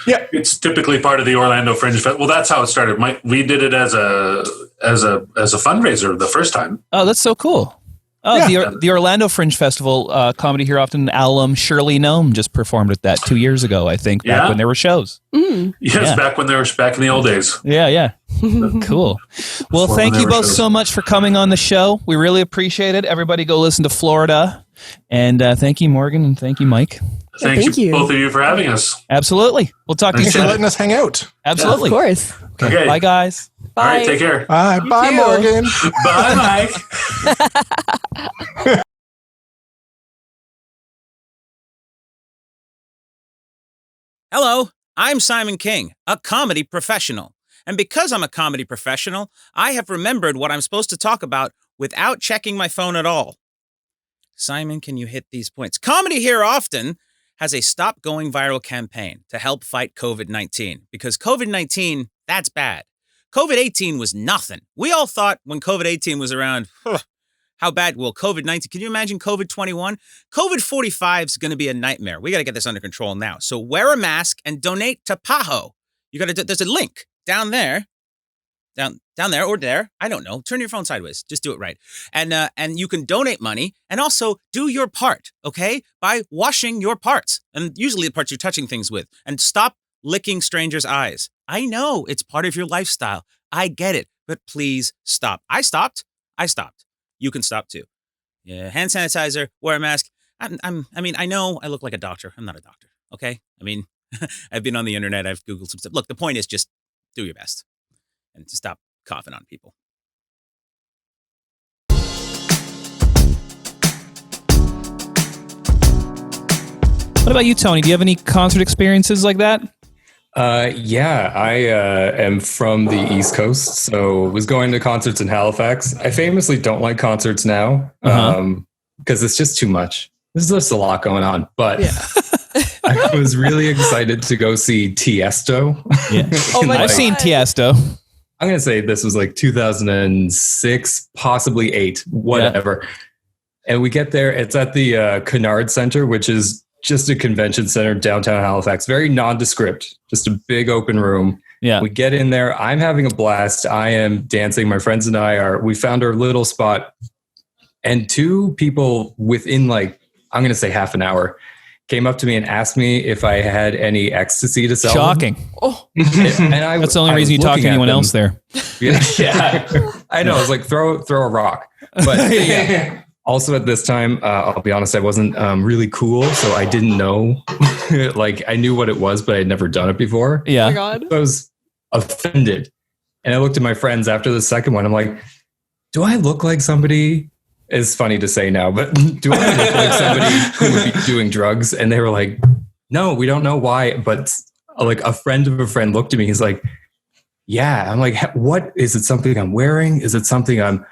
Yeah, it's typically part of the Orlando Fringe Festival. Well, that's how it started. We did it as a fundraiser the first time. Oh, that's so cool. Oh, yeah. The Orlando Fringe Festival, Comedy Here Often alum Shirley Nome just performed at that 2 years ago, I think, back when there were shows. Yes, back when they were back in the old days. Yeah. Cool. Well, thank you both so much for coming on the show. We really appreciate it. Everybody go listen to Florida. And thank you, Morgan, and thank you, Mike. Thank you, both of you, for having us. Absolutely. We'll talk to you Thanks for soon. letting us hang out. Absolutely. Of course. Okay. Bye, guys. All right, take care. Bye, too. Morgan. Bye, Mike. Hello, I'm Simon King, a comedy professional. And because I'm a comedy professional, I have remembered what I'm supposed to talk about without checking my phone at all. Simon, can you hit these points? Comedy Here Often has a Stop Going Viral campaign to help fight COVID-19. Because COVID-19, that's bad. COVID-18 was nothing. We all thought when COVID-18 was around, how bad will COVID-19, can you imagine COVID-21? COVID-45 is going to be a nightmare. We got to get this under control now. So wear a mask and donate to PAHO. There's a link down there, down there or there. I don't know. Turn your phone sideways. Just do it right. And you can donate money and also do your part, okay? By washing your parts, and usually the parts you're touching things with, and stop licking strangers' eyes. I know it's part of your lifestyle. I get it, but please stop. I stopped. You can stop too. Yeah, hand sanitizer, wear a mask. I know I look like a doctor. I'm not a doctor, okay? I mean, I've been on the internet. I've Googled some stuff. Look, the point is just do your best and to stop coughing on people. What about you, Tony? Do you have any concert experiences like that? Yeah, I am from the East Coast, so was going to concerts in Halifax. I famously don't like concerts now because it's just too much. There's just a lot going on, but I was really excited to go see Tiesto. Yeah. I've seen Tiesto. I'm going to say this was like 2006, possibly 8, whatever. Yeah. And we get there. It's at the Kennard Center, which is just a convention center downtown Halifax, very nondescript, just a big open room. Yeah. We get in there. I'm having a blast. I am dancing. My friends and we found our little spot, and 2 people within I'm going to say half an hour came up to me and asked me if I had any ecstasy to sell. Shocking. Oh. That's the only reason you talk to anyone else there. Yeah. I know. I was like, throw a rock. But yeah. Also at this time, I'll be honest, I wasn't really cool, so I didn't know. I knew what it was, but I had never done it before. Yeah. Oh my God. So I was offended. And I looked at my friends after the second one. I'm like, do I look like somebody? It's funny to say now, but do I look like somebody who would be doing drugs? And they were like, no, we don't know why. But a friend of a friend looked at me. He's like, yeah. I'm like, what? Is it something I'm wearing? Is it something I'm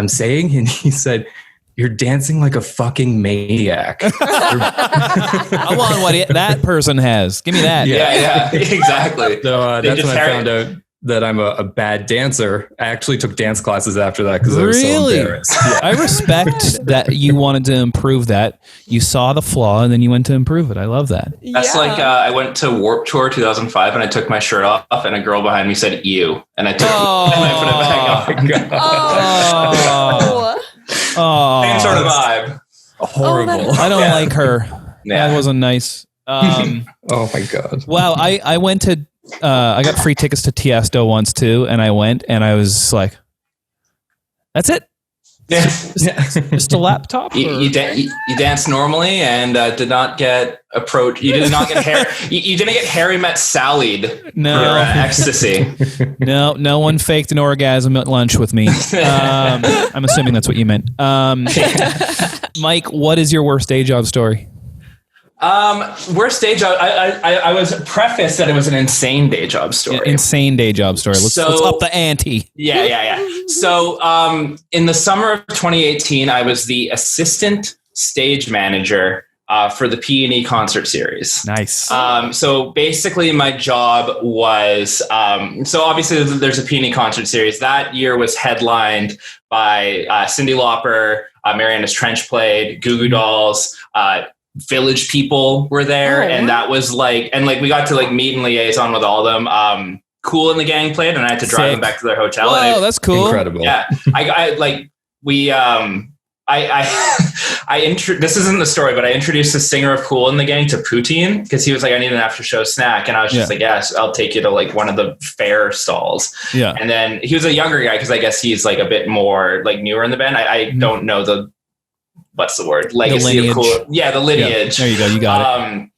saying? And he said, you're dancing like a fucking maniac. I want what that person has. Give me that. Yeah, exactly. So that's when I found out that I'm a bad dancer. I actually took dance classes after that because I was so embarrassed. Yeah. I respect that you wanted to improve that. You saw the flaw and then you went to improve it. I love that. That's like I went to Warped Tour 2005 and I took my shirt off and a girl behind me said "ew" and I took and I put it back on. Same sort of vibe. Horrible. I don't like her. Yeah. That wasn't nice. Oh my God. Wow. I went to I got free tickets to Tiesto once too, and I went and I was like, that's it. Just a laptop. You danced normally and did not get approached. You did not get hair. You didn't get Harry Met Sallied for ecstasy. No one faked an orgasm at lunch with me. I'm assuming that's what you meant. Mike, what is your worst day job story? Worst day job. I was prefaced that it was an insane day job story. Insane day job story. Let's up the ante. Yeah. So, in the summer of 2018, I was the assistant stage manager for the P&E concert series. Nice. So basically, my job was so obviously there's a P&E concert series. That year was headlined by Cyndi Lauper, Mariana's Trench played, Goo Goo Dolls. Village People were there, and that was we got to meet and liaison with all of them. Cool and the Gang played, and I had to drive them back to their hotel. Whoa, that's cool. Incredible. Yeah, this isn't the story, but I introduced the singer of Cool and the Gang to Poutine because he was like, I need an after show snack. And I was just like, yes, I'll take you to one of the fair stalls. Yeah. And then he was a younger guy because I guess he's a bit more newer in the band. I don't know what's the word? Legacy the lineage. Of Cool. Yeah, the lineage. Yeah, there you go. You got it.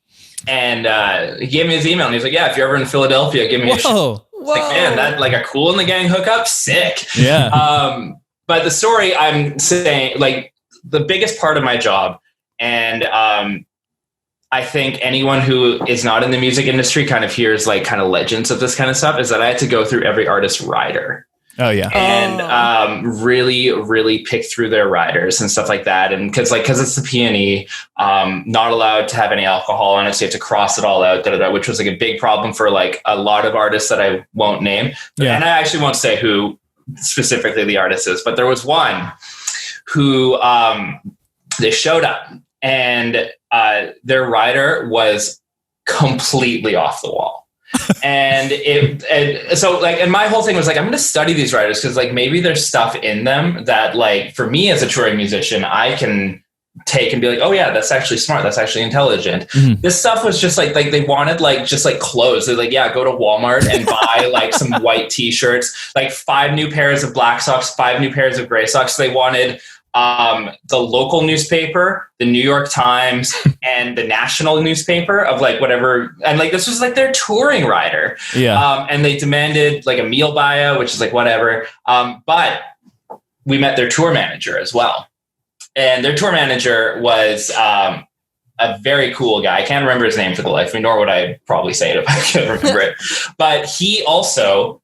And he gave me his email, and he's like, "Yeah, if you're ever in Philadelphia, give me a shot." Like, man, that like a Cool in the Gang hookup, sick. Yeah. But the story I'm saying, like, the biggest part of my job, and I think anyone who is not in the music industry kind of hears like kind of legends of this kind of stuff, is that I had to go through every artist's rider. Oh yeah. And really, really pick through their riders and stuff like that. And because it's the P&E, not allowed to have any alcohol on it, so you have to cross it all out, which was like a big problem for like a lot of artists that I won't name. Yeah. And I actually won't say who specifically the artist is, but there was one who they showed up, and their rider was completely off the wall. And my whole thing was like, I'm going to study these writers, because like maybe there's stuff in them that like for me as a touring musician, I can take and be like, oh yeah, that's actually smart, that's actually intelligent. Mm-hmm. This stuff was just like they wanted like just like clothes. They're like, yeah, go to Walmart and buy like some white t-shirts, like 5 new pairs of black socks, 5 new pairs of gray socks. They wanted the local newspaper, the New York Times, and the national newspaper of like whatever. And like, this was like their touring rider. Yeah. And they demanded like a meal bio, which is like whatever. But we met their tour manager as well. And their tour manager was a very cool guy. I can't remember his name for the life of me, nor would I probably say it if I could remember it. But he also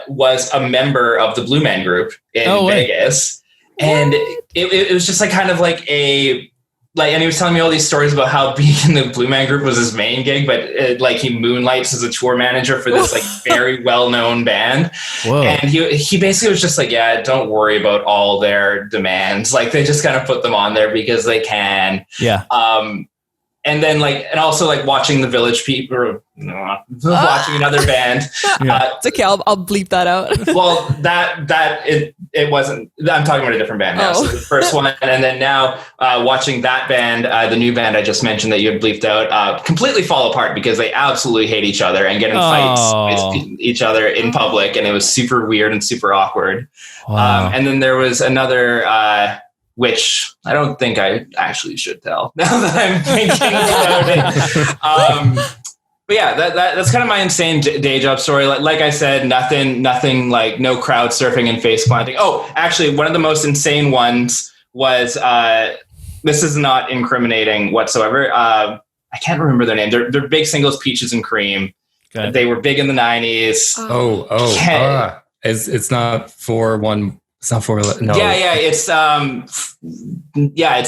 was a member of the Blue Man Group in Vegas. And it was just like kind of like and he was telling me all these stories about how being in the Blue Man Group was his main gig, but like he moonlights as a tour manager for this like very well-known band. Whoa. And he basically was just like, yeah, don't worry about all their demands. Like they just kind of put them on there because they can. Yeah. And then and also like watching the Village People, watching another band. It's okay. I'll bleep that out. Well, it wasn't. I'm talking about a different band now. So the first one, and then now watching that band, the new band I just mentioned that you had bleeped out, completely fall apart because they absolutely hate each other and get in fights with each other in public, and it was super weird and super awkward. Wow. And then there was another. Which I don't think I actually should tell now that I'm thinking about it. But yeah, that's kind of my insane day job story. Like I said, nothing like no crowd surfing and face planting. Oh, actually, one of the most insane ones was this is not incriminating whatsoever. I can't remember their name. They're big singles, Peaches and Cream. Okay. They were big in the 90s. It's not 4-1. It's not 4. No. Yeah. It's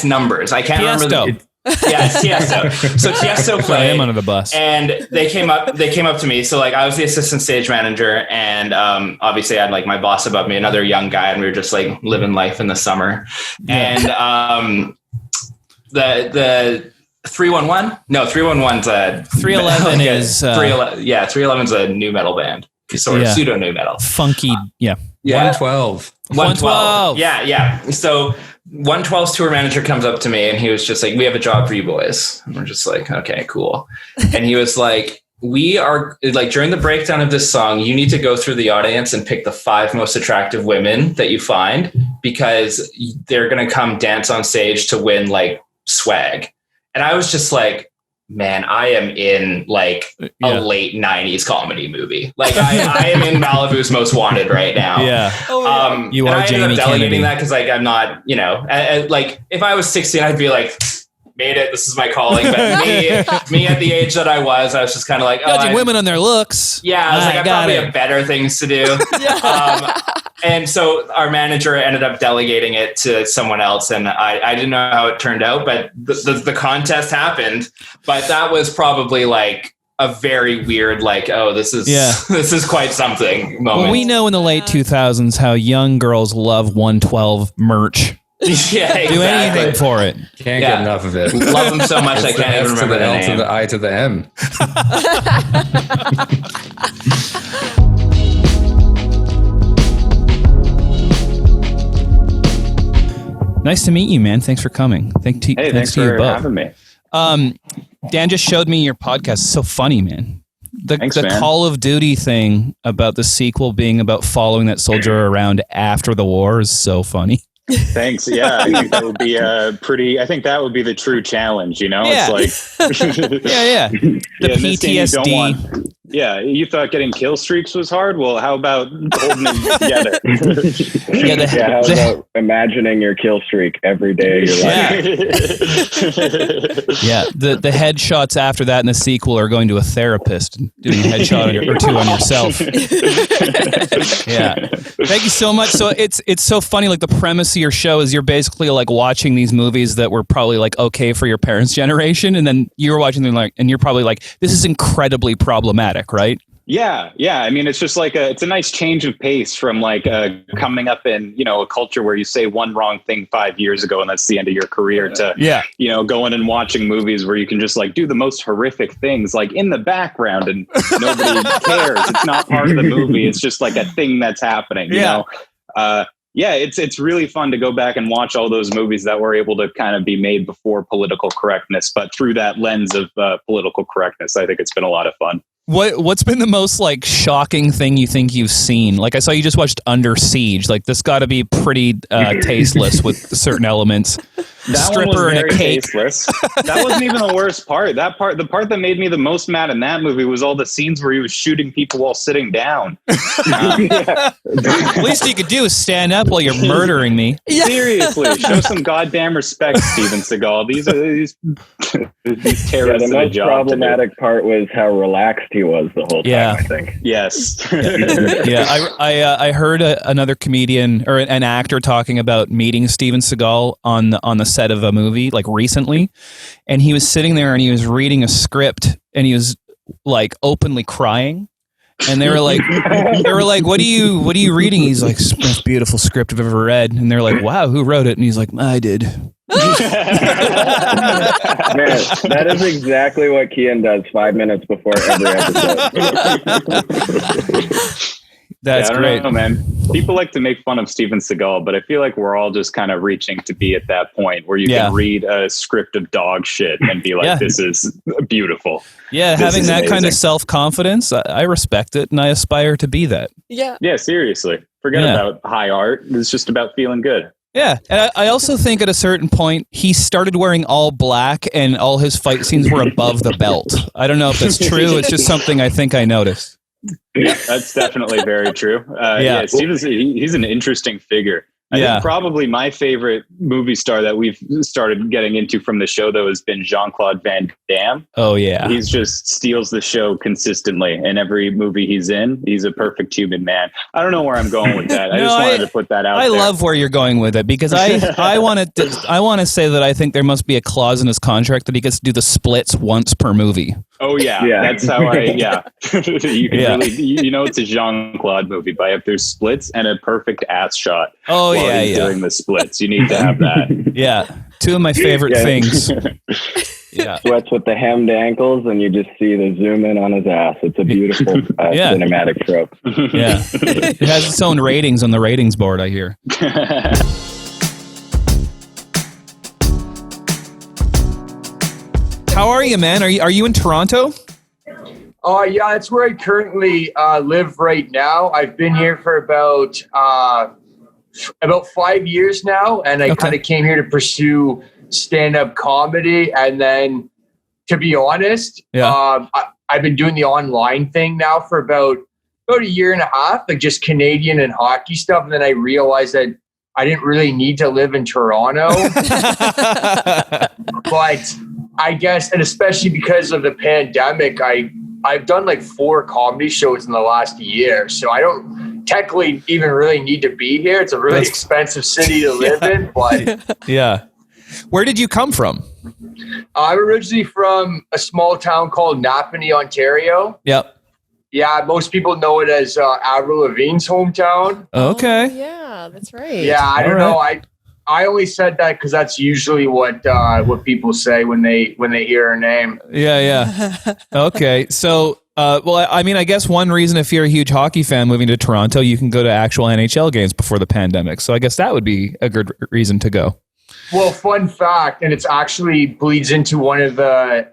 numbers. I can't remember. It's Tiesto. So Tiesto played. I'm under the bus. And they came up to me. So like I was the assistant stage manager, and obviously I had like my boss above me, another young guy, and we were just like living life in the summer. Yeah. And the 311? No, 311's a 311 is 311. Yeah, 311's a new metal band. Sort of pseudo new metal. Funky, yeah. 112. 112. Yeah. So 112's tour manager comes up to me and he was just like, we have a job for you boys. And we're just like, okay, cool. And he was like, we are like, during the breakdown of this song, you need to go through the audience and pick the 5 most attractive women that you find, because they're going to come dance on stage to win like swag. And I was just like, man, I am in like a late 90s comedy movie. Like I am in Malibu's Most Wanted right now. Yeah. You are I Jamie ended up delegating Kennedy. that because like I'm not, like if I was 16, I'd be like, made it. This is my calling. But me at the age that I was just kind of like, judging women on their looks. Yeah, I was like, I probably have better things to do. And so our manager ended up delegating it to someone else, and I didn't know how it turned out, but the contest happened. But that was probably like a very weird, like, this is quite something moment. Well, we know in the late 2000s how young girls love 112 merch. Yeah, exactly. Do anything for it. Can't get enough of it. Love them so much I can't even remember the L name. to the I to the M. Nice to meet you, man. Thanks for coming. Thanks to you both. Having me. Dan just showed me your podcast. It's so funny, man. The man. Call of Duty thing about the sequel being about following that soldier around after the war is so funny. Thanks. Yeah, I think that would be I think that would be the true challenge. Yeah. It's like, yeah. The PTSD. You thought getting kill streaks was hard. Well, how about holding it together? How about imagining your kill streak every day of your life? Yeah, the headshots after that in the sequel are going to a therapist and doing a headshot or two on yourself. Yeah, thank you so much. So it's so funny. Like the premise of your show is you're basically like watching these movies that were probably like okay for your parents' generation, and then you're watching them like, and you're probably like, this is incredibly problematic, right? Yeah. I mean, it's just like it's a nice change of pace from like coming up in, a culture where you say one wrong thing 5 years ago and that's the end of your career to, going and watching movies where you can just like do the most horrific things like in the background and nobody cares. It's not part of the movie. It's just like a thing that's happening, you know? It's really fun to go back and watch all those movies that were able to kind of be made before political correctness, but through that lens of political correctness. I think it's been a lot of fun. What's been the most like shocking thing you think you've seen? Like I saw you just watched Under Siege. Like this got to be pretty tasteless with certain elements. That stripper one was and a very cake. tasteless. That wasn't even the worst part. The part that made me the most mad in that movie was all the scenes where he was shooting people while sitting down. The least you could do is stand up while you're murdering me. Seriously, show some goddamn respect, Steven Seagal. These terrorists. The most problematic part was how relaxed he was the whole time, I think. Yes. I heard another comedian or an actor talking about meeting Steven Seagal on the set of a movie like recently, and he was sitting there and he was reading a script and he was like openly crying, and they were like what are you reading? He's like, it's the most beautiful script I've ever read. And they're like, wow, who wrote it? And he's like, I did. Man, that is exactly what Kian does 5 minutes before every episode. That's great. I don't know, man. People like to make fun of Steven Seagal, but I feel like we're all just kind of reaching to be at that point where you can read a script of dog shit and be like, this is beautiful. Yeah, This having is that amazing. kind of self-confidence, I respect it, and I aspire to be that. Yeah, seriously. Forget about high art. It's just about feeling good. Yeah, and I also think at a certain point, he started wearing all black and all his fight scenes were above the belt. I don't know if that's true. It's just something I think I noticed. Yeah, that's definitely very true. Steven's he's an interesting figure. I think probably my favorite movie star that we've started getting into from the show, though, has been Jean-Claude Van Damme. Oh, yeah. He's just steals the show consistently. In every movie he's in, he's a perfect human man. I don't know where I'm going with that. I just wanted to put that out there. I love where you're going with it because I want to say that I think there must be a clause in his contract that he gets to do the splits once per movie. Oh, yeah. That's how you can really, it's a Jean-Claude movie by if there's splits and a perfect ass shot. Oh, while he's doing the splits. You need to have that. Yeah. Two of my favorite things. Yeah. Sweats with the hemmed ankles and you just see the zoom in on his ass. It's a beautiful cinematic trope. Yeah. It has its own ratings on the ratings board, I hear. How are you, man? Are you in Toronto? Yeah, that's where I currently live right now. I've been here for about 5 years now, and I kind of came here to pursue stand-up comedy. And then, to be honest, I've been doing the online thing now for about a year and a half, like just Canadian and hockey stuff. And then I realized that I didn't really need to live in Toronto. But I guess, and especially because of the pandemic, I've done like 4 comedy shows in the last year. So I don't technically even really need to be here. It's a really expensive city to live in, but yeah. Where did you come from? I'm originally from a small town called Napanee, Ontario. Yep. Yeah, most people know it as Avril Lavigne's hometown. Okay. Yeah, that's right. Yeah, I don't know. I only said that because that's usually what people say when they hear her name. Yeah. Okay. So, I guess one reason if you're a huge hockey fan moving to Toronto, you can go to actual NHL games before the pandemic. So I guess that would be a good reason to go. Well, fun fact, and it's actually bleeds into one of the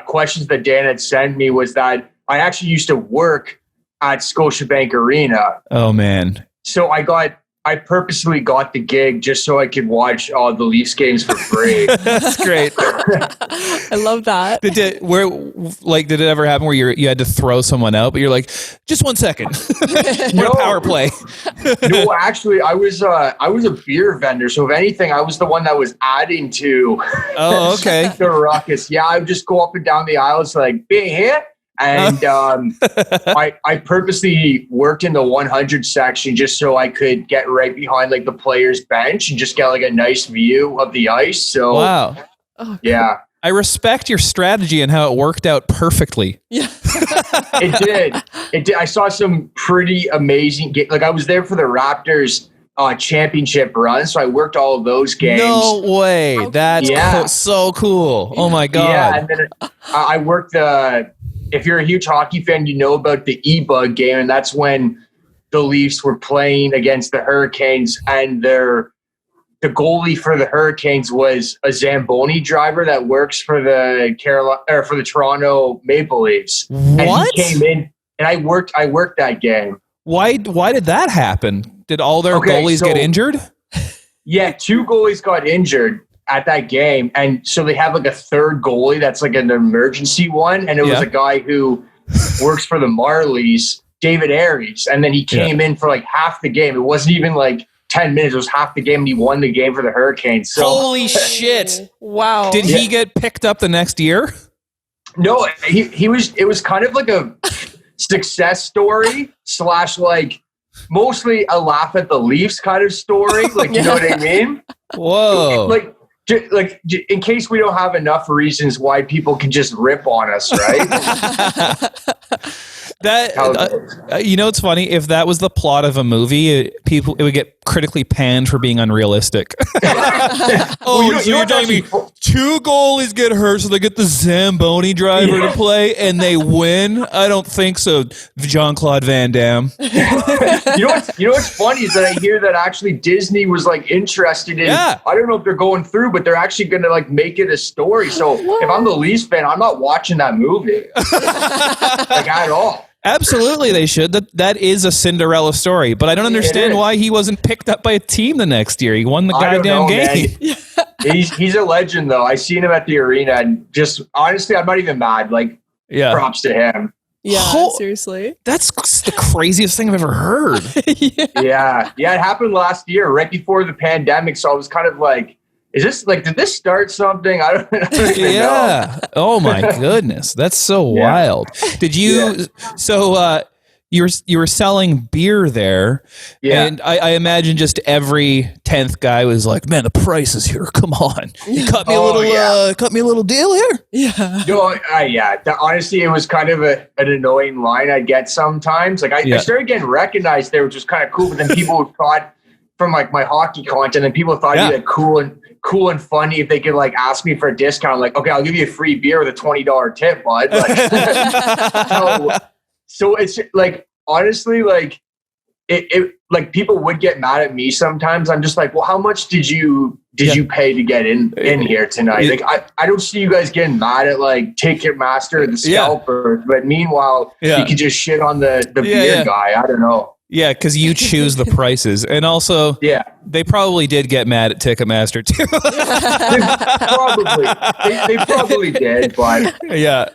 questions that Dan had sent me, was that I actually used to work at Scotiabank Arena. Oh, man. So I got I purposely got the gig just so I could watch all the Leafs games for free. That's great. I love that. Did it ever happen where you had to throw someone out, but you're like, just 1 second, no power play? No, actually, I was a beer vendor, so if anything, I was the one that was adding to. Oh, okay. The ruckus. Yeah, I would just go up and down the aisles like, "Be here." And I purposely worked in the 100 section just so I could get right behind like the players' bench and just get like a nice view of the ice. So wow, yeah, I respect your strategy and how it worked out perfectly. Yeah, it did. I saw some pretty amazing games. Like I was there for the Raptors championship run, so I worked all of those games. No way, that's so cool. Oh my god. Yeah, and then I worked the. If you're a huge hockey fan, you know about the E-Bug game, and that's when the Leafs were playing against the Hurricanes, and the goalie for the Hurricanes was a Zamboni driver that works for the for the Toronto Maple Leafs. What? And he came in, and I worked that game. Why did that happen? Did all their goalies get injured? Yeah, 2 goalies got injured at that game, and so they have like a third goalie that's like an emergency one, and it was a guy who works for the Marlies, David Aries, and then he came in for like half the game. It wasn't even like 10 minutes, it was half the game, and he won the game for the Hurricanes. So holy shit. Wow. Did he get picked up the next year? No, he was, it was kind of like a success story / like mostly a laugh at the Leafs kind of story, like you know what I mean? Whoa. Like in case we don't have enough reasons why people can just rip on us, right? It's funny. If that was the plot of a movie, it would get critically panned for being unrealistic. You're telling me 2 goalies get hurt, so they get the Zamboni driver to play, and they win? I don't think so, Jean-Claude Van Damme. You know what's funny is that I hear that actually Disney was like interested in. I don't know if they're going through, but they're actually going to like make it a story. So if I'm the Leafs fan, I'm not watching that movie like at all. Absolutely, they should. That is a Cinderella story, but I don't understand why he wasn't picked up by a team the next year. He won the goddamn game. He's a legend, though. I seen him at the arena, and just honestly, I'm not even mad. Like, props to him. Yeah, seriously. That's the craziest thing I've ever heard. Yeah, it happened last year, right before the pandemic. So I was kind of like, is this like, did this start something? I don't even know. Oh my goodness. That's so wild. Did you, so you were selling beer there. Yeah. And I imagine just every 10th guy was like, man, the price is here. Come on. You cut me a little deal here. Yeah. No, honestly, it was kind of an annoying line I'd get sometimes. Like I started getting recognized there, which was kind of cool. But then people thought from like my hockey content, and people thought you had cool and funny if they could like ask me for a discount. Like, okay, I'll give you a free beer with a $20 tip, bud. Like, so it's like, honestly, like it like people would get mad at me sometimes. I'm just like, well, how much did you pay to get in here tonight? Like, I don't see you guys getting mad at like Ticketmaster or the scalper, but meanwhile, you could just shit on the beer guy. I don't know. Yeah, because you choose the prices. And also, they probably did get mad at Ticketmaster, too. They probably did, but... Yeah.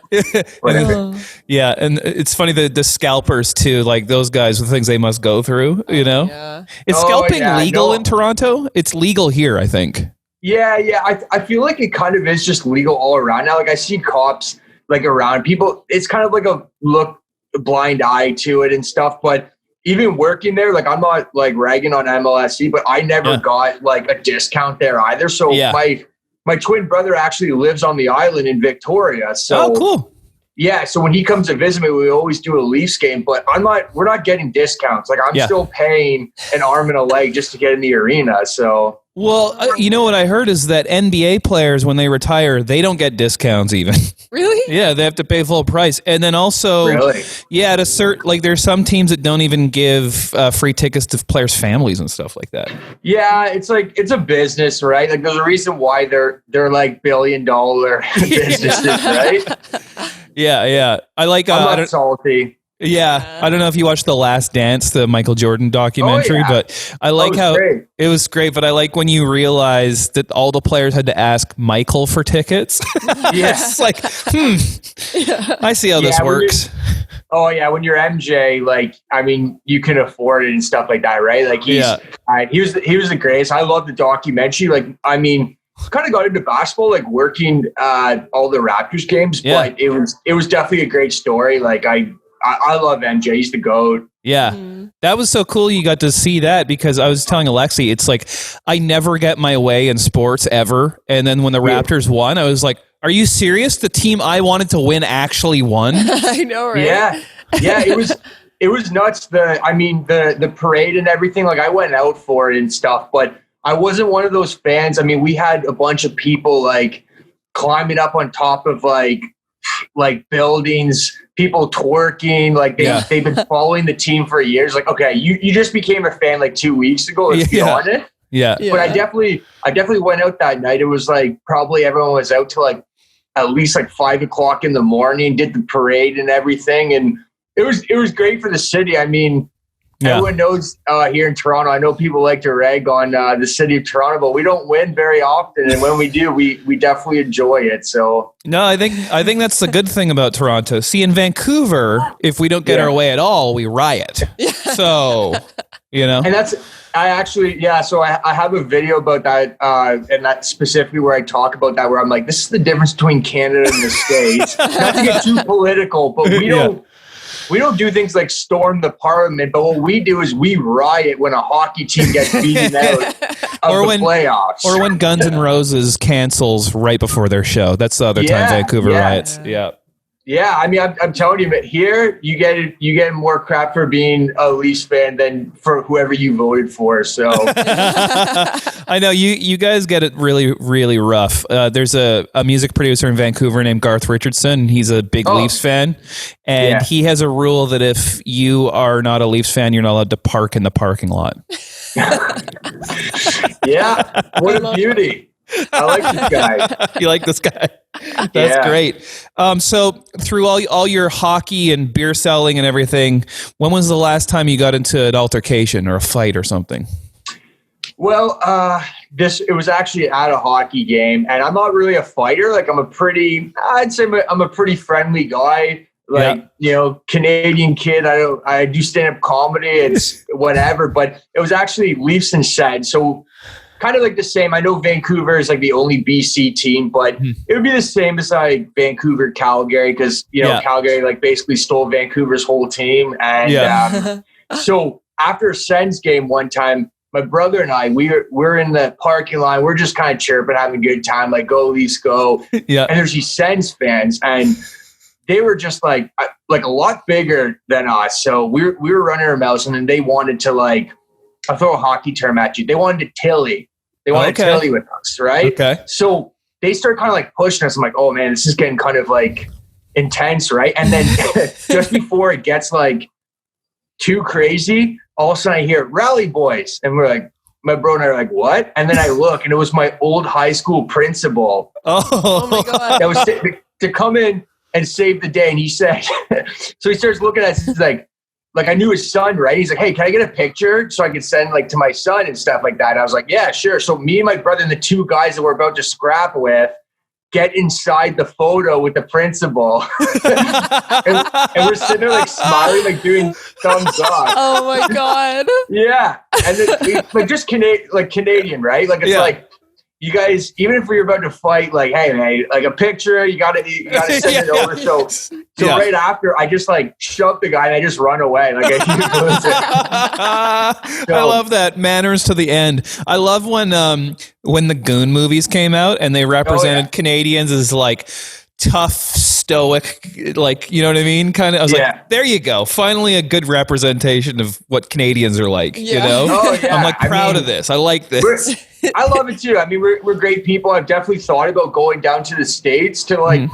And it's funny, the scalpers, too, like those guys, the things they must go through, you know? Yeah. Is scalping legal in Toronto? It's legal here, I think. Yeah. I feel like it kind of is just legal all around now. Like, I see cops, like, around people. It's kind of like a blind eye to it and stuff, but... Even working there, like I'm not like ragging on MLSE, but I never got like a discount there either. So my twin brother actually lives on the island in Victoria. So cool. Yeah, so when he comes to visit me, we always do a Leafs game, but we're not getting discounts. Like I'm still paying an arm and a leg just to get in the arena. So well, you know what I heard is that NBA players, when they retire, they don't get discounts even. Really? Yeah, they have to pay full price. And then also, at a certain, like there's some teams that don't even give free tickets to players' families and stuff like that. Yeah, it's like, it's a business, right? Like there's a reason why they're like $1 billion businesses, right? Yeah. I like, I'm not salty. Yeah, I don't know if you watched The Last Dance, the Michael Jordan documentary, but I like how it was great. But I like when you realize that all the players had to ask Michael for tickets. Yes. It's like, I see how this works. When you're MJ, like, I mean, you can afford it and stuff like that, right? Like, he was the greatest. I love the documentary. Like, I mean, kind of got into basketball, like working all the Raptors games, but it was definitely a great story. Like, I love MJ. He's the GOAT. Yeah. That was so cool you got to see that, because I was telling Alexi, it's like, I never get my way in sports ever. And then when the Raptors won, I was like, are you serious? The team I wanted to win actually won? I know, right? Yeah. It was nuts. The parade and everything. Like, I went out for it and stuff, but I wasn't one of those fans. I mean, we had a bunch of people like climbing up on top of like buildings, people twerking, like they've been following the team for years. Like, okay, you just became a fan like 2 weeks ago. Let's be honest. Yeah. But I definitely went out that night. It was like probably everyone was out till like at least like 5 o'clock in the morning, did the parade and everything. And it was great for the city. I mean, everyone knows here in Toronto, I know people like to rag on the city of Toronto, but we don't win very often. And when we do, we definitely enjoy it. So no, I think that's the good thing about Toronto. See, in Vancouver, if we don't get our way at all, we riot. So, and so I have a video about that, and that specifically where I talk about that, where I'm like, this is the difference between Canada and the States. Not to get too political, but we don't do things like storm the parliament, but what we do is we riot when a hockey team gets beaten out of the playoffs. Or when Guns N' Roses cancels right before their show. That's the other time Vancouver riots. Yeah. Yeah, I mean, I'm telling you, but here you get more crap for being a Leafs fan than for whoever you voted for. So I know you guys get it really, really rough. There's a music producer in Vancouver named Garth Richardson. He's a big Leafs fan, and he has a rule that if you are not a Leafs fan, you're not allowed to park in the parking lot. Yeah, what a beauty. I like this guy. You like this guy? That's great. So through all your hockey and beer selling and everything, when was the last time you got into an altercation or a fight or something? Well, it was actually at a hockey game, and I'm not really a fighter. Like, I'd say I'm a pretty friendly guy. Like, Canadian kid. I do stand-up comedy. It's whatever, but it was actually Leafs and Sed. So kind of like the same. I know Vancouver is like the only BC team, but it would be the same as like Vancouver, Calgary, because Calgary like basically stole Vancouver's whole team. And so after a Sens game one time, my brother and I, we're in the parking lot. We're just kind of chirping, having a good time, like go Leafs, go. And there's these Sens fans, and they were just like a lot bigger than us. So we were running our mouths, and then they wanted to like, I'll throw a hockey term at you. They wanted to tilly. They want to tilly with us, right? Okay. So they start kind of like pushing us. I'm like, oh man, this is getting kind of like intense, right? And then just before it gets like too crazy, all of a sudden I hear "Rally Boys," and we're like, my bro and I are like, what? And then I look, and it was my old high school principal. Oh my god! That was to come in and save the day. And he said, so he starts looking at us. He's like I knew his son, right? He's like, hey, can I get a picture so I can send like to my son and stuff like that? And I was like, yeah, sure. So me and my brother and the two guys that we're about to scrap with get inside the photo with the principal. and we're sitting there like smiling, like doing thumbs up. Oh my God. Yeah. And then like just Canadian, right? Like it's like, you guys, even if we were about to fight, like, hey, man, like a picture, you gotta send it over. So right after, I just like shove the guy and I just run away. Like I love that manners to the end. I love when the Goon movies came out and they represented Canadians as like tough, stoic, like, you know what I mean? Kind of. I was like, there you go. Finally, a good representation of what Canadians are like. You know, I'm like proud of this. I like this. I love it too. I mean, we're great people. I've definitely thought about going down to the States to like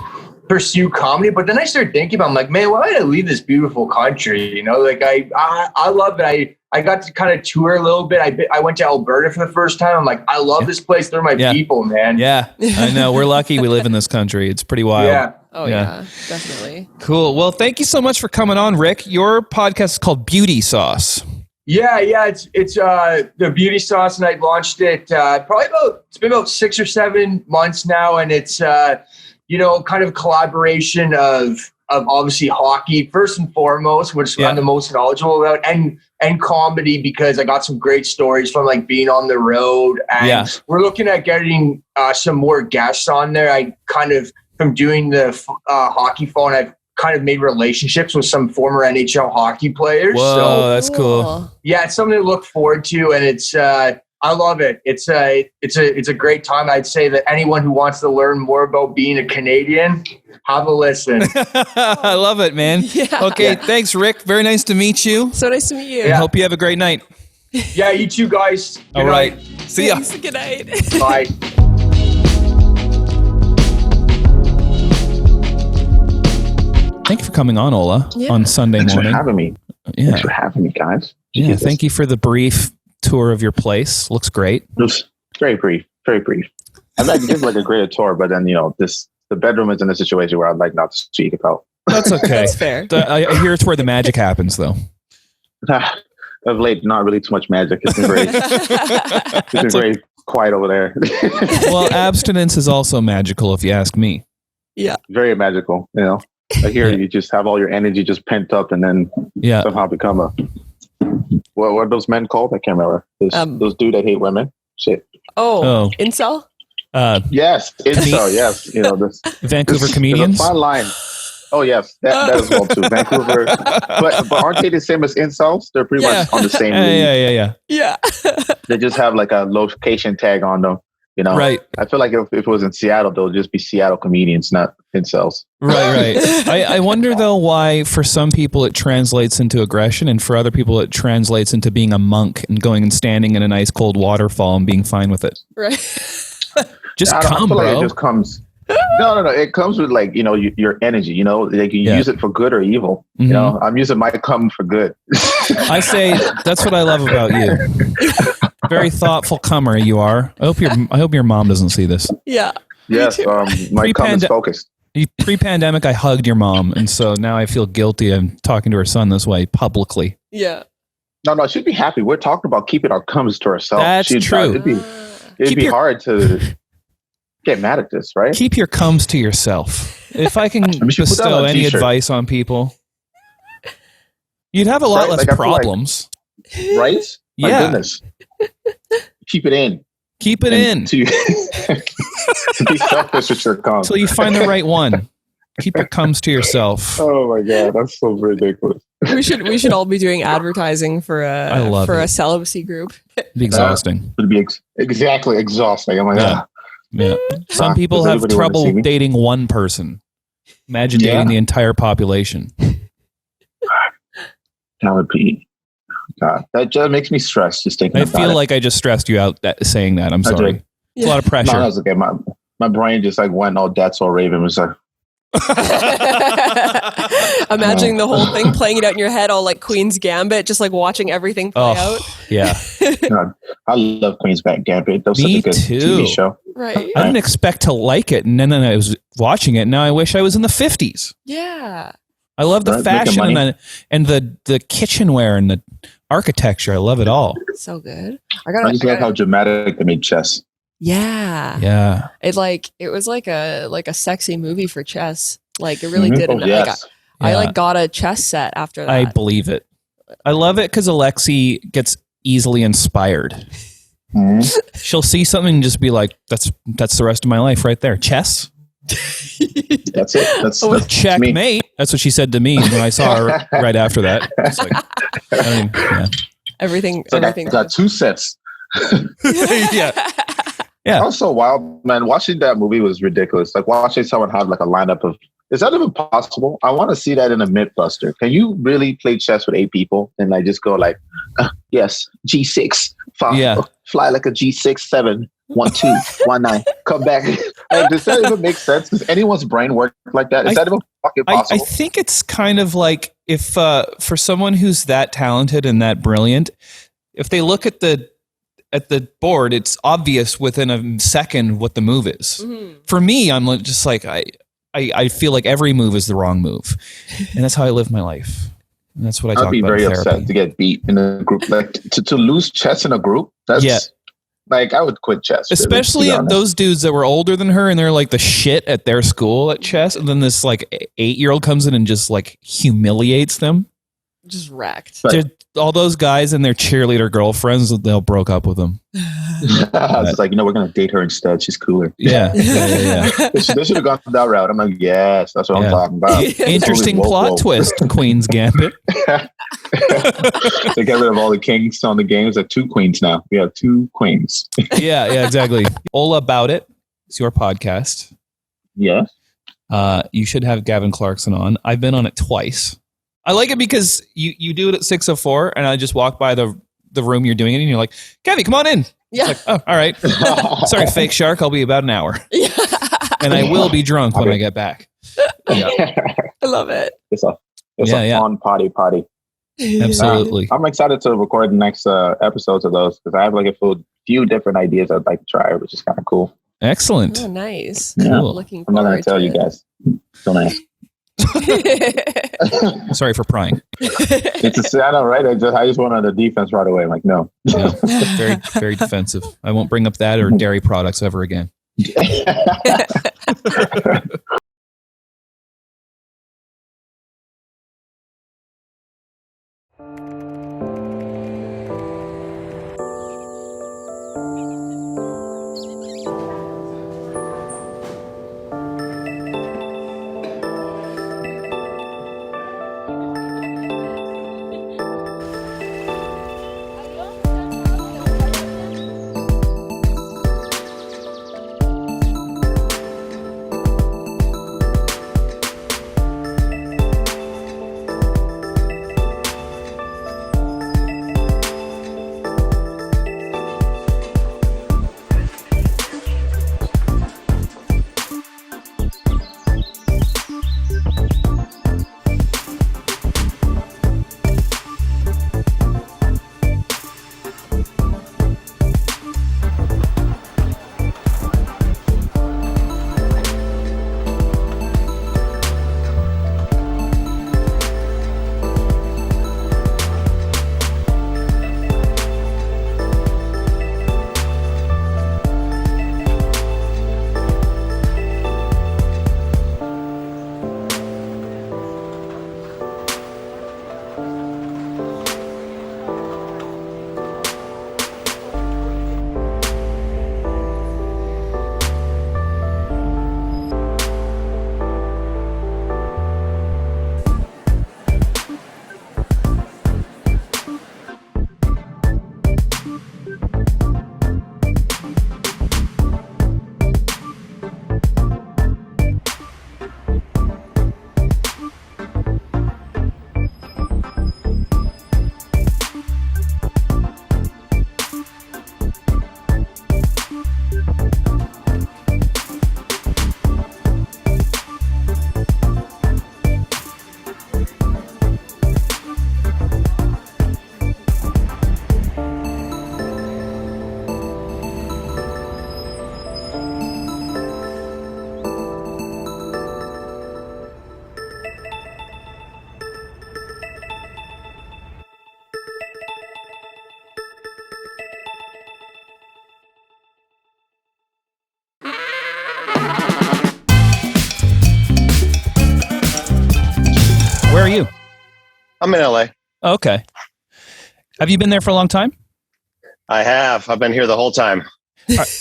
pursue comedy, but then I started thinking about, I'm like, man, why did I leave this beautiful country? You know, like I love it. I got to kind of tour a little bit. I went to Alberta for the first time. I'm like, I love this place. They're my people, man. Yeah, I know. We're lucky we live in this country. It's pretty wild. Yeah. Oh yeah, definitely. Cool. Well, thank you so much for coming on, Rick. Your podcast is called Beauty Sauce. Yeah. It's the Beauty Sauce, and I launched it it's been about 6 or 7 months now, and it's kind of collaboration of obviously hockey first and foremost, which I'm the most knowledgeable about, and comedy, because I got some great stories from like being on the road, and we're looking at getting some more guests on there. I kind of, from doing the hockey phone, I've kind of made relationships with some former NHL hockey players. Whoa, so that's cool. Yeah, it's something to look forward to, and it's I love it. It's a great time. I'd say that anyone who wants to learn more about being a Canadian, have a listen. I love it, man. Okay, thanks, Rick. Very nice to meet you. So nice to meet you. I hope you have a great night. Yeah, you too, guys. All right. See ya. Thanks. Good night. Bye. Thank you for coming on, Ola, on Sunday Thanks morning. for having me. Yeah. Thanks for having me, guys. Yeah, thank you for the brief tour of your place. Looks great. It was very brief, very brief. I'd like to give like a greater tour, but then, the bedroom is in a situation where I'd like not to speak about. That's okay. That's fair. I hear it's where the magic happens, though. Of late, not really too much magic. It's been very quiet over there. Well, abstinence is also magical, if you ask me. Yeah. Very magical, I hear you just have all your energy just pent up and then somehow become what are those men called? I can't remember. Those dudes that hate women. Shit. Oh. Incel? Yes. Incel, yes. This Vancouver comedians? There's a fine line. Oh, yes. That as well, too. Vancouver. But aren't they the same as incels? They're pretty much on the same league. Yeah. They just have like a location tag on them. Right. I feel like if it was in Seattle, they'll just be Seattle comedians, not incels. Right. I wonder, though, why for some people it translates into aggression, and for other people it translates into being a monk and going and standing in a nice cold waterfall and being fine with it. Right. Just I come, feel bro. like it just comes. No. It comes with like, your energy, they can use it for good or evil. Mhm. I'm using my cum for good. I say that's what I love about you. Very thoughtful comer you are. I hope your mom doesn't see this. Yeah. Yes, my cum is focused. Pre-pandemic, I hugged your mom, and so now I feel guilty. I'm talking to her son this way publicly. Yeah. No, she'd be happy. We're talking about keeping our cums to ourselves. That's true. It'd be hard to get mad at this, right? Keep your cums to yourself. If I can We should put that bestow on a any t-shirt. advice on people, you'd have a lot Right? less Like, I feel like- problems. Right? My Yeah. goodness. Keep it in. Keep it in To be selfish with your cum. until you find the right one. Keep your cums to yourself. Oh my god, that's so ridiculous. We should all be doing advertising for I a love for it. a celibacy group. It'd be exhausting. It'd be exactly exhausting. I'm like, Yeah. Some people does have anybody wanna see trouble me? dating one person. Imagine Yeah. dating the entire population. That would be. God, that just makes me stressed just thinking I about feel it. like I just stressed you out saying that. I'm I sorry. did. It's a lot of pressure. No, that's okay. My brain just like went all that's all Raven. It was like, Imagining the whole thing playing it out in your head, all like Queen's Gambit, just like watching everything play out. Yeah. God, I love Queen's Gambit. That was Me such a good too. TV show. Right. I didn't expect to like it, and then I was watching it. Now I wish I was in the 50s. Yeah. I love the Right, making fashion money. and the kitchenware and the architecture. I love it all. So good. I just like how dramatic they made chess. Yeah. Yeah. It was like a sexy movie for chess. Like it really Mhm. did. Oh, And yes. I Yeah. got a chess set after that. I believe it. I love it because Alexi gets easily inspired. Mhm. She'll see something and just be like, "That's the rest of my life right there." Chess. That's it. That's Checkmate. That's what she said to me when I saw her right after that. It's like, I mean, yeah. Everything. So I everything. got two sets. Yeah. That was so wild, man. Watching that movie was ridiculous. Like watching someone have like a lineup of. Is that even possible? I want to see that in a Mythbuster. Can you really play chess with 8 people and like just go like, yes, G6, 5, fly like a G6, 7, 1, 2, 1, 9, come back. Like, does that even make sense? Does anyone's brain work like that? Is that even fucking possible? I think it's kind of like if for someone who's that talented and that brilliant, if they look at the board, it's obvious within a second what the move is. Mm-hmm. For me, I'm just like I I feel like every move is the wrong move, and that's how I live my life. And that's what I talk I'd be about. very in therapy. upset to get beat in a group, like to lose chess in a group. That's like I would quit chess, especially really, those dudes that were older than her, and they're like the shit at their school at chess, and then this like 8-year-old comes in and just like humiliates them. Just wrecked. All those guys and their cheerleader girlfriends, they broke up with them. It's like, we're going to date her instead. She's cooler. Yeah. They should have gone that route. I'm like, yes, that's what I'm talking about. Interesting plot twist, Queen's Gambit. They get rid of all the kings on the games. Like 2 queens now. We have 2 queens. yeah, exactly. All About It. It's your podcast. Yes. You should have Gavin Clarkson on. I've been on it twice. I like it because you do it at 6:04, and I just walk by the room you're doing it, and you're like, Gabby, come on in. Yeah. It's like, oh, all right. Sorry, fake shark. I'll be about an hour. Yeah. And I will be drunk when I get back. Yeah. I love it. It's a fun party. Absolutely. I'm excited to record the next episodes of those because I have like a few different ideas I'd like to try, which is kind of cool. Excellent. Oh, nice. Yeah. Cool. Looking I'm not going forward to tell to you guys. Don't ask. Sorry for prying. I know, right? I just went on the defense right away. I'm like, no. Yeah. Very, very defensive. I won't bring up that or dairy products ever again. Where are you? I'm in LA. Okay. Have you been there for a long time? I have. I've been here the whole time.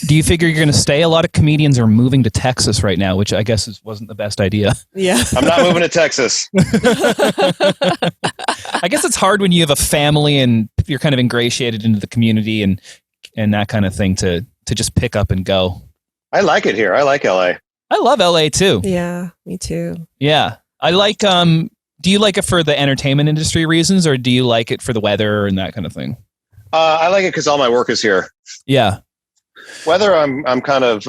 Do you figure you're going to stay? A lot of comedians are moving to Texas right now, which I guess wasn't the best idea. Yeah. I'm not moving to Texas. I guess it's hard when you have a family and you're kind of ingratiated into the community and that kind of thing to just pick up and go. I like it here. I like LA. I love LA too. Yeah, me too. Yeah. I like, do you like it for the entertainment industry reasons or do you like it for the weather and that kind of thing? I like it because all my work is here. Yeah. Weather, I'm kind of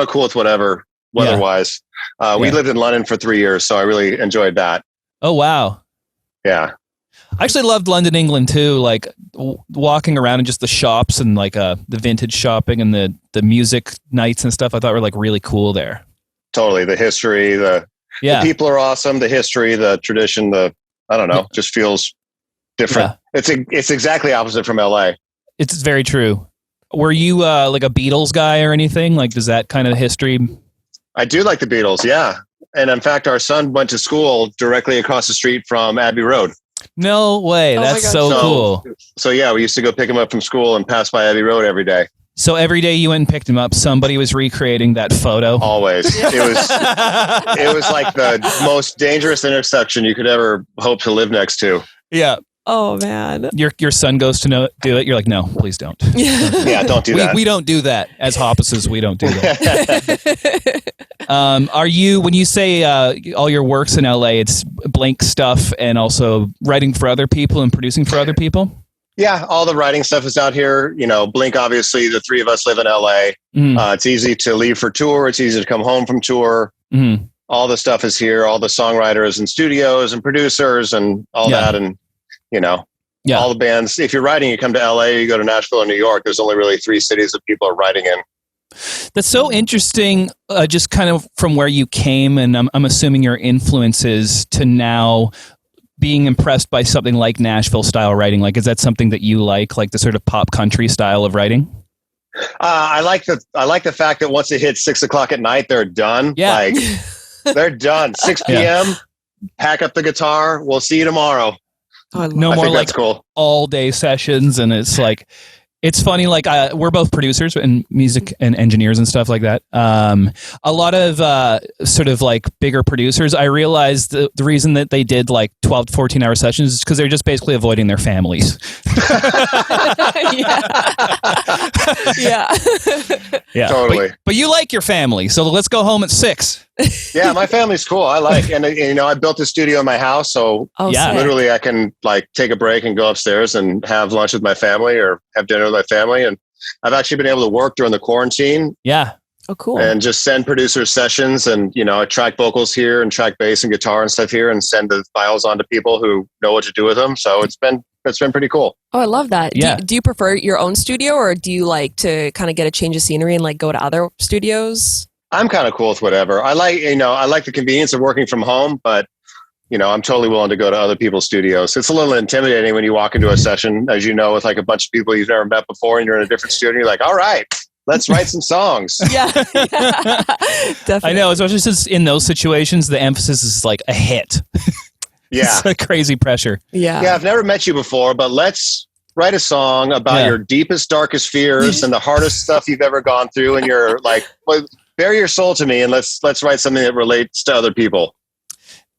cool with whatever weather-wise. We lived in London for 3 years, so I really enjoyed that. Oh, wow. Yeah. I actually loved London, England too. Like walking around in just the shops and like the vintage shopping and the music nights and stuff. I thought were like really cool there. Totally. The history, the people are awesome. The history, the tradition, I don't know, just feels different. Yeah. It's exactly opposite from LA. It's very true. Were you like a Beatles guy or anything? Like, does that kind of history? I do like the Beatles. Yeah. And in fact, our son went to school directly across the street from Abbey Road. No way. That's so cool. So yeah, we used to go pick him up from school and pass by Abbey Road every day. So every day you went and picked him up, somebody was recreating that photo. Always. It was like the most dangerous intersection you could ever hope to live next to. Yeah. Oh man. Your son goes to do it. You're like, no, please don't. Yeah, don't do that. We don't do that as Hoppuses. We don't do that. Are you, when you say all your works in LA, it's blank stuff and also writing for other people and producing for other people? Yeah, all the writing stuff is out here. You know, Blink, obviously, the three of us live in LA. It's easy to leave for tour. It's easy to come home from tour. All the stuff is here. All the songwriters and studios and producers and all that. And, you know, all the bands. If you're writing, you come to LA, you go to Nashville or New York. There's only really 3 cities that people are writing in. That's so interesting, just kind of from where you came, and I'm assuming your influences to now being impressed by something like Nashville style writing. Like, is that something that you like the sort of pop country style of writing? I like the fact that once it hits 6 o'clock at night, they're done. Yeah. Like, they're done. 6 p.m. Pack up the guitar. We'll see you tomorrow. No more like cool. all day sessions, and it's like. It's funny, like we're both producers and music and engineers and stuff like that. A lot of sort of like bigger producers, I realized the reason that they did like 12 to 14 hour sessions is because they're just basically avoiding their families. Yeah. Totally. But you like your family, so let's go home at 6. Yeah, my family's cool. I like, and you know, I built a studio in my house, so literally I can like take a break and go upstairs and have lunch with my family or have dinner with my family. And I've actually been able to work during the quarantine. Yeah. Oh, cool. And just send producers sessions, and you know, I track vocals here and track bass and guitar and stuff here, and send the files on to people who know what to do with them. So it's been pretty cool. Oh, I love that. Yeah. Do you prefer your own studio, or do you like to kind of get a change of scenery and like go to other studios? I'm kind of cool with whatever. I like the convenience of working from home, but you know, I'm totally willing to go to other people's studios. It's a little intimidating when you walk into a session, as you know, with like a bunch of people you've never met before, and you're in a different studio. You're like, all right, let's write some songs. Yeah, definitely. I know, especially since in those situations, the emphasis is like a hit. Yeah. It's like crazy pressure. Yeah. Yeah, I've never met you before, but let's write a song about your deepest, darkest fears and the hardest stuff you've ever gone through. And you're like, well, bare your soul to me, and let's write something that relates to other people.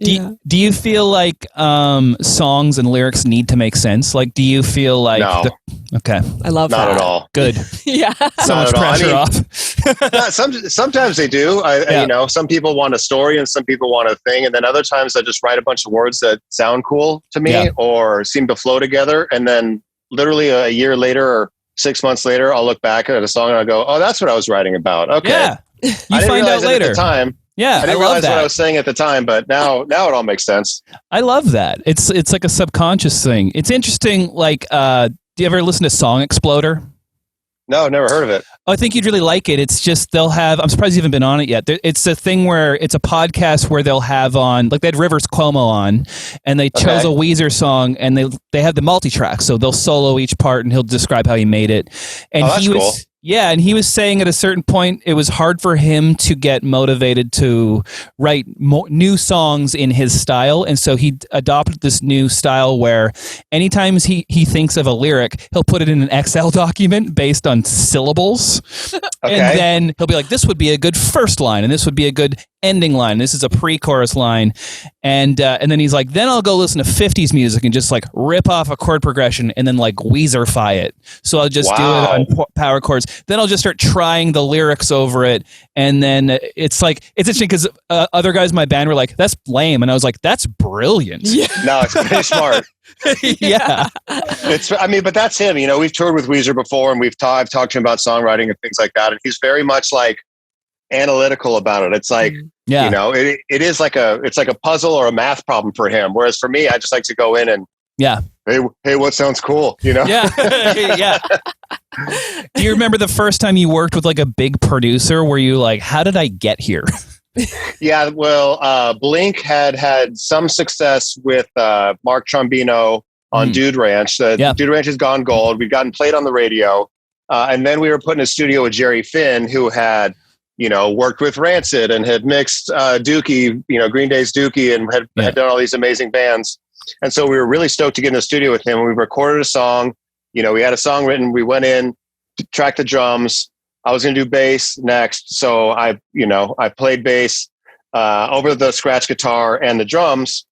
Do you feel like songs and lyrics need to make sense? Like, do you feel like... No. Okay. I love Not that. at all. Good. Yeah. So much pressure off. Sometimes they do. You know, some people want a story and some people want a thing. And then other times I just write a bunch of words that sound cool to me or seem to flow together. And then literally a year later or 6 months later, I'll look back at a song and I'll go, oh, that's what I was writing about. Okay. Yeah. I didn't find realize out later. At the time. Yeah, I didn't realize what I was saying at the time, but now it all makes sense. I love that. It's like a subconscious thing. It's interesting. Like, do you ever listen to Song Exploder? No, I've never heard of it. Oh, I think you'd really like it. It's just I'm surprised you haven't been on it yet. It's a thing where it's a podcast where they'll have on, like they had Rivers Cuomo on, and they chose a Weezer song, and they have the multi-track, so they'll solo each part, and he'll describe how he made it. And that's cool. Yeah, and he was saying at a certain point it was hard for him to get motivated to write new songs in his style, and so he adopted this new style where anytime he thinks of a lyric, he'll put it in an Excel document based on syllables, and then he'll be like, this would be a good first line, and this would be a good ending line. This is a pre-chorus line, and then he's like, then I'll go listen to 50s music and just like rip off a chord progression and then like Weezerfy it. So I'll just do it on power chords. Then I'll just start trying the lyrics over it, and then it's interesting because other guys in my band were like, that's lame, and I was like, that's brilliant. Yeah. No, it's pretty smart. Yeah. But that's him. You know, we've toured with Weezer before, and I've talked to him about songwriting and things like that, and he's very much like analytical about it. It's like, you know, it is like it's like a puzzle or a math problem for him. Whereas for me, I just like to go in and hey, what sounds cool? You know? Yeah. Yeah. Do you remember the first time you worked with like a big producer? Were you like, how did I get here? Yeah, well, Blink had some success with Mark Trombino on Dude Ranch. Dude Ranch has gone gold. We've gotten played on the radio. And then we were put in a studio with Jerry Finn, who had, worked with Rancid and had mixed Dookie, Green Day's Dookie, and had done all these amazing bands. And so we were really stoked to get in the studio with him. We recorded a song. We had a song written. We went in, tracked the drums. I was going to do bass next. So I played bass over the scratch guitar and the drums.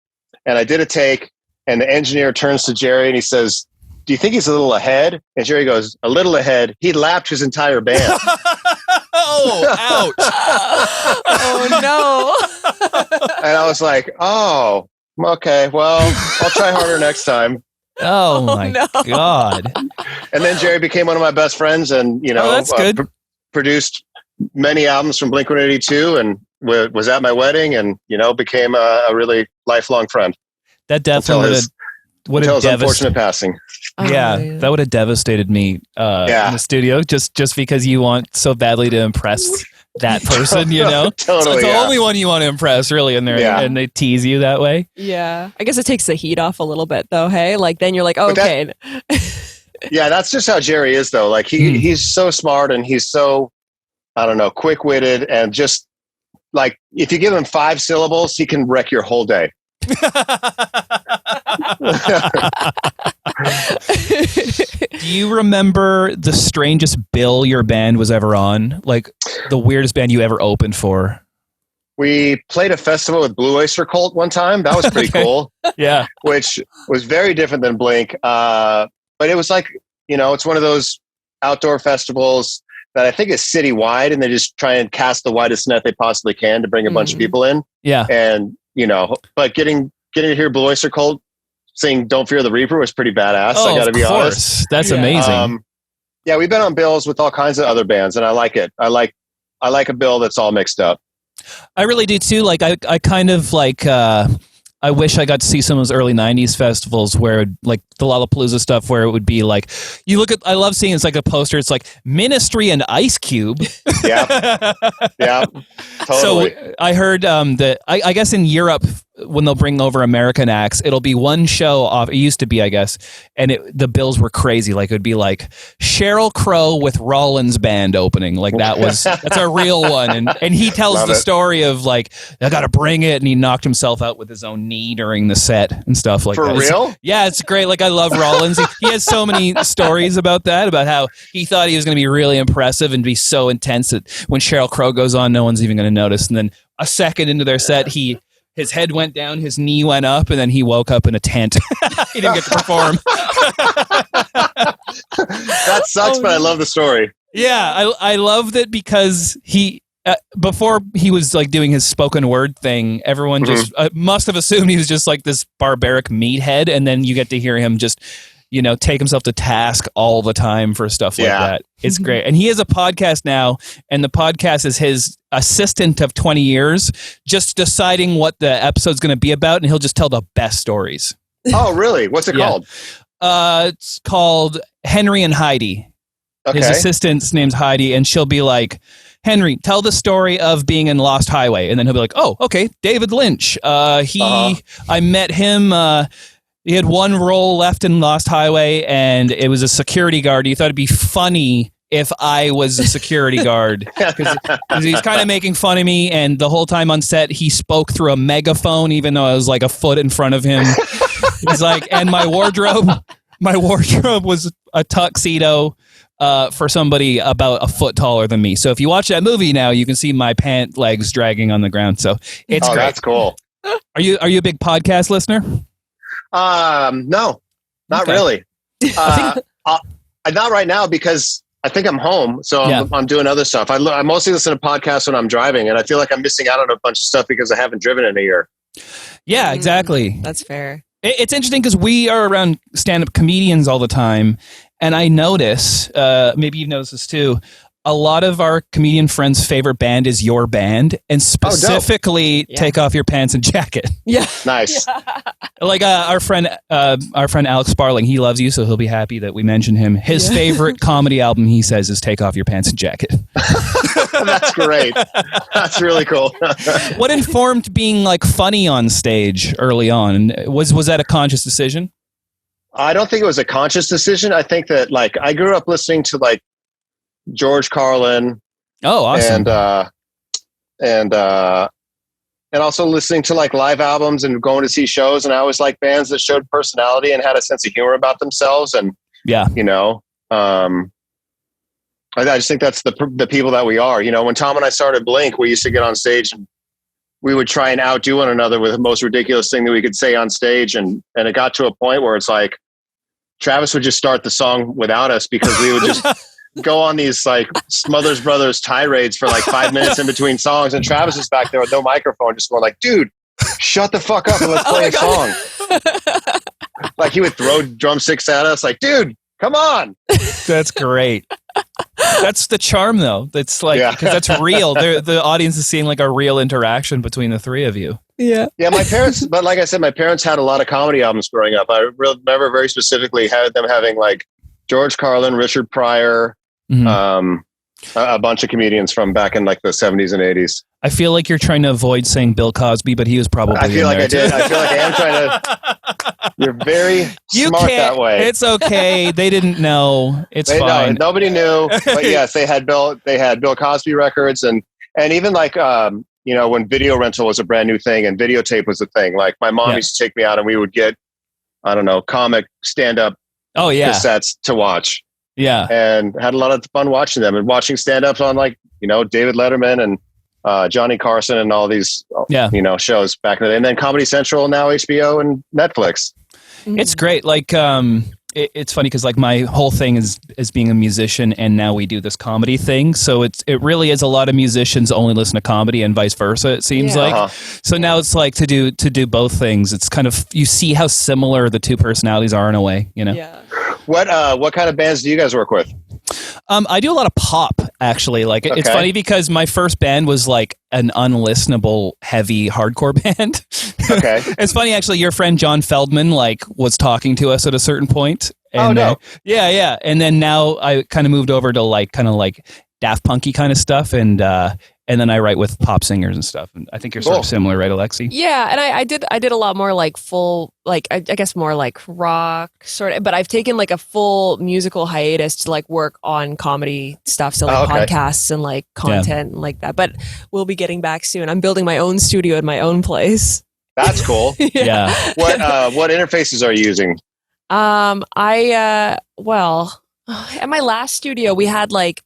And I did a take. And the engineer turns to Jerry and he says, "Do you think he's a little ahead?" And Jerry goes, "A little ahead." He lapped his entire band. Oh, ouch. Oh, no. And I was like, oh, okay, well, I'll try harder next time. Oh, my God. And then Jerry became one of my best friends and, that's good. Produced many albums from Blink-182 and was at my wedding and, became a really lifelong friend. That definitely would have unfortunate passing. That would have devastated me in the studio just because you want so badly to impress that person, Totally, so it's the only one you want to impress, really, and they tease you that way. Yeah, I guess it takes the heat off a little bit, though. Hey, like then you're like, okay. Yeah, that's just how Jerry is, though. Like he's so smart and he's so, I don't know, quick-witted and just like if you give him 5 syllables, he can wreck your whole day. Do you remember the strangest bill your band was ever on? Like the weirdest band you ever opened for? We played a festival with Blue Oyster Cult one time. That was pretty cool. Yeah. Which was very different than Blink. But it was like, it's one of those outdoor festivals that I think is citywide and they just try and cast the widest net they possibly can to bring a bunch of people in. Yeah. And, but getting to hear Blue Oyster Cult sing "Don't Fear the Reaper" was pretty badass. I got to be honest. That's amazing. We've been on bills with all kinds of other bands, and I like it. I like a bill that's all mixed up. I really do too. Like I kind of like. I wish I got to see some of those early 90s festivals where like the Lollapalooza stuff where it would be like, you look at, I love seeing it's like a poster. It's like Ministry and Ice Cube. Yeah. Yeah. Totally. So I heard that I guess in Europe, when they'll bring over American acts, it'll be one show off. It used to be, I guess, and the bills were crazy. Like it would be like Sheryl Crow with Rollins band opening. Like that's a real one. And he tells the story of like, I got to bring it. And he knocked himself out with his own knee during the set and stuff like that. For real? It's great. Like I love Rollins. He has so many stories about that, about how he thought he was going to be really impressive and be so intense that when Sheryl Crow goes on, no one's even going to notice. And then a second into their set, his head went down, his knee went up, and then he woke up in a tent. He didn't get to perform. That sucks, but I love the story. Yeah, I love that because he before he was like doing his spoken word thing, everyone just must have assumed he was just like this barbaric meathead, and then you get to hear him just take himself to task all the time for stuff like that. It's great. And he has a podcast now, and the podcast is his assistant of 20 years, just deciding what the episode's going to be about, and he'll just tell the best stories. Oh, really? What's it called? It's called Henry and Heidi. Okay. His assistant's name's Heidi, and she'll be like, Henry, tell the story of being in Lost Highway. And then he'll be like, oh, okay, David Lynch. I met him... he had one role left in Lost Highway, and it was a security guard. He thought it'd be funny if I was a security guard because he's kind of making fun of me. And the whole time on set, he spoke through a megaphone, even though I was like a foot in front of him. He's like, and my wardrobe was a tuxedo for somebody about a foot taller than me. So if you watch that movie now, you can see my pant legs dragging on the ground. So it's great. That's cool. Are you a big podcast listener? No, not really. Not right now because I think I'm home, so I'm doing other stuff. I mostly listen to podcasts when I'm driving, and I feel like I'm missing out on a bunch of stuff because I haven't driven in a year. Yeah, exactly. That's fair. It's interesting because we are around stand-up comedians all the time, and I notice, maybe you've noticed this too, a lot of our comedian friends' favorite band is your band, and specifically Take Off Your Pants and Jacket. Yeah. Nice. Yeah. Like our friend Alex Sparling, he loves you, so he'll be happy that we mention him. His favorite comedy album, he says, is Take Off Your Pants and Jacket. That's great. That's really cool. What informed being like funny on stage early on? Was that a conscious decision? I don't think it was a conscious decision. I think that like I grew up listening to like George Carlin. Oh, awesome. And also listening to like live albums and going to see shows. And I always like bands that showed personality and had a sense of humor about themselves. And you know, I just think that's the people that we are. You know, when Tom and I started Blink, we used to get on stage and we would try and outdo one another with the most ridiculous thing that we could say on stage. And it got to a point where it's like Travis would just start the song without us because we would just go on these like Smothers Brothers tirades for like 5 minutes in between songs. And Travis is back there with no microphone, just going like, dude, shut the fuck up and let's play a song. Like he would throw drumsticks at us like, dude, come on. That's great. That's the charm though. That's like, because that's real. The audience is seeing like a real interaction between the three of you. Yeah. Yeah. My parents, but like I said, my parents had a lot of comedy albums growing up. I remember very specifically them having like George Carlin, Richard Pryor, a bunch of comedians from back in like the 70s and 80s. I feel like you're trying to avoid saying Bill Cosby, but he was probably. I feel like I did. I feel like I am trying to. You're very smart that way. It's okay. They didn't know. It's fine. No, nobody knew. But yes, they had Bill Cosby records, and even like you know, when video rental was a brand new thing and videotape was a thing. Like my mom used to take me out, and we would get, I don't know, comic stand-up cassettes to watch. Yeah, and had a lot of fun watching them and watching stand-ups on like, you know, David Letterman and Johnny Carson and all these you know, shows back in the day, and then Comedy Central, now HBO and Netflix. It's great. Like it's funny because like my whole thing is being a musician, and now we do this comedy thing. So it really is a lot of musicians only listen to comedy and vice versa. It seems like. So now it's like to do both things. It's kind of, you see how similar the two personalities are in a way. You know. Yeah. What kind of bands do you guys work with? I do a lot of pop, actually. Like it's funny because my first band was like an unlistenable heavy hardcore band. Okay. It's funny actually, your friend John Feldman like was talking to us at a certain point. And, yeah. And then now I kind of moved over to like kind of like Daft Punky kind of stuff, and then I write with pop singers and stuff. And I think you're sort of similar, right, Alexi? Yeah, and I did a lot more like full, like I guess more like rock sort of, but I've taken like a full musical hiatus to like work on comedy stuff, so like podcasts and like content and like that. But we'll be getting back soon. I'm building my own studio in my own place. That's cool. Yeah. What interfaces are you using? Well, at my last studio we had like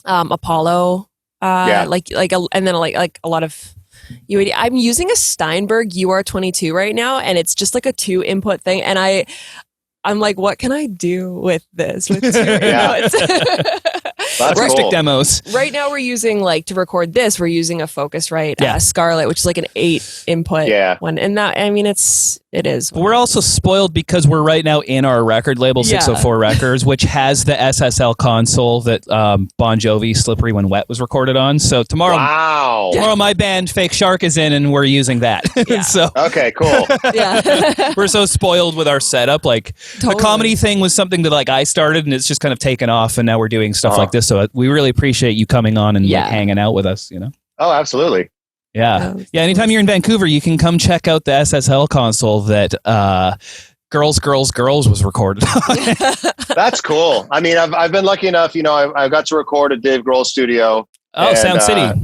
Apollo. And then like a lot of UAD. I'm using a Steinberg UR22 right now, and it's just like a 2 input thing. And I'm like, what can I do with this? With 2 inputs? Acoustic demos. Right now we're using like to record this, we're using a Focusrite Scarlett, which is like an 8 input one. And that, I mean, it is. We're also spoiled because we're right now in our record label, 604 Records, which has the SSL console that Bon Jovi Slippery When Wet was recorded on. So tomorrow my band Fake Shark is in, and we're using that. So okay, cool. We're so spoiled with our setup. Like the comedy thing was something that like I started, and it's just kind of taken off, and now we're doing stuff like this. So we really appreciate you coming on and like, hanging out with us, you know? Oh, absolutely. Yeah. Anytime you're in Vancouver, you can come check out the SSL console that Girls was recorded on. That's cool. I mean, I've been lucky enough, you know, I got to record at Dave Grohl's studio. Oh, Sound City.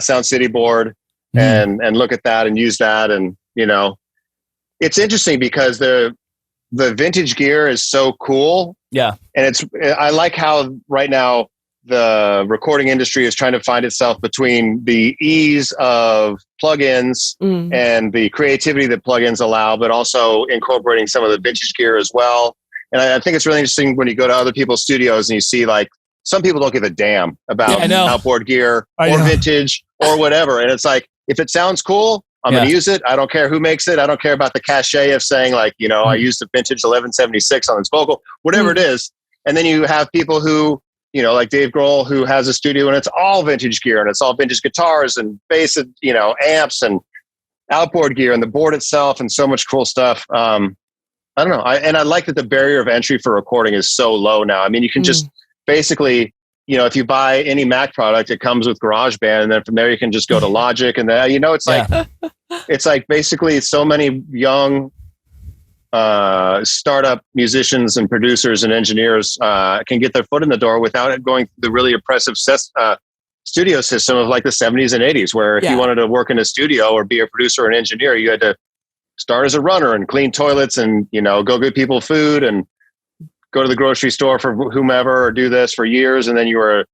Sound City board and look at that and use that. And, you know, it's interesting because the vintage gear is so cool. Yeah. And I like how right now the recording industry is trying to find itself between the ease of plugins and the creativity that plugins allow, but also incorporating some of the vintage gear as well. And I think it's really interesting when you go to other people's studios and you see like some people don't give a damn about outboard gear or vintage or whatever. And it's like, if it sounds cool, I'm going to use it. I don't care who makes it. I don't care about the cachet of saying like, you know, I used the vintage 1176 on this vocal, whatever it is. And then you have people who, you know, like Dave Grohl, who has a studio and it's all vintage gear and it's all vintage guitars and bass, you know, amps and outboard gear and the board itself and so much cool stuff. I don't know. I like that the barrier of entry for recording is so low now. I mean, you can just basically if you buy any Mac product, it comes with GarageBand, and then from there you can just go to Logic, and then it's like basically so many young startup musicians and producers and engineers can get their foot in the door without it going through the really oppressive studio system of like the 70s and 80s, where if you wanted to work in a studio or be a producer or an engineer, you had to start as a runner and clean toilets and go get people food and go to the grocery store for whomever or do this for years, and then you were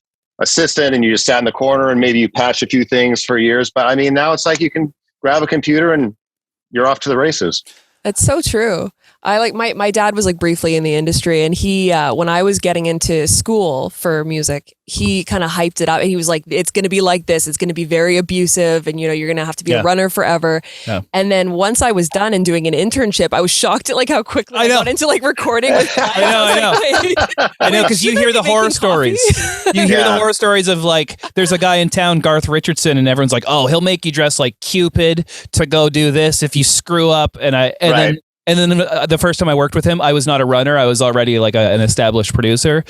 assistant and you just sat in the corner and maybe you patched a few things for years. But I mean, now it's like you can grab a computer and you're off to the races. That's so true. I like my dad was like briefly in the industry, and he when I was getting into school for music, he kind of hyped it up, and he was like, it's going to be like this, it's going to be very abusive, and you're going to have to be a runner forever. And then once I was done and doing an internship, I was shocked at like how quickly I got into like recording with I know, because you hear the horror stories. You hear the horror stories of like, there's a guy in town, Garth Richardson, and everyone's like, oh, he'll make you dress like Cupid to go do this if you screw up. And then the first time I worked with him, I was not a runner. I was already like an established producer.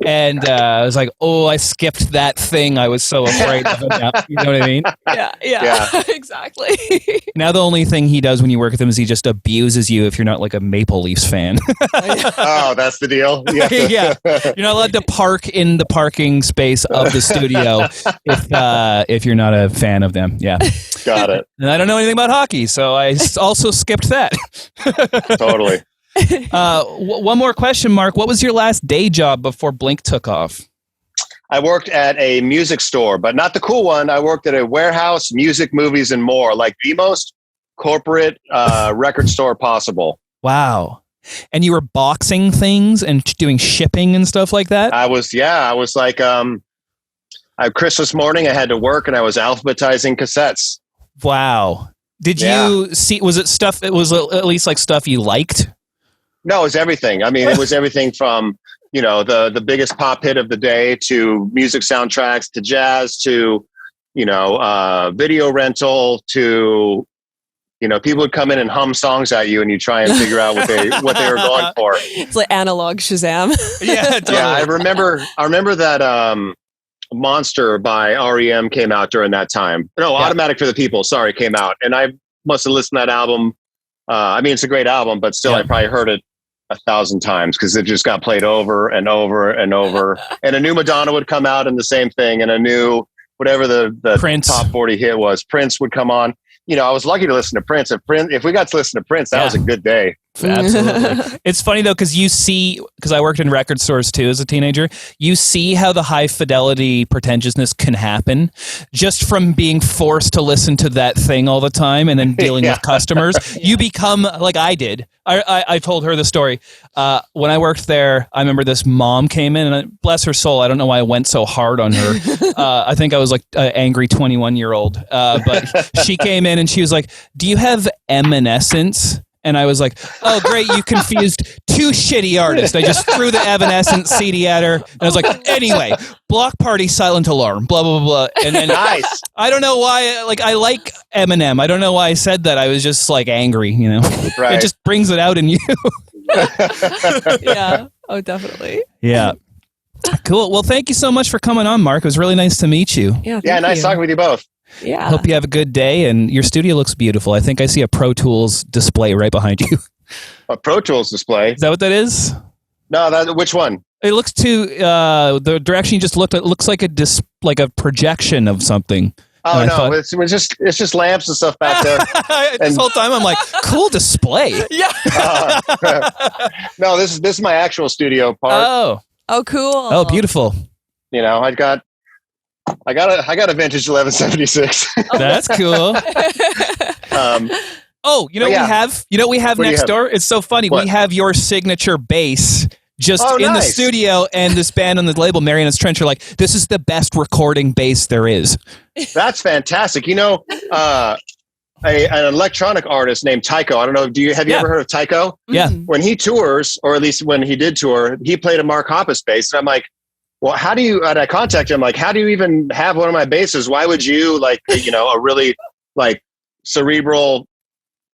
And I was like, oh, I skipped that thing. I was so afraid of it now. You know what I mean? Yeah. Exactly. Now the only thing he does when you work with him is he just abuses you if you're not like a Maple Leafs fan. Oh, that's the deal? Yeah. You're not allowed to park in the parking space of the studio if you're not a fan of them. Yeah. Got it. And I don't know anything about hockey, so I also skipped that. Totally. One more question, Mark. What was your last day job before Blink took off? I worked at a music store, but not the cool one. I worked at a warehouse, music, movies, and more, like the most corporate record store possible. Wow. And you were boxing things and doing shipping and stuff like that? I was like, Christmas morning, I had to work and I was alphabetizing cassettes. Wow. Did you see, was it stuff, it was at least like stuff you liked? No, it was everything. I mean, it was everything from, the biggest pop hit of the day to music soundtracks to jazz to, video rental to, people would come in and hum songs at you and you try and figure out what they were going for. It's like analog Shazam. Totally. Yeah, I remember that Monster by REM came out during that time. No, Automatic for the People, came out. And I must have listened to that album. I mean, it's a great album, but still I probably heard it 1,000 times because it just got played over and over and over. And a new Madonna would come out and the same thing. And a new, whatever the Prince. top 40 hit was, Prince would come on. I was lucky to listen to Prince. If we got to listen to Prince, that was a good day. Absolutely. It's funny though, because I worked in record stores too as a teenager, you see how the high fidelity pretentiousness can happen just from being forced to listen to that thing all the time and then dealing with customers. You become like I did. I told her the story. When I worked there, I remember this mom came in and bless her soul, I don't know why I went so hard on her. I think I was like an angry 21-year-old. But she came in and she was like, do you have Evanescence? And I was like, oh, great, you confused two shitty artists. I just threw the Evanescence CD at her. And I was like, anyway, Block Party, Silent Alarm, blah, blah, blah. And then nice. I don't know why, I like Eminem. I don't know why I said that. I was just angry, Right. It just brings it out in you. Yeah. Oh, definitely. Yeah. Cool. Well, thank you so much for coming on, Mark. It was really nice to meet you. Yeah, nice talking with you both. Yeah. Hope you have a good day, and your studio looks beautiful. I think I see a Pro Tools display right behind you. A Pro Tools display? Is that what that is? No, which one? It looks to the direction you just looked at. It looks like a projection of something. Oh no, it's just lamps and stuff back there. This whole time I'm like, cool display. Yeah. No, this is my actual studio part. Oh, cool. Oh, beautiful. I got a vintage 1176. That's cool. We have next door? It's so funny. What? We have your signature bass just in the studio, and this band on the label, Mariana's Trench, are like, this is the best recording bass there is. That's fantastic. An electronic artist named Tycho. I don't know. Have you ever heard of Tycho? Yeah. When he tours, or at least when he did tour, he played a Mark Hoppus bass. And I'm like, well, and I contacted him, like, how do you even have one of my basses? Why would you, a really, cerebral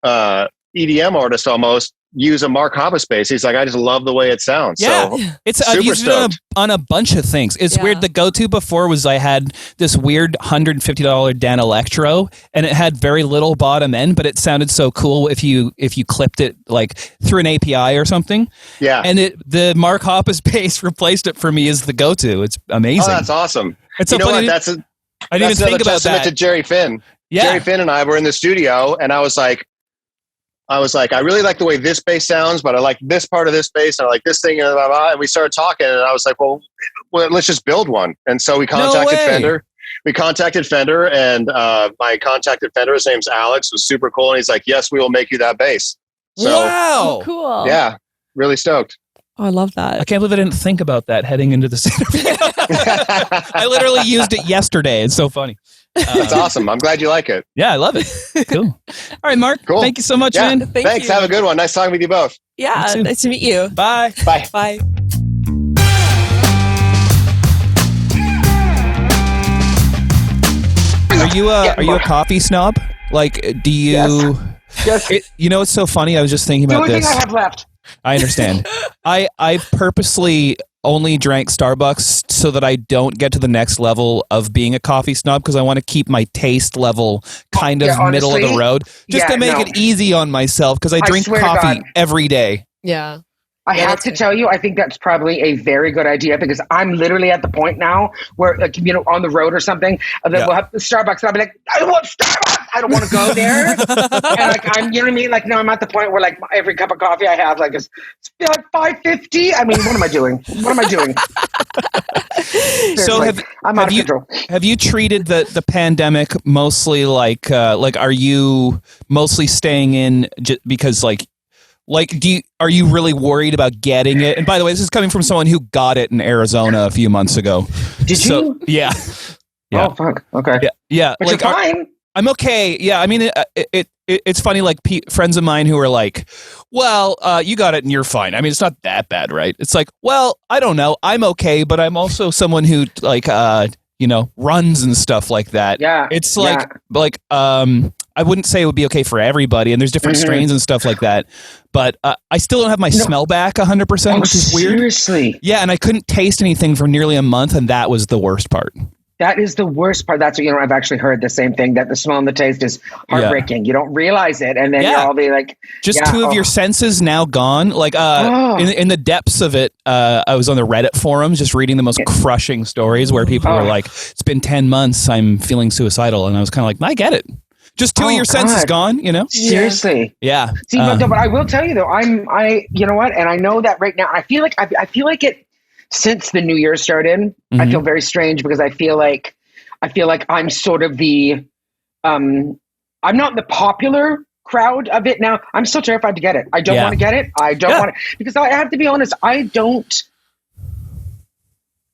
EDM artist almost, use a Mark Hoppus bass. He's like, I just love the way it sounds. Yeah, So I've used it on a bunch of things. It's weird. The go-to before was I had this weird $150 Dan Electro, and it had very little bottom end, but it sounded so cool if you clipped it like through an API or something. Yeah, and the Mark Hoppus bass replaced it for me as the go-to. It's amazing. Oh, that's awesome. It's you so know funny. what? I didn't even think about that. To Jerry Finn. Yeah. Jerry Finn and I were in the studio, and I was like, I really like the way this bass sounds, but I like this part of this bass, and I like this thing, and blah, blah, blah. And we started talking, and I was like, well, let's just build one. And so we contacted Fender. We contacted Fender, and my contacted Fender, his name's Alex, was super cool, and he's like, yes, we will make you that bass. So, wow. Cool. Yeah, really stoked. Oh, I love that. I can't believe I didn't think about that heading into this interview. I literally used it yesterday. It's so funny. That's awesome. I'm glad you like it. Yeah, I love it. Cool. All right, Mark. Cool. Thank you so much, Yeah, man. Thanks. Have a good one. Nice talking with you both. Yeah, nice to meet you. Bye. Bye. Bye. Are you a coffee snob? Like, do you? Yes. You know, it's so funny. I was just thinking The about only this. thing I have left. I understand. I purposely only drank Starbucks so that I don't get to the next level of being a coffee snob, because I want to keep my taste level kind of middle of the road, just to make it easy on myself, because I drink swear to coffee God. every day. Yeah. I have to tell you, I think that's probably a very good idea, because I'm literally at the point now where, like, you know, on the road or something, and then we'll have Starbucks, and I'll be like, I don't want Starbucks. I don't want to go there. And like, you know what I mean? Like, no, I'm at the point where like every cup of coffee I have, like, it's like $5.50. I mean, what am I doing? What am I doing? So I'm out of control. Have you treated the pandemic mostly like are you mostly staying in because are you really worried about getting it? And by the way, this is coming from someone who got it in Arizona a few months ago. Did you? Yeah. Oh, fuck. Okay. Yeah. But you're fine. I'm okay. Yeah. I mean, it's funny. Like friends of mine who are like, well, you got it and you're fine. I mean, it's not that bad, right? It's like, well, I don't know. I'm okay, but I'm also someone who like, runs and stuff like that. Yeah. It's like, I wouldn't say it would be okay for everybody, and there's different strains and stuff like that. But I still don't have my smell back 100%, which is weird. Seriously? Yeah, and I couldn't taste anything for nearly a month, and that was the worst part. That is the worst part. That's, I've actually heard the same thing, that the smell and the taste is heartbreaking. You don't realize it, and then you're all be like, just two of your senses now gone. Like in the depths of it, I was on the Reddit forums just reading the most crushing stories where people were like, it's been 10 months, I'm feeling suicidal. And I was kind of like, I get it. Just two of your senses gone, Seriously. Yeah. See, but I will tell you though, you know what? And I know that right now, I feel like it, since the new year started, I feel very strange, because I feel like I'm sort of the, I'm not the popular crowd of it now. I'm still terrified to get it. I don't want to get it. I don't want it, because I have to be honest.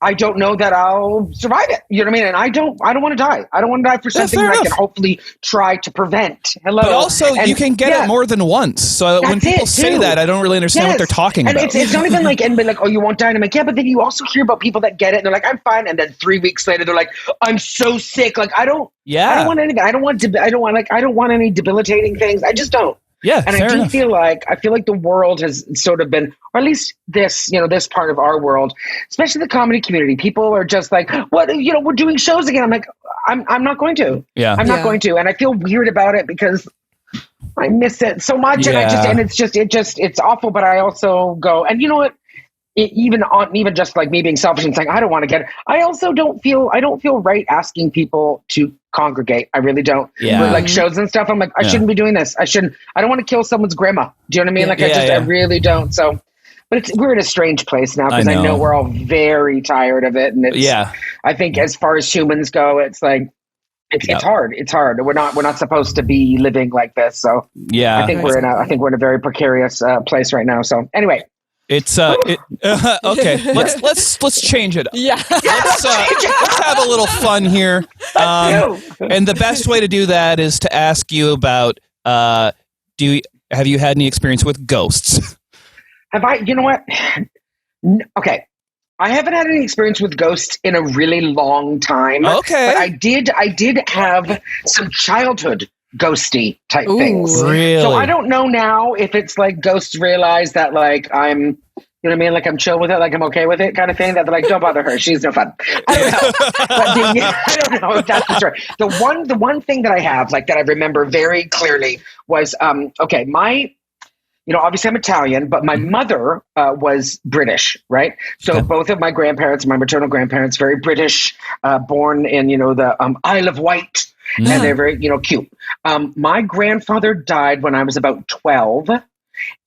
I don't know that I'll survive it. You know what I mean? And I don't want to die. I don't want to die for something that I can hopefully try to prevent. Hello. But also, you can get it more than once. So when people say that, I don't really understand what they're talking about. And it's not even like, and be like, oh, you won't die. And I'm like, yeah, but then you also hear about people that get it, and they're like, I'm fine. And then 3 weeks later, they're like, I'm so sick. Like, I don't want anything. I don't want any debilitating things. I just don't. Yeah, and I feel like the world has sort of been, or at least this part of our world, especially the comedy community. People are just like, what, we're doing shows again. I'm like, I'm not going to. Yeah, I'm not going to, and I feel weird about it because I miss it so much, and it's awful. But I also go, and you know what? Even just like me being selfish and saying I don't want to get it, I also don't feel right asking people to congregate. I really don't. Yeah. With like shows and stuff, I'm like, I shouldn't be doing this. I don't want to kill someone's grandma. Do you know what I mean? I really don't. So, but we're in a strange place now, because I know we're all very tired of it. And I think as far as humans go, it's like, it's hard. It's hard. We're not supposed to be living like this. So I think we're in a very precarious place right now. So anyway. It's okay. Let's change it up. Yeah. Let's have a little fun here. And the best way to do that is to ask you about have you had any experience with ghosts? Have I? You know what? Okay. I haven't had any experience with ghosts in a really long time. Okay. But I did have some childhood ghosty type Ooh, things. really? So I don't know now if it's like ghosts realize that like I'm, you know what I mean? Like I'm chill with it, like I'm okay with it kind of thing, that they're like, don't bother her. She's no fun. I don't know. I don't know if that's the story. The one thing that I have, like that I remember very clearly was, okay, obviously I'm Italian, but my mother was British, right? So both of my grandparents, my maternal grandparents, very British, born in, the Isle of Wight. And they're very, cute. My grandfather died when I was about 12,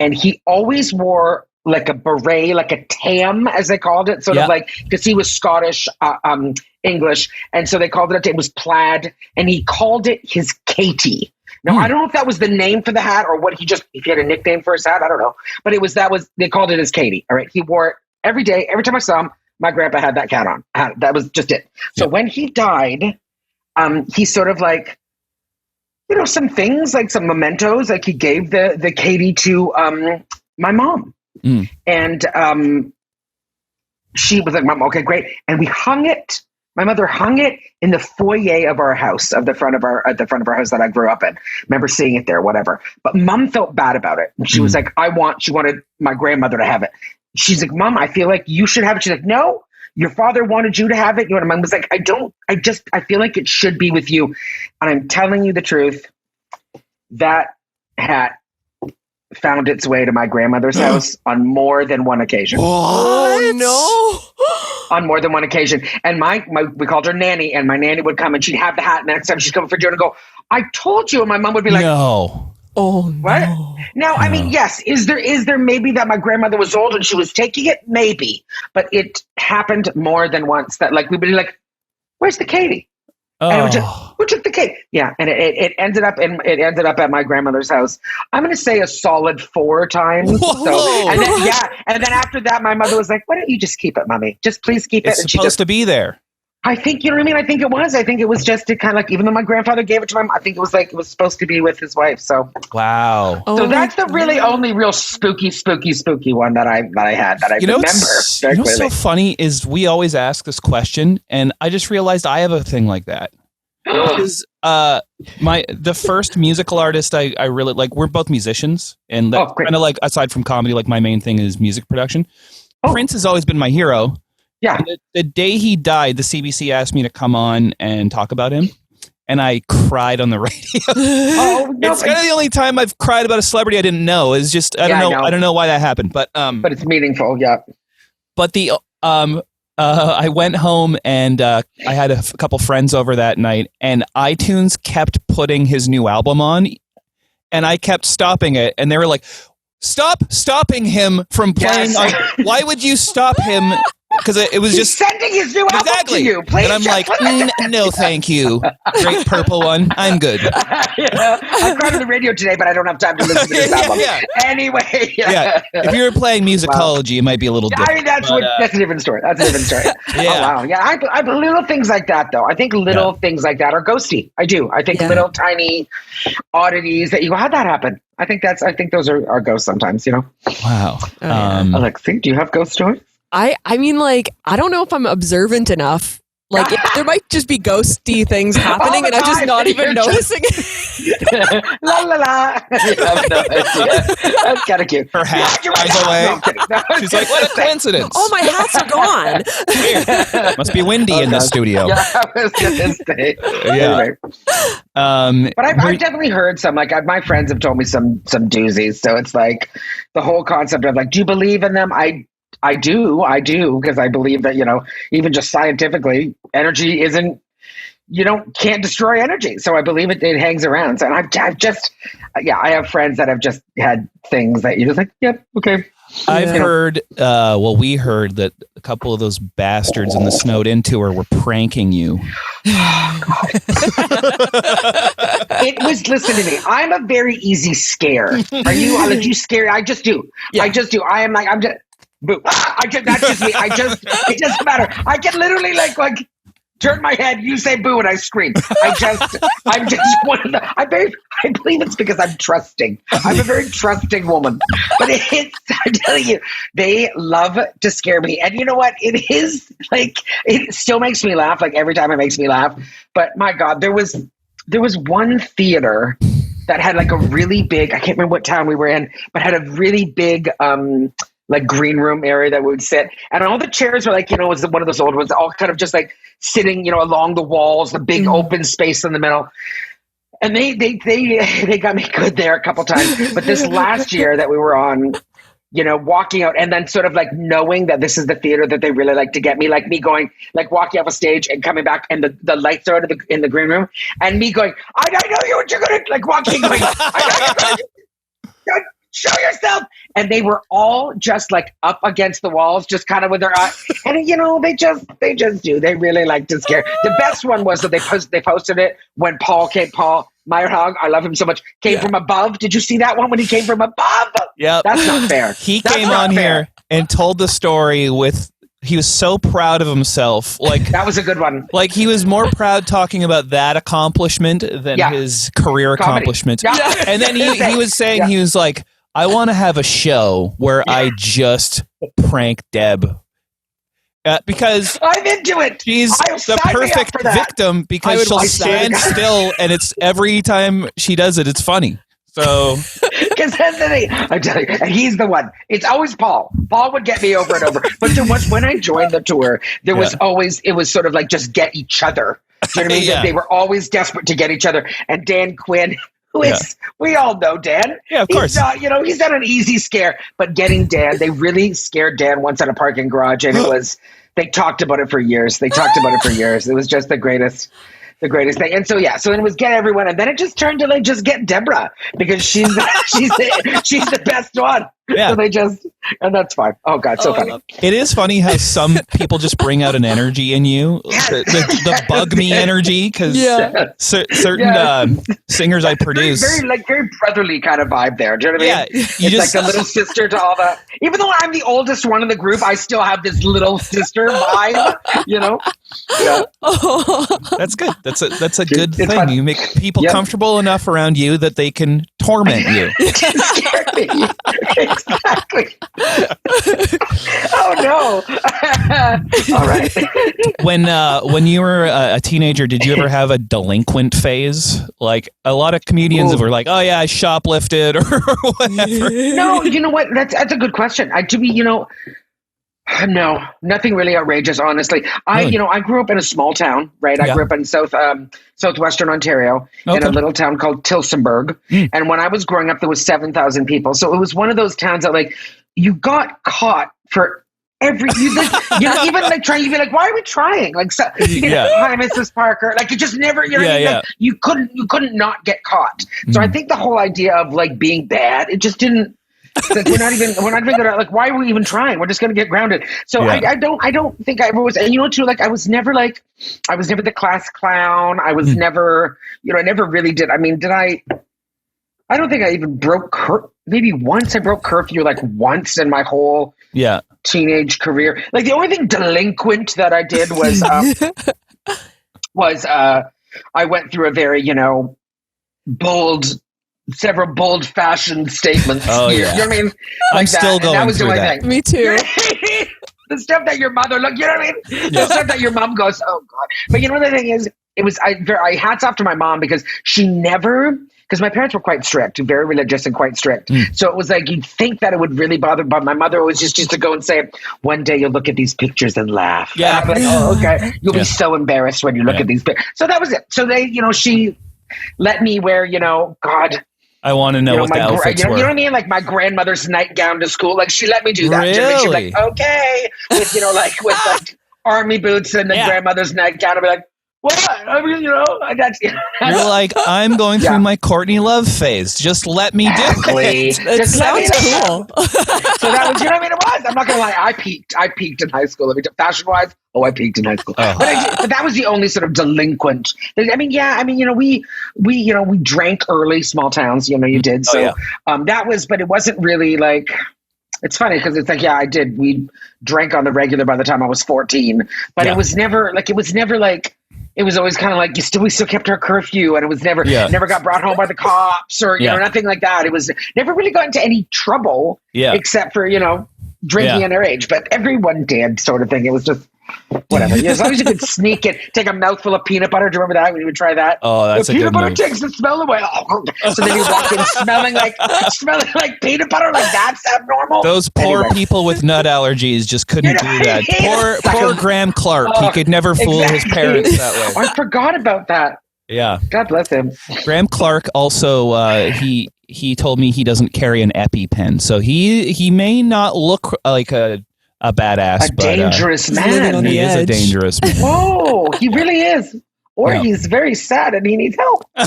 and he always wore like a beret, like a tam, as they called it, sort of like, because he was Scottish, English, and so they called it, it was plaid, and he called it his Katie. Now, I don't know if that was the name for the hat or what if he had a nickname for his hat, I don't know. But they called it his Katie, all right? He wore it every day. Every time I saw him, my grandpa had that hat on. That was just it. So when he died, he sort of like, some things, like some mementos, like he gave the Katie to my mom. And she was like, Mom, okay, great. And we hung it. My mother hung it in the foyer of our house, at the front of our house that I grew up in. Remember seeing it there, whatever. But Mom felt bad about it. And she was like, she wanted my grandmother to have it. She's like, Mom, I feel like you should have it. She's like, no, your father wanted you to have it. And Mom was like, I feel like it should be with you. And I'm telling you the truth, that hat found its way to my grandmother's house on more than one occasion. Oh no! On more than one occasion. And we called her Nanny, and my nanny would come and she'd have the hat. And next time she's coming for dinner and go, I told you. And my mom would be like, no. Oh, what? No. Now, I mean, yes. Is there maybe that my grandmother was old and she was taking it? Maybe. But it happened more than once that like, we'd be like, where's the Katie? And it was just, who took the cake? Yeah, and it ended up at my grandmother's house. I'm going to say a solid 4 times. So, and then after that, my mother was like, "Why don't you just keep it, Mommy? Just please keep it." It's supposed to be there. I think, you know what I mean? I think it was. I think it was just to kind of like, even though my grandfather gave it to him, I think it was like, it was supposed to be with his wife. So wow. So that's the really only real spooky one that I had that I remember. You know what's so funny is we always ask this question, and I just realized I have a thing like that. Because the first musical artist I really like, we're both musicians, and that kind of like, aside from comedy, like my main thing is music production. Prince has always been my hero. Yeah. The day he died, the CBC asked me to come on and talk about him, and I cried on the radio. It's kind of the only time I've cried about a celebrity I didn't know. It's just I don't know why that happened, but it's meaningful. Yeah. But I went home and I had a couple friends over that night, and iTunes kept putting his new album on, and I kept stopping it, and they were like, stopping him from playing. Yes. Why would you stop him? Because it was just sending his new album to you. Please, and I'm like, no, thank you. Great purple one. I'm good. I cried on the radio today, but I don't have time to listen to this album. Anyway, if you were playing musicology, it might be a little different. I mean, that's a different story. That's a different story. Yeah. Oh, wow. Yeah, I little things like that, though. I think little things like that are ghosty. I do. I think little tiny oddities that you go, how'd that happen? I think those are ghosts sometimes. You know. Wow. Alexi, do you have ghost stories? I mean, like, I don't know if I'm observant enough. Like, there might just be ghosty things happening, and I'm just not even noticing it. La la la. I have no idea. That's kind of cute. Her hat flies away. She's like, what a coincidence. Oh, my hats are gone. Weird. Must be windy in the studio. Yeah, I was gonna say. Yeah. But I've definitely heard some. Like, my friends have told me some doozies. So it's like the whole concept of like, do you believe in them? I do, because I believe that, even just scientifically, energy can't destroy energy. So I believe it hangs around. So I've just, I have friends that have just had things that you're just like, yep, okay. I've heard, we heard that a couple of those bastards in the Snowed In tour were pranking you. Listen to me. I'm a very easy scare. Are you? I'll let you scare. I just do. Yeah. I just do. I'm just. Boo. That's just me. It doesn't matter. I can literally like turn my head, you say boo, and I scream. I'm just one of the, I believe it's because I'm trusting. I'm a very trusting woman. But I'm telling you, they love to scare me. And you know what? It is like, it still makes me laugh. Like every time it makes me laugh. But my God, there was there was one theater that had like a really big, I can't remember what town we were in, but had a really big like green room area that we would sit. And all the chairs were like, you know, it was one of those old ones, all kind of just like sitting, you know, along the walls, the big open space in the middle. And they got me good there a couple times. But this last year that we were on, you know, walking out and then sort of like knowing that this is the theater that they really like to get me, like me going, like walking off a stage and coming back and the lights are in the green room and me going, I know what you're going to, like walking, going, I know you're going to show yourself. And they were all just like up against the walls, just kind of with their eyes. And, you know, they just do. They really like to scare. The best one was that they posted it when Paul Meyerhog, I love him so much, came from above. Did you see that one when he came from above? Yeah. That's not fair. He came on here and told the story he was so proud of himself. Like that was a good one. Like he was more proud talking about that accomplishment than his career accomplishment. Yeah. And then he was saying, he was like, I want to have a show where I just prank Deb. Because I'm into it. She's the perfect victim because she'll stand still and it's every time she does it, it's funny. So, because that's the thing, I'm telling you, and he's the one. It's always Paul. Paul would get me over and over. But when I joined the tour, there was always, it was sort of like just get each other. Do you know what I mean? They were always desperate to get each other. And Dan Quinn, who is, we all know Dan. Yeah, of course. He's not, you know, he's not an easy scare. But getting Dan, they really scared Dan once at a parking garage, and it was. They talked about it for years. It was just the greatest thing. And so it was get everyone, and then it just turned to like just get Debra because she's the best one. Yeah. So and that's fine. Oh God, so funny. It is funny how some people just bring out an energy in you, the bug me energy, because certain singers I produce. Very brotherly kind of vibe there. Do you know what I mean? It's like the little sister to all the. Even though I'm the oldest one in the group, I still have this little sister vibe. You know. Yeah. That's good. That's a good thing. Fun. You make people comfortable enough around you that they can torment you. Exactly. Oh no! All right. When you were a teenager, did you ever have a delinquent phase? Like a lot of comedians were like, "Oh yeah, I shoplifted" or whatever. No, you know what? That's a good question. No, nothing really outrageous, honestly. I grew up in a small town, right? I grew up in southwestern Ontario in a little town called Tillsonburg. And when I was growing up, there was 7,000 people. So it was one of those towns that like you got caught for even like trying, you'd be like, why are we trying? Like, so, hi, Mrs. Parker. Like, you just never, like, you couldn't not get caught. So I think the whole idea of like being bad, it just didn't. Like we're not even gonna, like, why are we even trying? We're just gonna get grounded. So I don't think I ever was, and you know too, like I was never the class clown. I was never, I never really did. I mean, I don't think I even broke maybe once I broke curfew, like once in my whole teenage career. Like the only thing delinquent that I did was I went through a very, several bold fashion statements. Oh, here. You know what I mean? Like I'm still going that was through the only that. thing. Me too. The stuff that your mother, look, you know what I mean? The stuff that your mom goes, oh God. But you know what the thing is? I hats off to my mom because because my parents were quite strict, very religious and quite strict. So it was like, you'd think that it would really bother, but my mother always just used to go and say, one day you'll look at these pictures and laugh. Yeah. And I'm like, oh, okay. You'll be so embarrassed when you look at these pictures. So that was it. So they, she let me wear, God, I want to know what the outfits were. You know what I mean? Like my grandmother's nightgown to school. Like she let me do that. Really? She'd be like, okay. With, with army boots and the grandmother's nightgown. I'd be like, what? I mean, that's. You're like, I'm going through my Courtney Love phase. Just let me do it. It sounds cool. So that was, you know what I mean? It was. I'm not going to lie. I peaked in high school. Fashion-wise, I peaked in high school. Oh. But that was the only sort of delinquent. We drank early, small towns, you did. So that was, but it wasn't really like, it's funny because it's like, I did. We drank on the regular by the time I was 14, but it was never like, it was always kind of like we still kept our curfew, and it was never got brought home by the cops or nothing like that. It was never really got into any trouble except for drinking underage, but everyone did, sort of thing. It was just Whatever. Yeah, as long as you could sneak it, take a mouthful of peanut butter. Do you remember that when you would try that? Oh, that's the a peanut good butter move. takes the smell away. So then you walk in smelling like peanut butter. Like that's abnormal. Those poor people with nut allergies just couldn't do that. Poor Graham Clark. He could never fool his parents that way. I forgot about that. Yeah. God bless him. Graham Clark also he told me he doesn't carry an EpiPen, so he may not look like a badass, but dangerous man. He is a dangerous man. Whoa, he really is. Or he's very sad and he needs help. We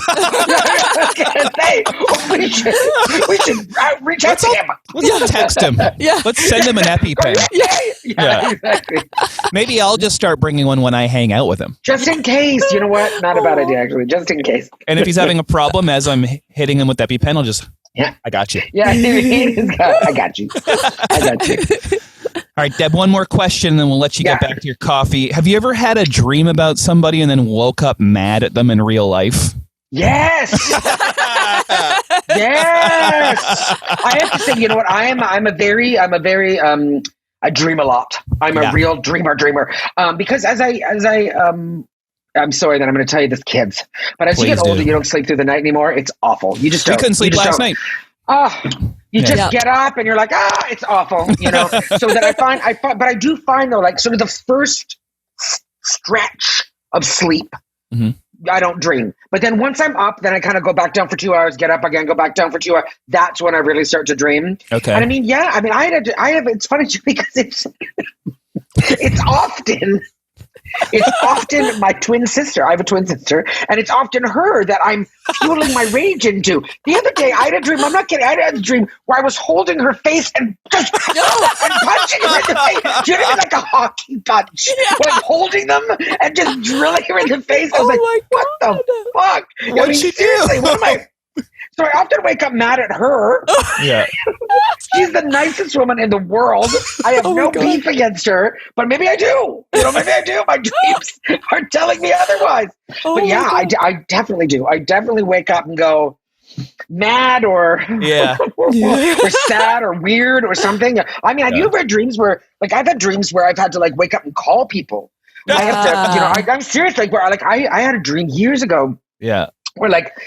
should reach out to him. Let's text him. Yeah. Let's send him an EpiPen. Yeah, exactly. Maybe I'll just start bringing one when I hang out with him. Just in case. You know what? Not a bad idea, actually. Just in case. And if he's having a problem as I'm hitting him with EpiPen, I'll just, I got you. Yeah, I got you. I got you. All right, Deb, one more question, and then we'll let you get back to your coffee. Have you ever had a dream about somebody and then woke up mad at them in real life? Yes. Yes. I have to say, you know what? I dream a lot. I'm a real dreamer. Because as I'm sorry that I'm going to tell you this, kids, but as you get older, you don't sleep through the night anymore. It's awful. You just don't. We couldn't sleep last night. Oh, you just get up and you're like, it's awful, you know. So that I find, but I do find though, like sort of the first stretch of sleep, I don't dream. But then once I'm up, then I kind of go back down for 2 hours, get up again, go back down for 2 hours. That's when I really start to dream. Okay. And I have. It's funny too because it's often my twin sister. I have a twin sister, and it's often her that I'm fueling my rage into. The other day, I had a dream. I'm not kidding. I had a dream where I was holding her face and just and punching her in the face. Do you know what I mean? Like a hockey punch. Like holding them and just drilling her in the face. I was like, what the fuck? What did she do? What am I? So I often wake up mad at her. Yeah. She's the nicest woman in the world. I have no beef against her, but maybe I do. Maybe I do. My dreams are telling me otherwise. But I definitely do. I definitely wake up and go mad or or sad or weird or something. I mean, have you ever had dreams where, like, I've had dreams where I've had to like wake up and call people. I have to, I'm serious. Like, where I had a dream years ago. Yeah. Where like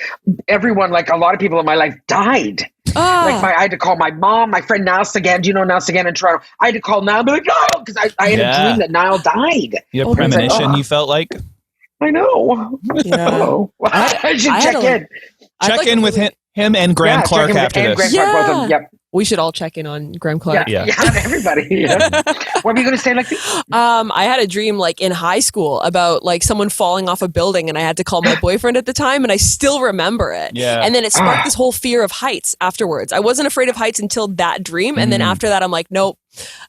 everyone, like a lot of people in my life died. Like I had to call my mom, my friend Niall Sagan. Do you know Niall Sagan in Toronto? I had to call Niall and be like, Niall, because I had a dream that Niall died. You have premonition, you felt like? I know. Yeah. I should check in. Check in with him and Graham Clark after this. Graham Clark, both of them. Yep. We should all check in on Graham Clark. Yeah, everybody. Yeah. What were you going to say, Lexi? I had a dream like in high school about like someone falling off a building, and I had to call my boyfriend at the time, and I still remember it. Yeah. And then it sparked this whole fear of heights afterwards. I wasn't afraid of heights until that dream, and then after that, I'm like, nope.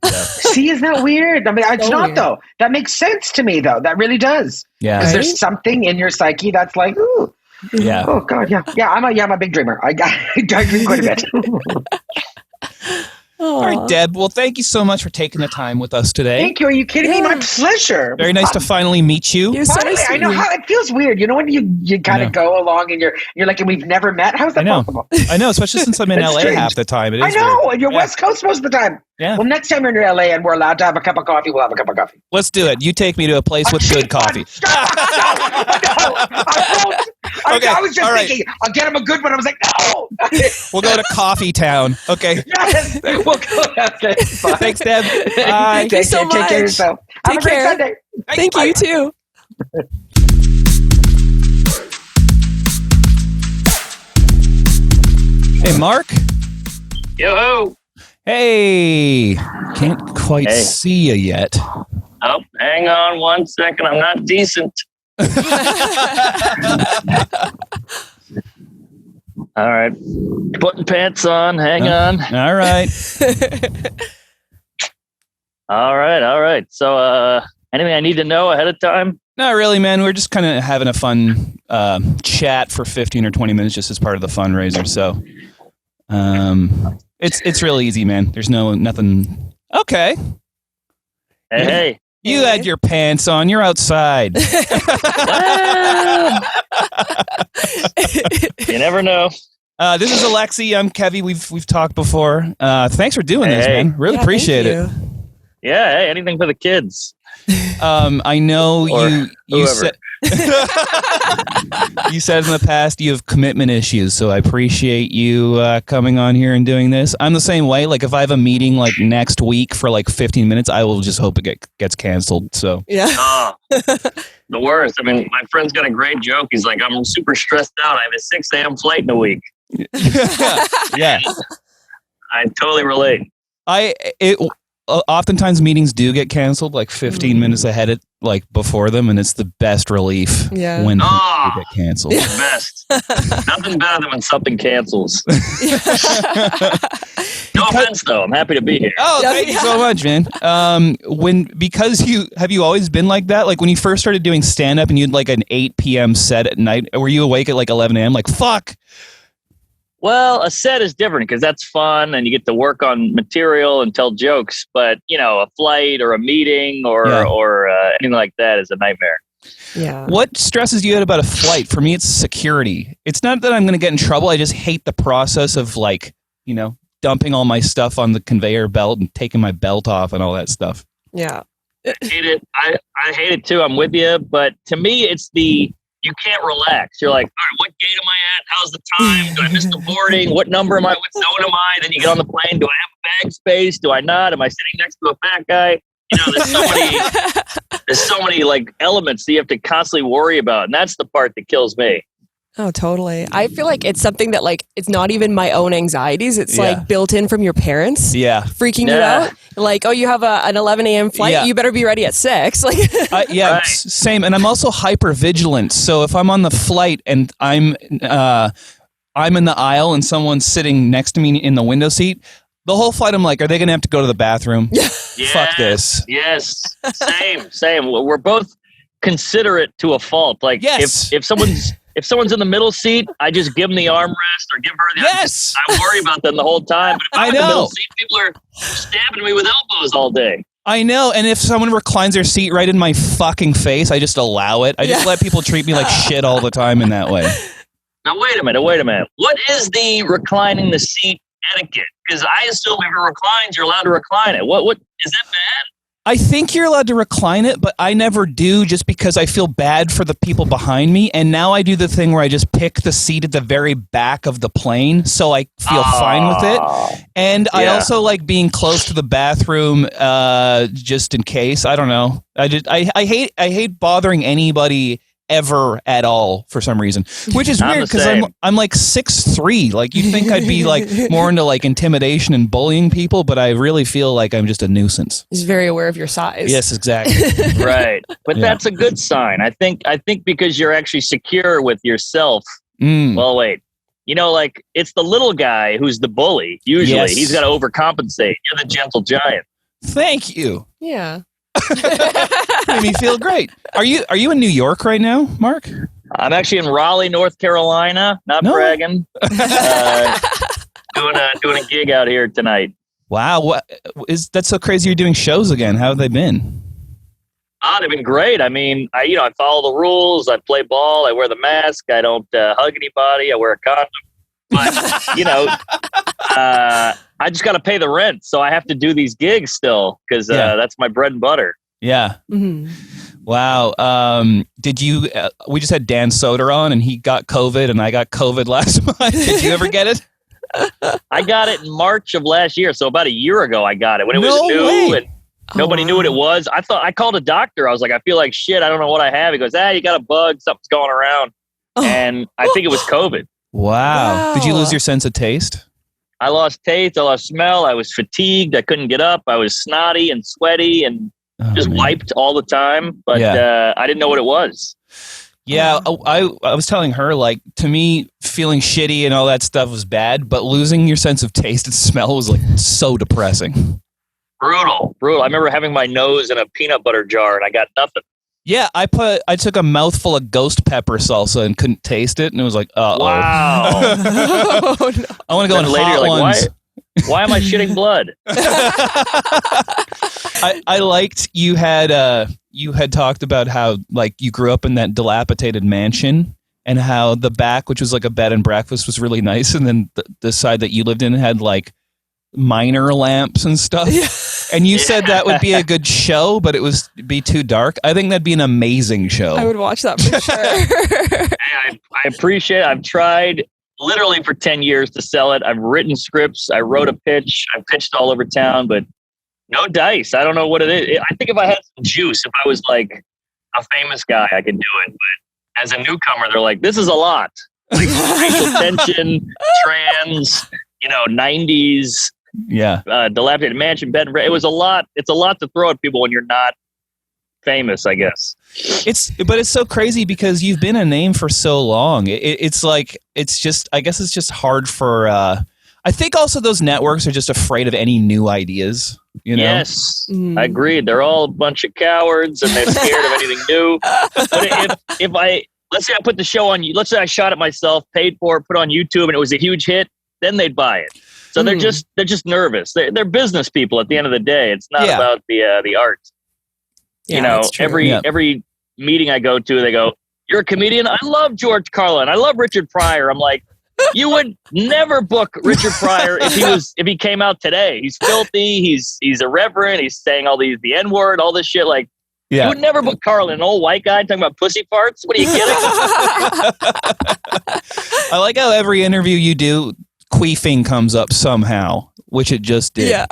Yeah. See, isn't that weird? I mean, it's not weird, though. That makes sense to me, though. That really does. Yeah. Because there's something in your psyche that's like, ooh. Yeah. Oh God. Yeah. Yeah. I'm a big dreamer. I dream quite a bit. All right, Deb. Well, thank you so much for taking the time with us today. Thank you. Are you kidding me? My pleasure. Very nice to finally meet you. Finally, I know how it feels weird. You know when you kind of go along and you're like, and we've never met. How's that possible? I know, especially since I'm in LA half the time. It is I know, weird. and you're West Coast most of the time. Yeah. Well, next time you're in LA and we're allowed to have a cup of coffee, we'll have a cup of coffee. Let's do it. You take me to a place with good coffee. No, I won't. I was just thinking, I'll get him a good one. I was like, no. We'll go to Coffee Town. Okay. Yes, we'll go. Okay, thanks, Deb. Bye. Thank you so much. Take care of yourself. Have a great Sunday. Thank you, too. Hey, Mark. Yo. Hey. Can't quite see you yet. Oh, hang on 1 second. I'm not decent. All right. Putting pants on. Hang on. All right. All right. So, anything I need to know ahead of time? Not really, man. We're just kind of having a fun chat for 15 or 20 minutes just as part of the fundraiser. So, it's real easy, man. There's nothing. Okay. Hey. You had your pants on. You're outside. You never know. This is Alexi. I'm Kevy. We've talked before. Thanks for doing this, man. Really appreciate it. Yeah. Hey, anything for the kids. I know you said you said in the past you have commitment issues, so I appreciate you coming on here and doing this. I'm the same way. Like if I have a meeting like next week for like 15 minutes, I will just hope it gets canceled. So yeah. The worst. I mean, my friend's got a great joke. He's like, I'm super stressed out. I have a 6 a.m. flight in a week. Yeah. I totally relate. Oftentimes meetings do get canceled like 15 minutes ahead before them, and it's the best relief when they get canceled. The best. Nothing better than when something cancels. No offense, though. I'm happy to be here. Oh, thank you so much, man. Have you always been like that? Like when you first started doing stand-up and you had like an 8 p.m. set at night, were you awake at like 11 a.m. like, fuck? Well, a set is different because that's fun and you get to work on material and tell jokes. But, a flight or a meeting or anything like that is a nightmare. Yeah. What stresses you out about a flight? For me, it's security. It's not that I'm going to get in trouble. I just hate the process of dumping all my stuff on the conveyor belt and taking my belt off and all that stuff. Yeah. I hate it. I hate it too. I'm with you. But to me, it's you can't relax. You're like, all right, what gate am I at? How's the time? Do I miss the boarding? What number am I? What zone am I? Then you get on the plane. Do I have bag space? Do I not? Am I sitting next to a fat guy? There's so many like elements that you have to constantly worry about. And that's the part that kills me. Oh, totally. I feel like it's something that like, it's not even my own anxieties. It's like built in from your parents. Yeah. Freaking you out. Like, oh, you have an 11 a.m. flight. Yeah. You better be ready at 6. Like, same. And I'm also hyper vigilant. So if I'm on the flight and I'm in the aisle and someone's sitting next to me in the window seat, the whole flight, I'm like, are they going to have to go to the bathroom? Fuck this. Yes. Same. We're both considerate to a fault. Like if someone's in the middle seat, I just give them the armrest or give her the. Yes. I worry about them the whole time. But if I'm in the middle seat, people are stabbing me with elbows all day. I know. And if someone reclines their seat right in my fucking face, I just allow it. I just let people treat me like shit all the time in that way. Now, wait a minute. What is the reclining the seat etiquette? Because I assume if it reclines, you're allowed to recline it. What is that bad? I think you're allowed to recline it, but I never do just because I feel bad for the people behind me. And now I do the thing where I just pick the seat at the very back of the plane, so I feel fine with it. And I also like being close to the bathroom just in case. I don't know. I hate bothering anybody ever at all for some reason, which is weird because I'm like 6'3". Like you'd think I'd be like more into like intimidation and bullying people, but I really feel like I'm just a nuisance. He's very aware of your size. Yes, exactly. Right, but that's a good sign. I think because you're actually secure with yourself. Well, wait. Like it's the little guy who's the bully. Usually, he's got to overcompensate. You're the gentle giant. Thank you. Yeah. Made me feel great. Are you in New York right now, Mark? I'm actually in Raleigh, North Carolina. Not bragging. Doing a gig out here tonight. Wow, that's so crazy? You're doing shows again. How have they been? They've been great. I mean, I follow the rules. I play ball. I wear the mask. I don't hug anybody. I wear a condom. But I just got to pay the rent, so I have to do these gigs still because that's my bread and butter. Yeah. Mm-hmm. Wow. Did you? We just had Dan Soder on, and he got COVID, and I got COVID last month. Did you ever get it? I got it in March of last year, so about a year ago I got it when it was new and nobody knew what it was. I called a doctor. I was like, I feel like shit. I don't know what I have. He goes, you got a bug. Something's going around, and I think it was COVID. Wow. Did you lose your sense of taste? I lost taste. I lost smell. I was fatigued. I couldn't get up. I was snotty and sweaty and wiped all the time. But I didn't know what it was. Yeah, I was telling her, like, to me, feeling shitty and all that stuff was bad, but losing your sense of taste and smell was, like, so depressing. Brutal. I remember having my nose in a peanut butter jar and I got nothing. Yeah, I took a mouthful of ghost pepper salsa and couldn't taste it, and it was like, wow. Oh, no. I want to go in later, hot ones. Why am I shitting blood? I liked you had talked about how like you grew up in that dilapidated mansion and how the back, which was like a bed and breakfast, was really nice, and then the side that you lived in had like minor lamps and stuff. And you said that would be a good show, but it was be too dark. I think that'd be an amazing show. I would watch that for sure. Hey, I appreciate it. I've tried literally for 10 years to sell it. I've written scripts. I wrote a pitch. I pitched all over town, but no dice. I don't know what it is. I think if I had some juice, if I was like a famous guy, I could do it. But as a newcomer, they're like, this is a lot. Like racial tension, trans, 90s, dilapidated mansion, bed. It was a lot. It's a lot to throw at people when you're not famous, I guess. But it's so crazy because you've been a name for so long. It's just hard for. I think also those networks are just afraid of any new ideas. Yes, I agree. They're all a bunch of cowards and they're scared of anything new. But if let's say I put the show on you, let's say I shot it myself, paid for it, put it on YouTube, and it was a huge hit, then they'd buy it. So they're just nervous. They're business people at the end of the day. It's not about the art. Yeah, every meeting I go to, they go, "You're a comedian? I love George Carlin. I love Richard Pryor." I'm like, you would never book Richard Pryor if he came out today. He's filthy. He's irreverent. He's saying all the N-word, all this shit. Like, you would never book Carlin, an old white guy talking about pussy farts. What are you kidding? I like how every interview you do, queefing comes up somehow, which it just did. Yeah.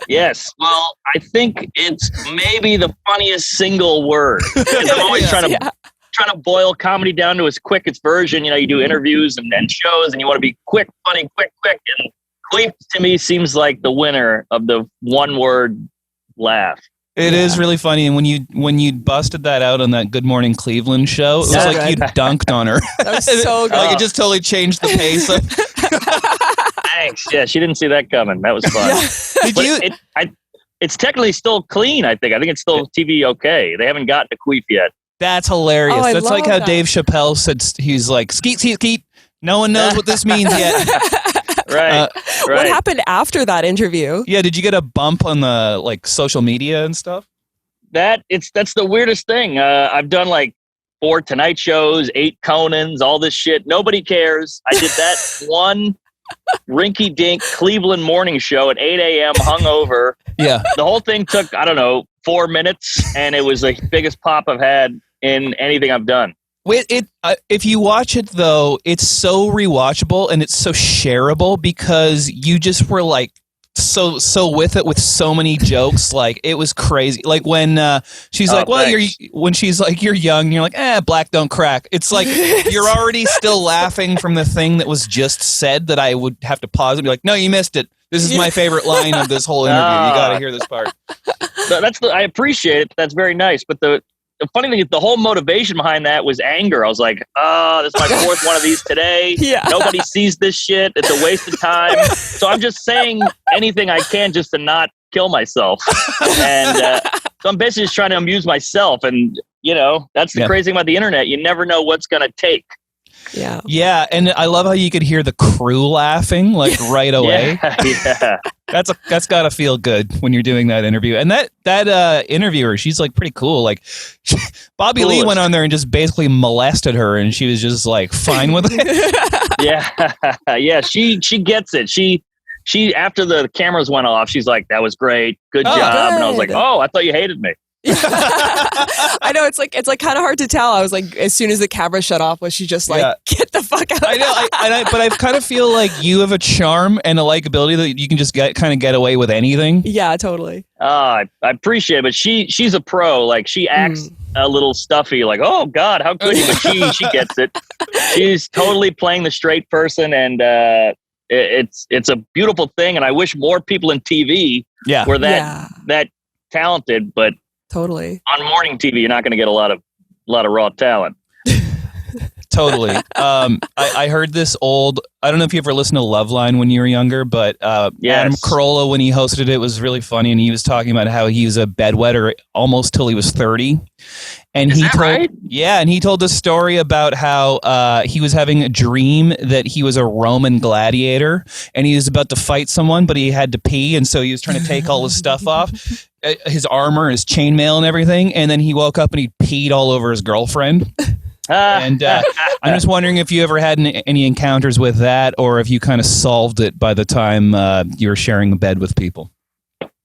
Yes. Well, I think it's maybe the funniest single word. I'm always trying to boil comedy down to its quickest version. You do interviews and shows, and you want to be quick, funny, quick. And queef to me seems like the winner of the one-word laugh. It is really funny, and when you busted that out on that Good Morning Cleveland show, it was like you dunked on her. That was so good. Like it just totally changed the pace. Thanks. Yeah, she didn't see that coming. That was fun. It's technically still clean. I think it's still TV okay. They haven't gotten to queef yet. That's hilarious. Oh, That's like how that. Dave Chappelle said. He's like, skeet. No one knows what this means yet. Right. What happened after that interview? Yeah, did you get a bump on the social media and stuff? That's the weirdest thing. I've done 4 Tonight shows, 8 Conans, all this shit. Nobody cares. I did that one rinky-dink Cleveland morning show at 8 a.m. hungover. Yeah. The whole thing took, 4 minutes, and it was the biggest pop I've had in anything I've done. If you watch it though, it's so rewatchable and it's so shareable because you just were so with it with so many jokes. It was crazy. Like when she's like, "Well, you're young," and you're like, "Black don't crack." It's like you're already still laughing from the thing that was just said that I would have to pause and be like, "No, you missed it. This is my favorite line of this whole interview. You got to hear this part." I appreciate it. That's very nice. But the funny thing is the whole motivation behind that was anger. I was like, this is my 4th one of these today. Yeah. Nobody sees this shit. It's a waste of time. So I'm just saying anything I can just to not kill myself. And so I'm basically just trying to amuse myself. And, that's the crazy thing about the internet. You never know what's going to take. Yeah. Yeah, and I love how you could hear the crew laughing right away. Yeah. That's got to feel good when you're doing that interview. And that interviewer, she's pretty cool. Bobby Lee went on there and just basically molested her, and she was just fine with it. Yeah, she gets it. She after the cameras went off, she's like, "That was great, good job." Good. And I was like, "Oh, I thought you hated me." I know it's kind of hard to tell. I was like, as soon as the camera shut off, was she just get the fuck out? I know, but I kind of feel like you have a charm and a likability that you can just get away with anything. Yeah, totally. I appreciate it, but she's a pro. She acts a little stuffy. Oh God, how could you? But she gets it. She's totally playing the straight person, and it's a beautiful thing. And I wish more people in TV were that talented, but. Totally. On morning TV, you're not going to get a lot of raw talent. Totally. I heard this old. I don't know if you ever listened to Loveline when you were younger, but Adam Carolla, when he hosted it, was really funny, and he was talking about how he was a bedwetter almost till he was 30. And he told this story about how he was having a dream that he was a Roman gladiator and he was about to fight someone, but he had to pee, and so he was trying to take all his stuff off, his armor, his chainmail, and everything. And then he woke up and he peed all over his girlfriend. And I'm just wondering if you ever had any encounters with that, or if you kind of solved it by the time you were sharing a bed with people.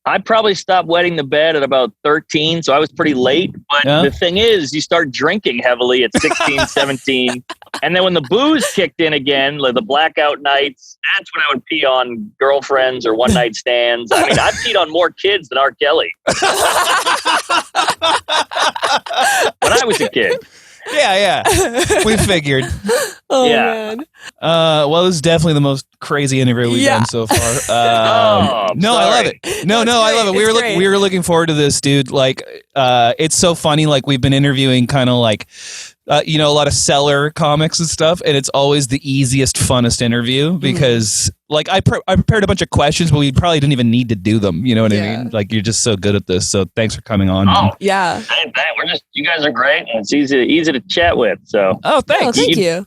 I probably stopped wetting the bed at about 13, so I was pretty late. But the thing is, you start drinking heavily at 16, 17. And then when the booze kicked in again, like the blackout nights, that's when I would pee on girlfriends or one-night stands. I mean, I peed on more kids than R. Kelly. When I was a kid. Yeah. We figured. Man. Well, it was definitely the most crazy interview we've done so far. I love it. No, I love it. We were looking forward to this, dude. Like, it's so funny. Like, we've been interviewing kind of like, a lot of seller comics and stuff, and it's always the easiest, funnest interview because, like, I prepared a bunch of questions, but we probably didn't even need to do them. You know what I mean? Like, you're just so good at this. So thanks for coming on. Oh, yeah. You guys are great, and it's easy to chat with. So, thanks. Thank you.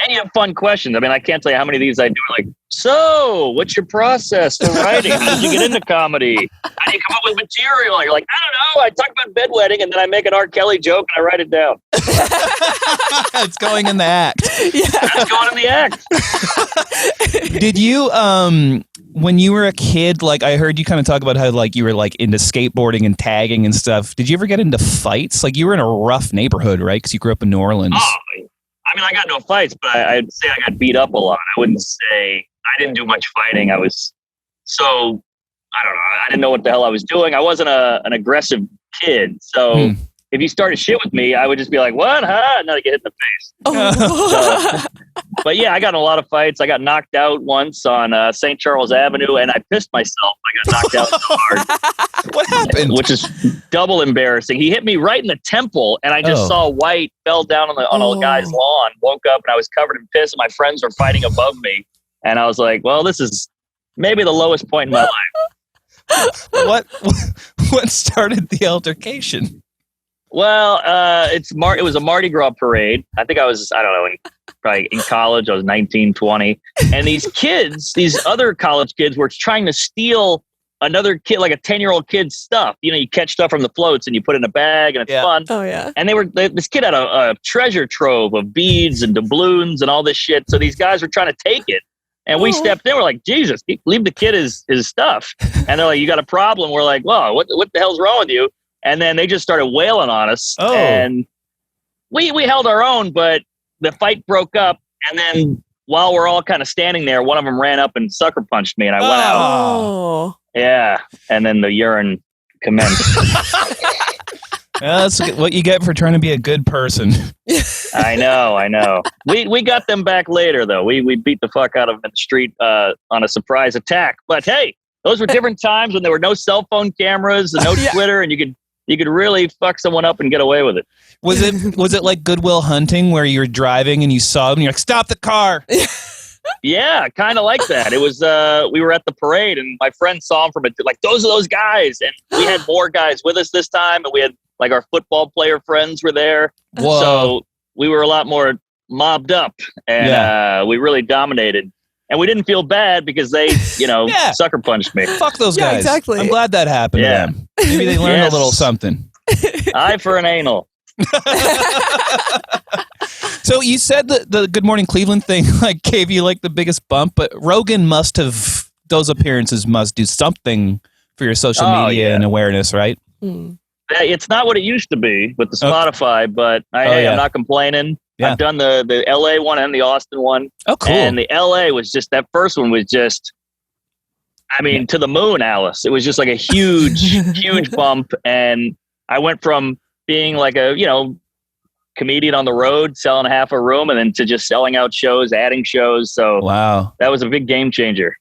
And you have fun questions. I mean, I can't tell you how many of these I do. Like, so what's your process for writing? How did you get into comedy? How do you come up with material? You're like, I don't know. I talk about bedwetting, and then I make an R. Kelly joke, and I write it down. It's going in the act. That's going in the act. Did you, when you were a kid, like I heard you kind of talk about how like you were like into skateboarding and tagging and stuff. Did you ever get into fights? Like you were in a rough neighborhood, right? Because you grew up in New Orleans. Oh, I mean, I got no fights, but I'd say I got beat up a lot. I wouldn't say I didn't do much fighting. I don't know. I didn't know what the hell I was doing. I wasn't an aggressive kid. So if you started shit with me, I would just be like, what? Huh? And then I get hit in the face. But yeah, I got in a lot of fights. I got knocked out once on St. Charles Avenue, and I pissed myself. I got knocked out so hard. What happened? Which is double embarrassing. He hit me right in the temple, and I just saw white, fell down on a guy's lawn, woke up, and I was covered in piss, and my friends were fighting above me. And I was like, well, this is maybe the lowest point in my life. What started the altercation? Well, it was a Mardi Gras parade. I think I was, probably in college. I was 19, 20. And these other college kids were trying to steal another kid, like a 10-year-old kid's stuff. You catch stuff from the floats and you put it in a bag and it's fun. Oh, yeah. And this kid had a treasure trove of beads and doubloons and all this shit. So these guys were trying to take it. And we stepped in. We're like, Jesus, leave the kid his stuff. And they're like, you got a problem? We're like, whoa, what the hell's wrong with you? And then they just started wailing on us. Oh. And we held our own, but the fight broke up. And then while we're all kind of standing there, one of them ran up and sucker punched me, and I went out. Oh. Yeah. And then the urine commenced. That's what you get for trying to be a good person. I know. We got them back later, though. We beat the fuck out of them in the street on a surprise attack. But hey, those were different times when there were no cell phone cameras and no Twitter, and you could really fuck someone up and get away with it. Was it like Good Will Hunting where you were driving and you saw them and you're like, stop the car? Yeah, kind of like that. It was we were at the parade and my friend saw them from it, like, those are those guys. And we had more guys with us this time, and we had like our football player friends were there. Whoa. So we were a lot more mobbed up, and we really dominated. And we didn't feel bad because they, sucker punched me. Fuck those guys. Exactly. I'm glad that happened to them. Maybe they learned a little something. Eye for an anal. So you said that the Good Morning Cleveland thing like gave you like the biggest bump, but Rogan those appearances must do something for your social media and awareness, right? It's not what it used to be with the Spotify, but I'm not complaining. Yeah. I've done the LA one and the Austin one. Oh, cool. And the LA was just, that first one was just, to the moon, Alice. It was just like a huge, huge bump. And I went from being like a, comedian on the road, selling half a room, and then to just selling out shows, adding shows. So wow, that was a big game changer.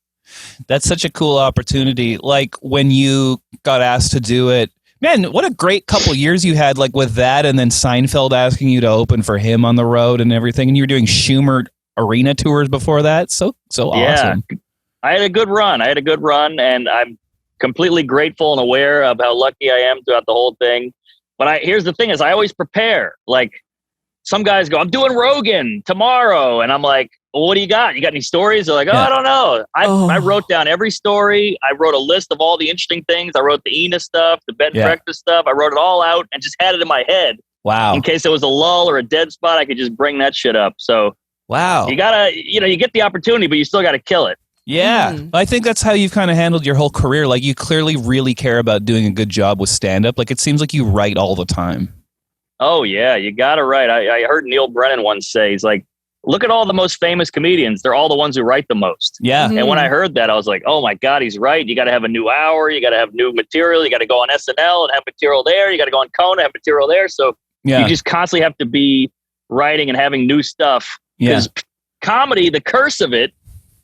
That's such a cool opportunity. Like when you got asked to do it, man, what a great couple years you had, like with that, and then Seinfeld asking you to open for him on the road and everything, and you were doing Schumer arena tours before that. So awesome. I had a good run, and I'm completely grateful and aware of how lucky I am throughout the whole thing. But here's the thing: is I always prepare. Like some guys go, "I'm doing Rogan tomorrow," and I'm like, well, what do you got? You got any stories? They're like, I don't know. I wrote down every story. I wrote a list of all the interesting things. I wrote the Ena stuff, the bed and breakfast stuff. I wrote it all out and just had it in my head. Wow. In case there was a lull or a dead spot, I could just bring that shit up. So wow. You gotta, you get the opportunity, but you still got to kill it. Yeah. I think that's how you've kind of handled your whole career. Like, you clearly really care about doing a good job with stand-up. Like, it seems like you write all the time. Oh, yeah. You got to write. I heard Neil Brennan once say, he's like, look at all the most famous comedians. They're all the ones who write the most. Yeah. And when I heard that, I was like, oh, my God, he's right. You got to have a new hour. You got to have new material. You got to go on SNL and have material there. You got to go on Conan and have material there. So you just constantly have to be writing and having new stuff. Because comedy, the curse of it,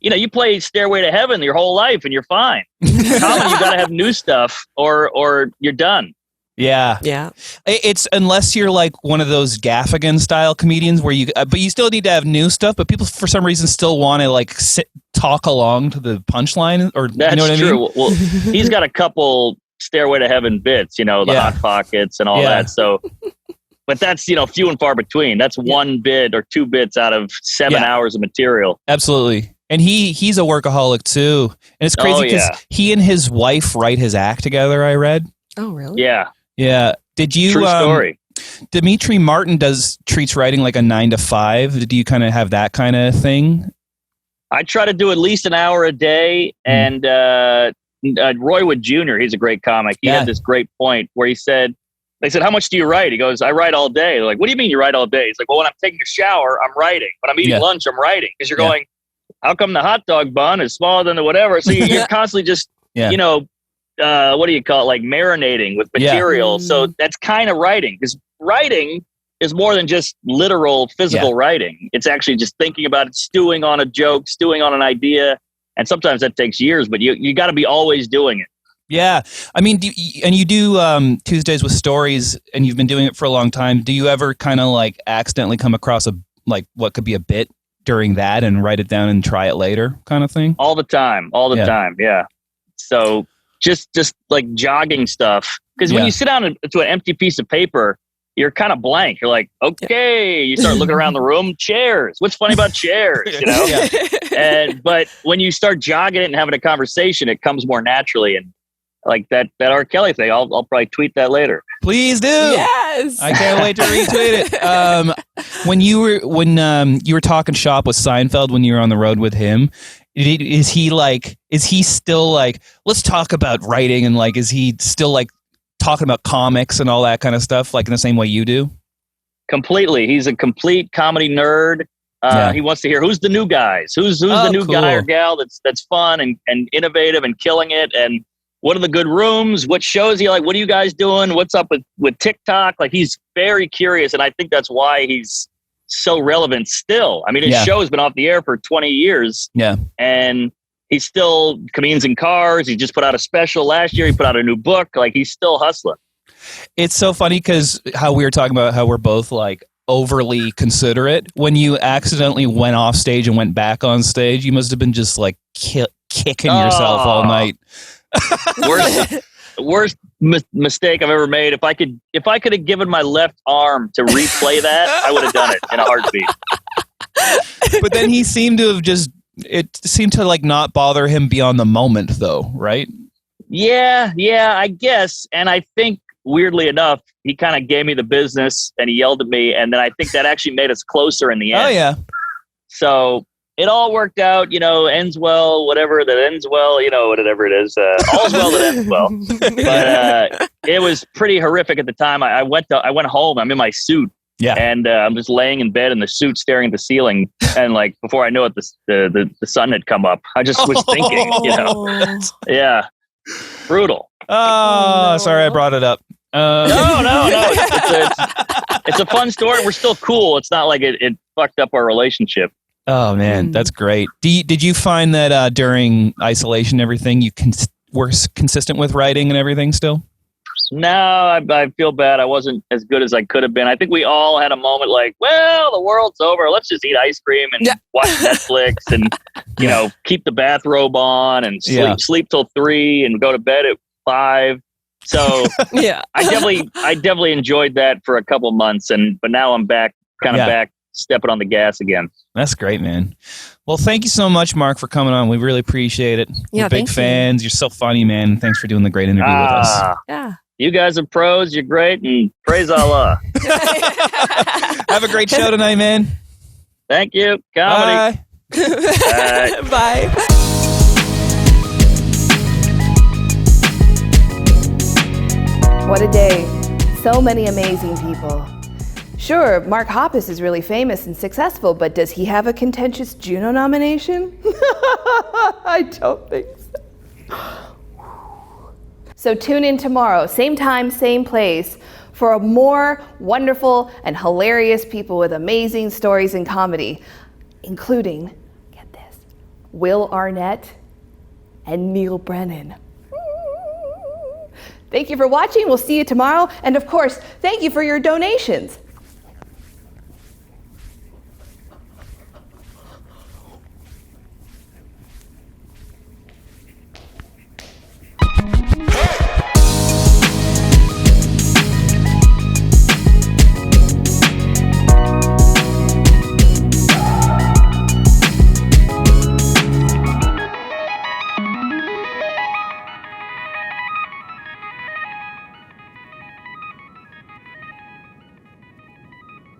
you play Stairway to Heaven your whole life and you're fine. Comedy, you got to have new stuff or you're done. Yeah. Yeah. It's unless you're like one of those Gaffigan style comedians where but you still need to have new stuff, but people for some reason still want to like talk along to the punchline or That's you know what true. I mean? Well, he's got a couple Stairway to Heaven bits, the Hot Pockets and all that. So, but that's, few and far between. That's one bit or two bits out of 7 hours of material. Absolutely. And he's a workaholic too. And it's crazy because he and his wife write his act together, I read. Oh, really? Yeah. Yeah. Did you? True story. Dimitri Martin treats writing like a 9 to 5. Do you kind of have that kind of thing? I try to do at least an hour a day. And Roy Wood Jr., he's a great comic. He had this great point where they said, how much do you write? He goes, I write all day. They're like, what do you mean you write all day? He's like, well, when I'm taking a shower, I'm writing. When I'm eating lunch, I'm writing. Because you're going, how come the hot dog bun is smaller than the whatever? So you're constantly just, what do you call it? Like marinating with material. So that's kind of writing, because writing is more than just literal physical writing. It's actually just thinking about it, stewing on a joke, stewing on an idea. And sometimes that takes years, but you got to be always doing it. Yeah. I mean, you do Tuesdays with Stories, and you've been doing it for a long time. Do you ever kind of like accidentally come across what could be a bit during that and write it down and try it later kind of thing? All the time. Yeah. So just like jogging stuff. Because when you sit down to an empty piece of paper, you're kind of blank. You're like, okay. You start looking around the room. Chairs. What's funny about chairs? But when you start jogging it and having a conversation, it comes more naturally. And like that R. Kelly thing, I'll probably tweet that later. Please do. Yes. I can't wait to retweet it. When you were talking shop with Seinfeld when you were on the road with him, is he still like, let's talk about writing, and like, is he still like talking about comics and all that kind of stuff, like in the same way you do? Completely. He's a complete comedy nerd. He wants to hear who's the new guys, who's the new guy or gal that's fun and innovative and killing it, and what are the good rooms, what shows he like, what are you guys doing, what's up with TikTok? Like, he's very curious, and I think that's why he's so relevant still. I mean, his show's been off the air for 20 years. Yeah. And he's still Comedians in Cars. He just put out a special last year. He put out a new book. Like, he's still hustling. It's so funny because how we were talking about how we're both like overly considerate. When you accidentally went off stage and went back on stage, you must have been just like kicking yourself all night. Worst mistake I've ever made. If I could have given my left arm to replay that, I would have done it in a heartbeat. But then he seemed to have it seemed to like not bother him beyond the moment though, right? Yeah, I guess. And I think weirdly enough, he kind of gave me the business and he yelled at me. And then I think that actually made us closer in the end. Oh yeah. So it all worked out, ends well, whatever that ends well, whatever it is. All's well that ends well. But it was pretty horrific at the time. I went home. I'm in my suit. Yeah. And I'm just laying in bed in the suit staring at the ceiling. And like, before I know it, the sun had come up. I just was thinking, Yeah. Brutal. Oh, no. Sorry I brought it up. No. It's a fun story. We're still cool. It's not like it fucked up our relationship. Oh man, that's great. Did you find that during isolation, everything you were consistent with writing and everything still? No, I feel bad. I wasn't as good as I could have been. I think we all had a moment like, well, the world's over. Let's just eat ice cream and watch Netflix and keep the bathrobe on and sleep till 3 and go to bed at 5. So I definitely enjoyed that for a couple months, but now I'm back stepping on the gas again. That's great, man. Well, thank you so much, Mark, for coming on. We really appreciate it. We're big fans. You're so funny, man. Thanks for doing the great interview with us. Yeah. You guys are pros. You're great, and praise Allah. Have a great show tonight, man. Thank you. Comedy. Bye. Bye. What a day. So many amazing people. Sure, Mark Hoppus is really famous and successful, but does he have a contentious Juno nomination? I don't think so. So tune in tomorrow, same time, same place, for more wonderful and hilarious people with amazing stories and comedy, including, get this, Will Arnett and Neil Brennan. Thank you for watching. We'll see you tomorrow. And of course, thank you for your donations.